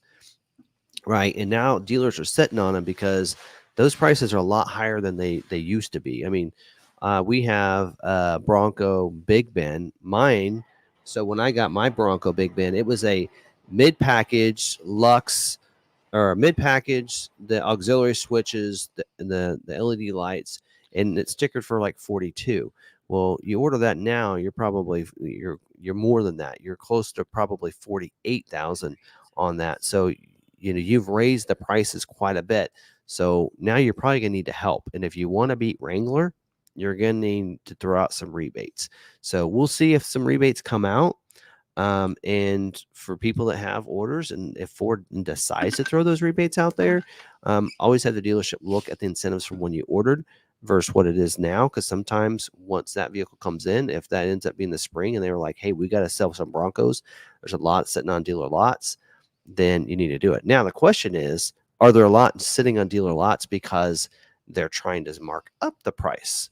right? And now dealers are sitting on them because those prices are a lot higher than they used to be. I mean, we have Bronco Big Ben, mine. So when I got my Bronco Big Ben, it was a mid-package, Lux, or mid-package, the auxiliary switches, the LED lights, and it's stickered for like 42. Well, you order that now, you're more than that. You're close to probably 48,000 on that. So you've raised the prices quite a bit. So now you're probably gonna need to help. And if you want to beat Wrangler, you're gonna need to throw out some rebates. So we'll see if some rebates come out. And for people that have orders, and if Ford decides to throw those rebates out there, always have the dealership look at the incentives from when you ordered versus what it is now. Because sometimes once that vehicle comes in, if that ends up being the spring and they were like, hey, we got to sell some Broncos, there's a lot sitting on dealer lots, then you need to do it. Now, the question is, are there a lot sitting on dealer lots because they're trying to mark up the price?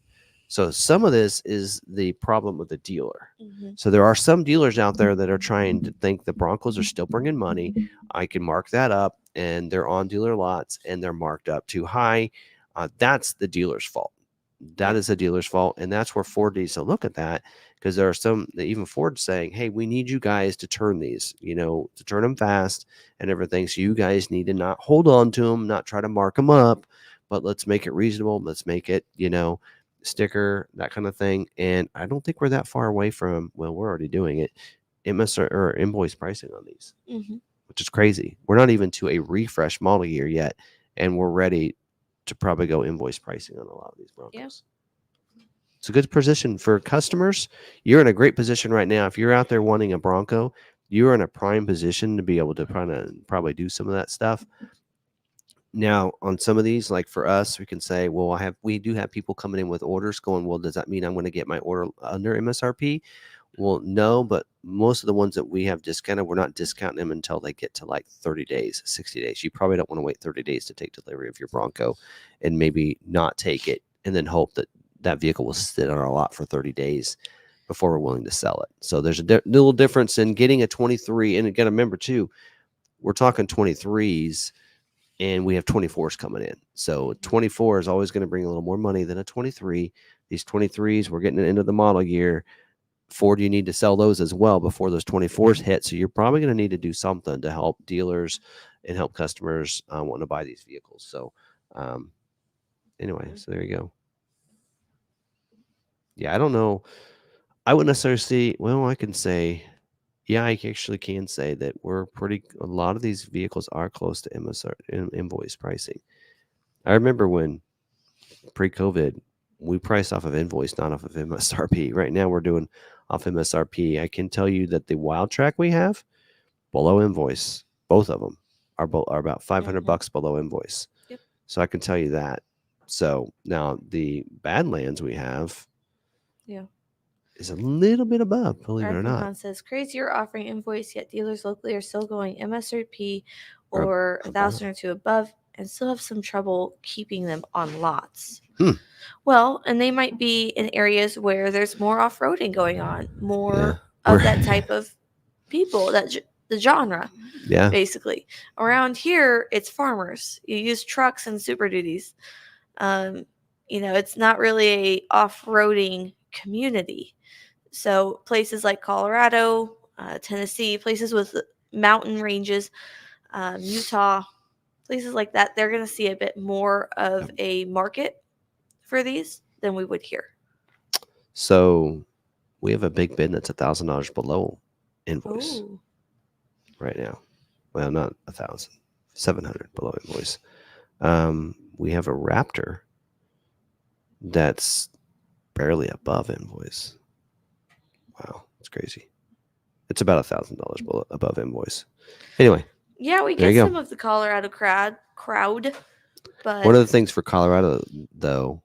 So some of this is the problem with the dealer. Mm-hmm. So there are some dealers out there that are trying to think the Broncos are still bringing money. I can mark that up, and they're on dealer lots and they're marked up too high. That's the dealer's fault. That is the dealer's fault. And that's where Ford needs to look at that, because there are some, even Ford saying, hey, we need you guys to turn these, to turn them fast and everything. So you guys need to not hold on to them, not try to mark them up, but let's make it reasonable. Let's make it, sticker, that kind of thing. And I don't think we're that far away from, well, we're already doing it, MSR or invoice pricing on these, which is crazy. We're not even to a refresh model year yet, and we're ready to probably go invoice pricing on a lot of these Broncos. Yeah. It's a good position for customers. You're in a great position right now. If you're out there wanting a Bronco, you're in a prime position to be able to probably do some of that stuff. Now, on some of these, like for us, we can say, well, we do have people coming in with orders going, well, does that mean I'm going to get my order under MSRP? Well, no, but most of the ones that we have discounted, we're not discounting them until they get to like 30 days, 60 days. You probably don't want to wait 30 days to take delivery of your Bronco and maybe not take it and then hope that that vehicle will sit on our lot for 30 days before we're willing to sell it. So there's a little difference in getting a 23. And again, remember too, we're talking 23s. And we have 24s coming in. So 24 is always going to bring a little more money than a 23. These 23s, we're getting into the model year. Ford, you need to sell those as well before those 24s hit. So you're probably going to need to do something to help dealers and help customers want to buy these vehicles. So anyway, so there you go. Yeah, I don't know. I wouldn't necessarily see, well, I can say, yeah, I actually can say that a lot of these vehicles are close to MSR invoice pricing. I remember when pre-COVID, we priced off of invoice, not off of MSRP. Right now we're doing off MSRP. I can tell you that the Wild Track we have below invoice, both of them are about $500 below invoice. Yep. So I can tell you that. So now the Badlands we have, is a little bit above, believe it or not. Says, crazy you're offering invoice, yet dealers locally are still going MSRP or 1,000 or two above and still have some trouble keeping them on lots. Well, and they might be in areas where there's more off-roading going on, more of that type of people, the genre, basically. Around here, it's farmers. You use trucks and Super Duties. It's not really a off-roading community. So places like Colorado, Tennessee, places with mountain ranges, Utah, places like that, they're going to see a bit more of a market for these than we would here. So we have a big bin that's $1,000 below invoice right now. Well, not 1,000, 700 below invoice. We have a Raptor that's barely above invoice. Wow, it's crazy. It's about $1,000 above invoice. Anyway. Yeah, we get some of the Colorado crowd, but one of the things for Colorado though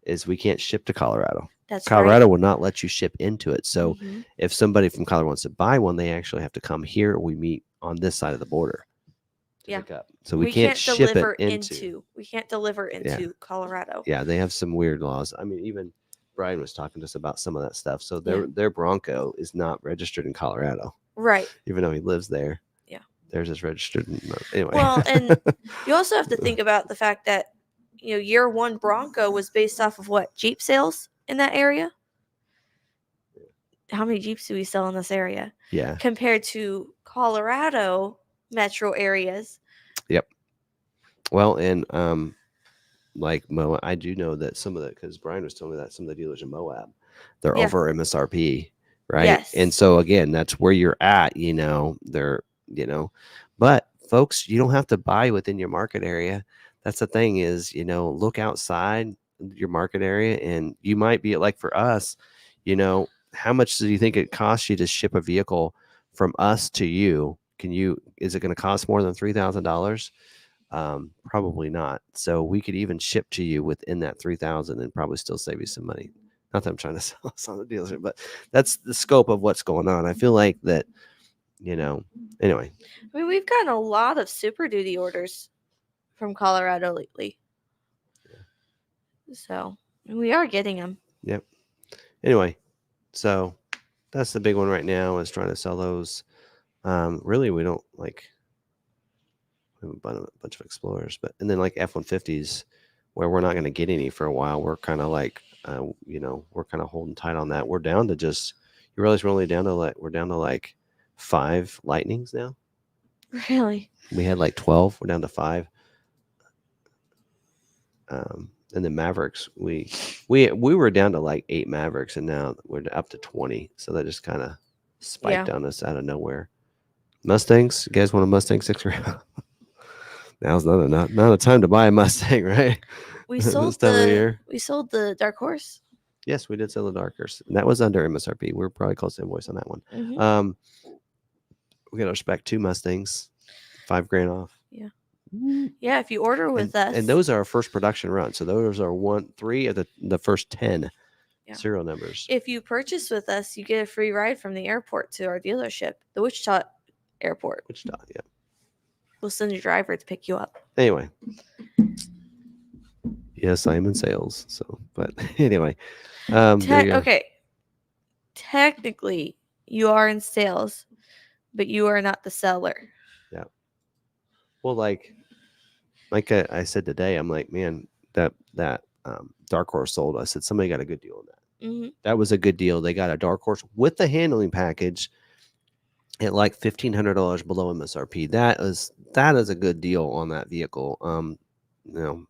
is we can't ship to Colorado. That's Colorado right. will not let you ship into it. So if somebody from Colorado wants to buy one, they actually have to come here. We meet on this side of the border. Pick up. So we can't ship it into. We can't deliver into Colorado. Yeah, they have some weird laws. I mean, even Brian was talking to us about some of that stuff. So their Bronco is not registered in Colorado. Right. Even though he lives there. Yeah. Theirs is registered. Anyway. Well, and you also have to think about the fact that, year one Bronco was based off of what? Jeep sales in that area? How many Jeeps do we sell in this area? Yeah. Compared to Colorado metro areas. Yep. Well, and like Moab, I do know that some of the, because Brian was telling me that some of the dealers in Moab, they're Yeah. over MSRP, right? Yes. And so again, that's where you're at, they're, but folks, you don't have to buy within your market area. That's the thing is, look outside your market area, and you might be like, for us, how much do you think it costs you to ship a vehicle from us to you? Is it going to cost more than $3,000? Probably not. So we could even ship to you within that 3,000 and probably still save you some money. Not that I'm trying to sell us on the dealership, but that's the scope of what's going on. I feel like that, anyway. I mean, we've gotten a lot of Super Duty orders from Colorado lately. Yeah. So we are getting them. Yep. Anyway, so that's the big one right now, is trying to sell those. Really, we don't like, we have a bunch of Explorers, and then like F-150s, where we're not going to get any for a while. We're kind of like, we're kind of holding tight on that. We're down to just, you realize we're down to like 5 Lightnings now. Really? We had like 12. We're down to 5. And then Mavericks, we were down to like 8 Mavericks, and now we're up to 20. So that just kind of spiked on us out of nowhere. Mustangs, you guys want a Mustang 6 round? Now's not a time to buy a Mustang, right? We sold the Dark Horse. Yes, we did sell the Dark Horse, and that was under MSRP. We're probably close to invoice on that one. Mm-hmm. We got our Spec 2 Mustangs, $5,000 off. Yeah. Yeah, if you order with us. And those are our first production run. So those are 3 of the first 10 serial numbers. If you purchase with us, you get a free ride from the airport to our dealership, the Wichita airport. Wichita, yeah. We'll send your driver to pick you up. Anyway. Yes, I'm in sales. So, but anyway. Okay. Technically, you are in sales, but you are not the seller. Yeah. Well, like I said today, I'm like, man, that Dark Horse sold. I said, somebody got a good deal on that. Mm-hmm. That was a good deal. They got a Dark Horse with the handling package at like $1,500 below MSRP. That is a good deal on that vehicle.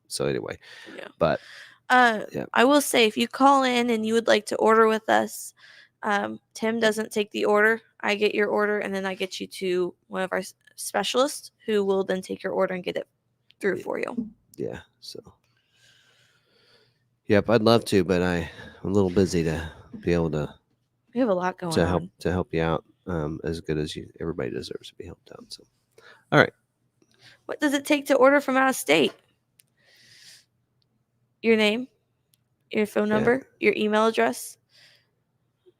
So anyway, but I will say, if you call in and you would like to order with us, Tim doesn't take the order. I get your order, and then I get you to one of our specialists who will then take your order and get it through for you. Yeah. So. Yep, I'd love to, but I'm a little busy to be able to. We have a lot going on to help you out as good as you. Everybody deserves to be helped out. So, all right. What does it take to order from out of state? Your name, your phone number, your email address.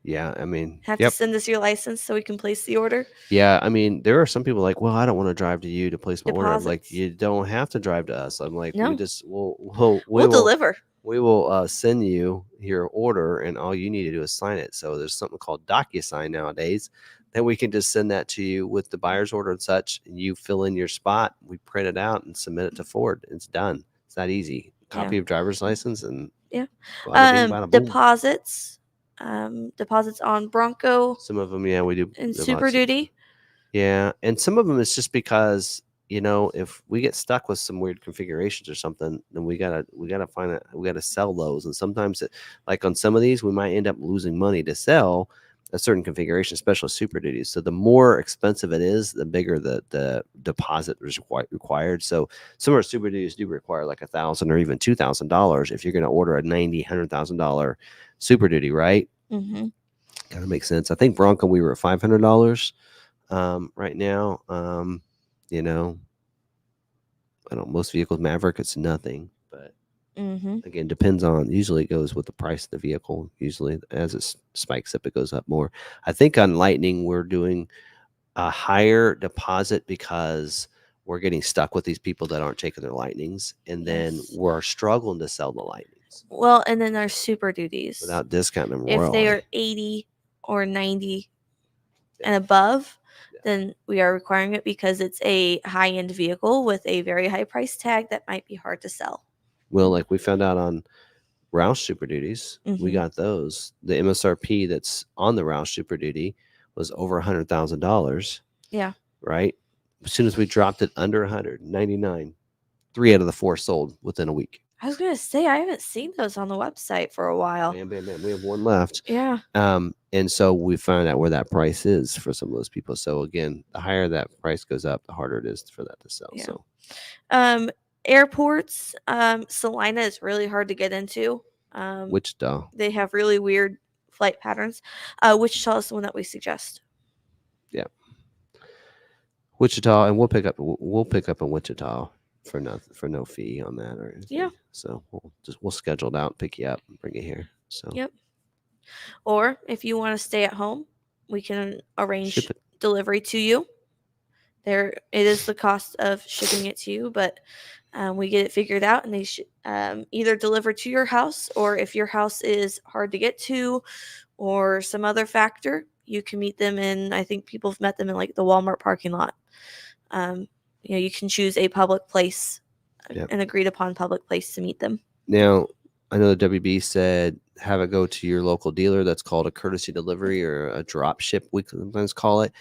Yeah, I mean, have to send us your license so we can place the order. Yeah, I mean, there are some people like, well, I don't want to drive to you to place my order. I'm like, Deposits. you don't have to drive to us. I'm like, No. we just we'll deliver. We will send you your order, and all you need to do is sign it. So there's something called DocuSign nowadays. Then we can just send that to you with the buyer's order and such, and you fill in your spot. We print it out and submit it to Ford. It's done. It's that easy. Copy of driver's license and deposits. Deposits on Bronco. Some of them, we do. And Super Duty. Yeah, and some of them it's just because if we get stuck with some weird configurations or something, then we gotta sell those. And sometimes, like on some of these, we might end up losing money to sell a certain configuration, especially Super Duties. So the more expensive it is, the bigger the deposit is required. So some of our Super Duties do require like $1,000 or even $2,000 if you're going to order a $90,000-$100,000 Super Duty, right? Mm-hmm. Kind of makes sense. I think Bronco, we were at $500 right now. I don't. Most vehicles, Maverick, it's nothing. But again, depends on. Usually, it goes with the price of the vehicle. Usually, as it spikes up, it goes up more. I think on Lightning, we're doing a higher deposit because we're getting stuck with these people that aren't taking their Lightnings, and then we're struggling to sell the Lightnings. Well, and then our Super Duties without discounting them. If they are 80 or 90 and above, then we are requiring it because it's a high-end vehicle with a very high price tag that might be hard to sell. Well, like we found out on Roush Super Duties, we got those. The MSRP that's on the Roush Super Duty was over $100,000. Yeah. Right. As soon as we dropped it under 199, 3 out of the 4 sold within a week. I was gonna say I haven't seen those on the website for a while. Bam, bam, bam. We have 1 left. Yeah. And so we found out where that price is for some of those people. So again, the higher that price goes up, the harder it is for that to sell. Yeah. So Airports, Salina is really hard to get into. Wichita. They have really weird flight patterns. Wichita is the one that we suggest. Yeah. Wichita, and we'll pick up in Wichita for no fee on that or anything. Yeah. So we'll schedule it out, pick you up, and bring you here. So Yep. Or if you want to stay at home, we can arrange delivery to you. It is the cost of shipping it to you, but we get it figured out, and they either deliver to your house, or if your house is hard to get to or some other factor, you can meet them in, I think people have met them in like the Walmart parking lot. You can choose a public place, an agreed upon public place to meet them. Now, I know the WB said have it go to your local dealer. That's called a courtesy delivery or a drop ship, we sometimes call it.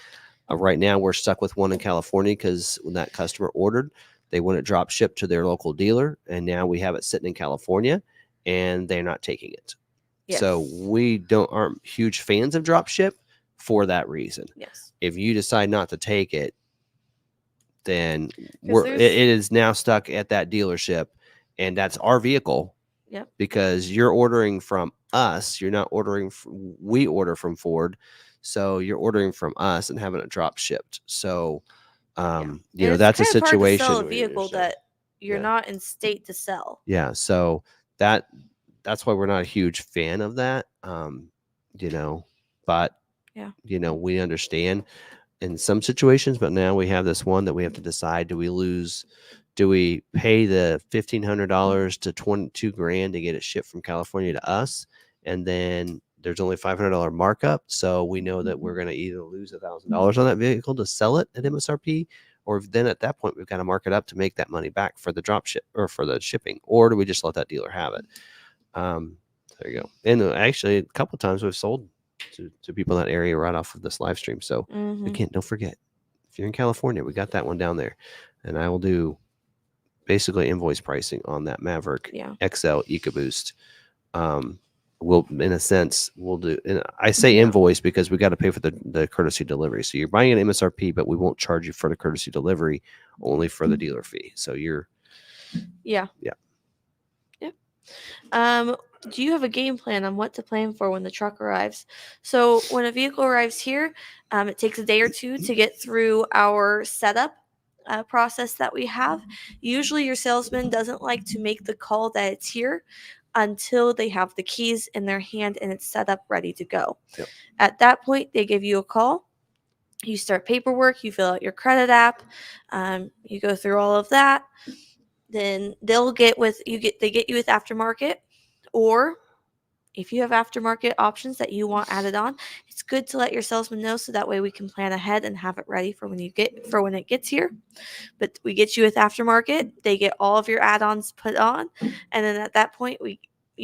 Right now, we're stuck with one in California because when that customer ordered, they want it drop shipped to their local dealer, and now we have it sitting in California, and they're not taking it. Yes. So we aren't huge fans of drop ship for that reason. Yes. If you decide not to take it, then it is now stuck at that dealership, and that's our vehicle. Yep. Because you're ordering from us, you're not ordering. We order from Ford. So you're ordering from us and having it drop shipped. So, that's a situation. Hard to sell a vehicle that you're not in state to sell. Yeah. So that's why we're not a huge fan of that. But we understand in some situations, but now we have this one that we have to decide: do we pay the $1,500 to $22,000 to get it shipped from California to us, and then there's only $500 markup, so we know that we're going to either lose $1,000 on that vehicle to sell it at MSRP, or then at that point we've got to mark it up to make that money back for the drop ship or for the shipping, or do we just let that dealer have it? There you go. And actually, a couple of times we've sold to people in that area right off of this live stream. So again, don't forget, if you're in California, we got that one down there, and I will do basically invoice pricing on that Maverick XL EcoBoost. We'll do, and I say invoice because we got to pay for the courtesy delivery. So you're buying an MSRP, but we won't charge you for the courtesy delivery, only for the dealer fee. So you're Yep. Do you have a game plan on what to plan for when the truck arrives? So when a vehicle arrives here, it takes a day or two to get through our setup process that we have. Usually your salesman doesn't like to make the call that it's here until they have the keys in their hand and it's set up ready to go. Yep. At that point, they give you a call. You start paperwork, you fill out your credit app, you go through all of that. Then they get you with aftermarket, or if you have aftermarket options that you want added on, it's good to let your salesman know so that way we can plan ahead and have it ready for when it gets here. But we get you with aftermarket, they get all of your add-ons put on, and then at that point you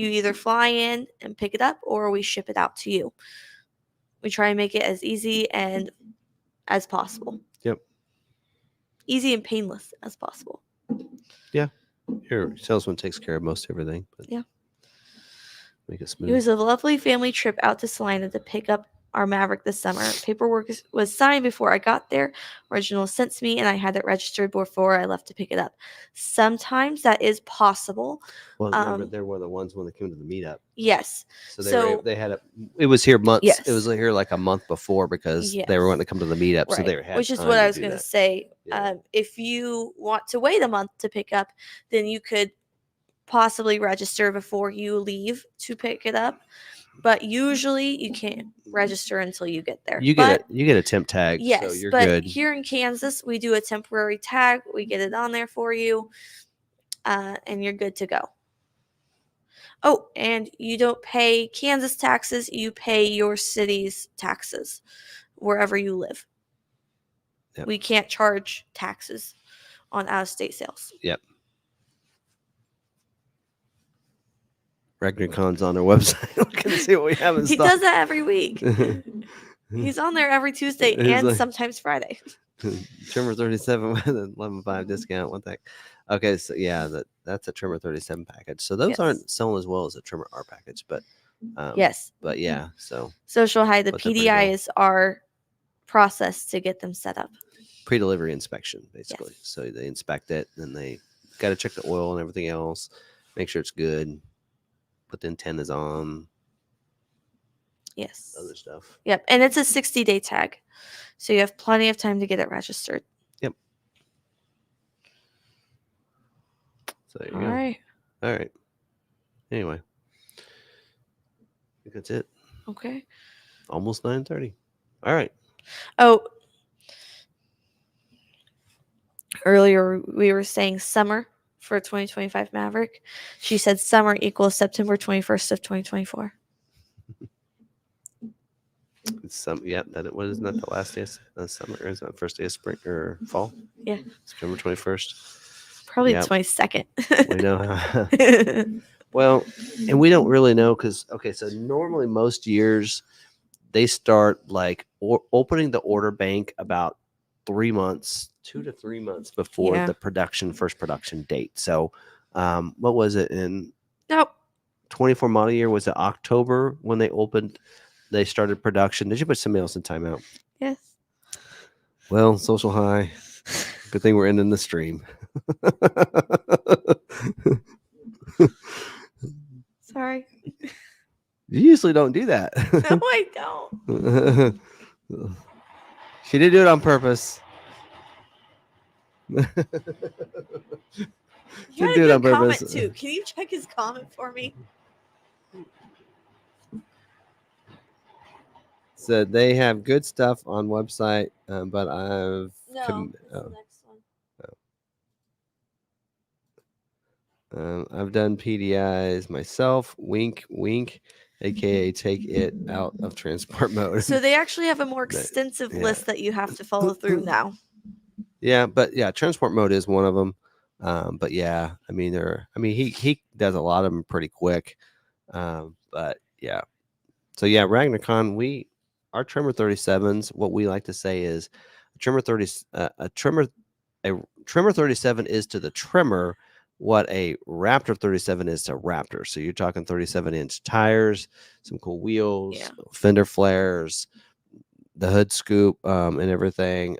either fly in and pick it up or we ship it out to you. We try and make it as easy and as possible. Yep. Easy and painless as possible. Yeah. Your salesman takes care of most everything. But yeah. Make it smooth. It was a lovely family trip out to Salina to pick up our Maverick this summer. Paperwork was signed before I got there. Original was sent to me, and I had it registered before I left to pick it up. Sometimes that is possible. Well, they were the ones when they came to the meetup. Yes. So they had it. It was here months. Yes. It was here like a month before because they were wanting to come to the meetup. Right. So they had which is what I was going to to say. Yeah. If you want to wait a month to pick up, then you could possibly register before you leave to pick it up. But usually you can't register until you get there. You get a temp tag, yes, so you're but good. Here in Kansas, we do a temporary tag. We get it on there for you, and you're good to go. Oh, and you don't pay Kansas taxes. You pay your city's taxes wherever you live. Yep. We can't charge taxes on out-of-state sales. Yep. RagnerCon's on our website. Looking to see what we have in stock. He does that every week. He's on there every Tuesday He's and like- sometimes Friday. Trimmer 37 with an 11.5 discount. What the heck? Okay, so yeah, that's a Trimmer 37 package. So those Yes. aren't selling as well as a Trimmer R package, but Yes. but yeah. So Social High, the But they're pretty PDI cool. is our process to get them set up. pre-delivery inspection basically. Yes. So they inspect it, and they got to check the oil and everything else, make sure it's good, put the antennas on, Yes. other stuff. Yep. And it's a 60-day tag. So you have plenty of time to get it registered. Yep. So there you All go. right. All right. Anyway, I think that's it. Okay. Almost 9:30. All right. Oh, earlier we were saying summer for 2025 Maverick. She said summer equals September 21st of 2024. It's some. Yeah. What isn't that the last day of summer? Or is that first day of spring or fall? Yeah. September 21st. Probably Yep. the 22nd. We know. Well, and we don't really know because so normally most years they start like opening the order bank about 2 to 3 months before Yeah. the first production date. So, what was it in Nope. 24 model year? Was it October when they started production? Did you put somebody else in timeout? Yes. Well, Social High. Good thing we're ending the stream. Sorry. You usually don't do that. No, I don't. She did do it on purpose. You had do a it good on purpose. comment too. Can you check his comment for me? So they have good stuff on website, but I've No, it's the next one. I've done PDIs myself. Wink, wink, aka take it out of transport mode. So they actually have a more But, extensive yeah. list that you have to follow through now. Yeah, but yeah, transport mode is one of them. But yeah, I mean, he does a lot of them pretty quick. But yeah, so yeah, Ragnarcon, our trimmer 37s, what we like to say is a trimmer 37 is to the trimmer what a Raptor 37 is to Raptor. So you're talking 37-inch tires, some cool wheels, Yeah. fender flares, the hood scoop, and everything,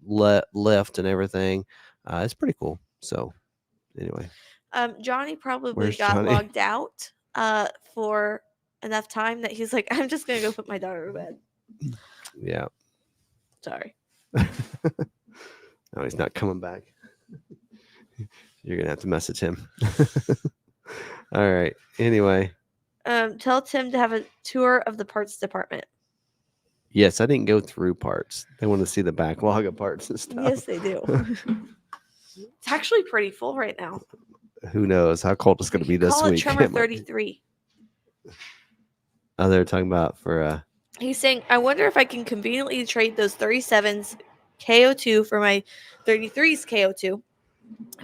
lift and everything. It's pretty cool. So anyway, Johnny probably Where's got Johnny? logged out for enough time that he's like, I'm just gonna go put my daughter to bed. yeah. Sorry. No, he's not coming back. You're gonna have to message him. All right. Anyway, Tell Tim to have a tour of the parts department. yes, I didn't go through parts. They want to see the backlog of parts and stuff. Yes, they do. It's actually pretty full right now. Who knows how cold it's going to be this Call it week? trimmer It might be- 33. Oh, they're talking about for He's saying, I wonder if I can conveniently trade those 37s KO2 for my 33s KO2.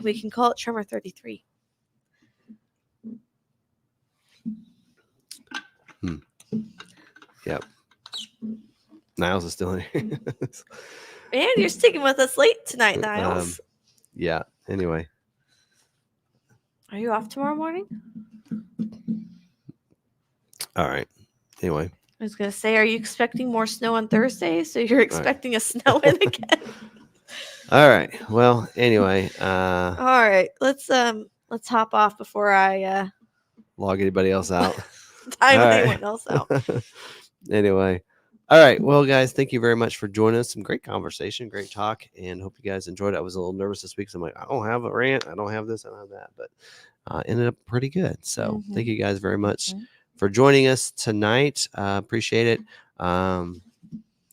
We can call it trimmer 33. Yep. Niles is still in here. And you're sticking with us late tonight, Niles. Yeah. Anyway, Are you off tomorrow morning? all right. Anyway, I was gonna say, are you expecting more snow on Thursday? So you're expecting a snow in again. all right. Well, anyway, All right, let's hop off before I log anybody else out. time All right. anyone else out. Anyway, all right. Well, guys, thank you very much for joining us. Some great conversation, great talk, and hope you guys enjoyed it. I was a little nervous this week, so I'm like, I don't have a rant, I don't have this, I don't have that, but ended up pretty good. So thank you guys very much for joining us tonight. Appreciate it.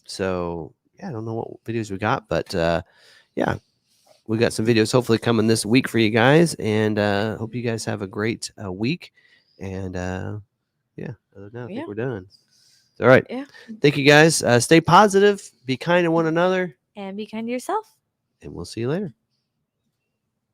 So yeah, I don't know what videos we got, but yeah, we got some videos hopefully coming this week for you guys, and hope you guys have a great week. And yeah, other than that, I think we're done. All right. Yeah. Thank you guys. Stay positive, be kind to one another, And be kind to yourself. and we'll see you later.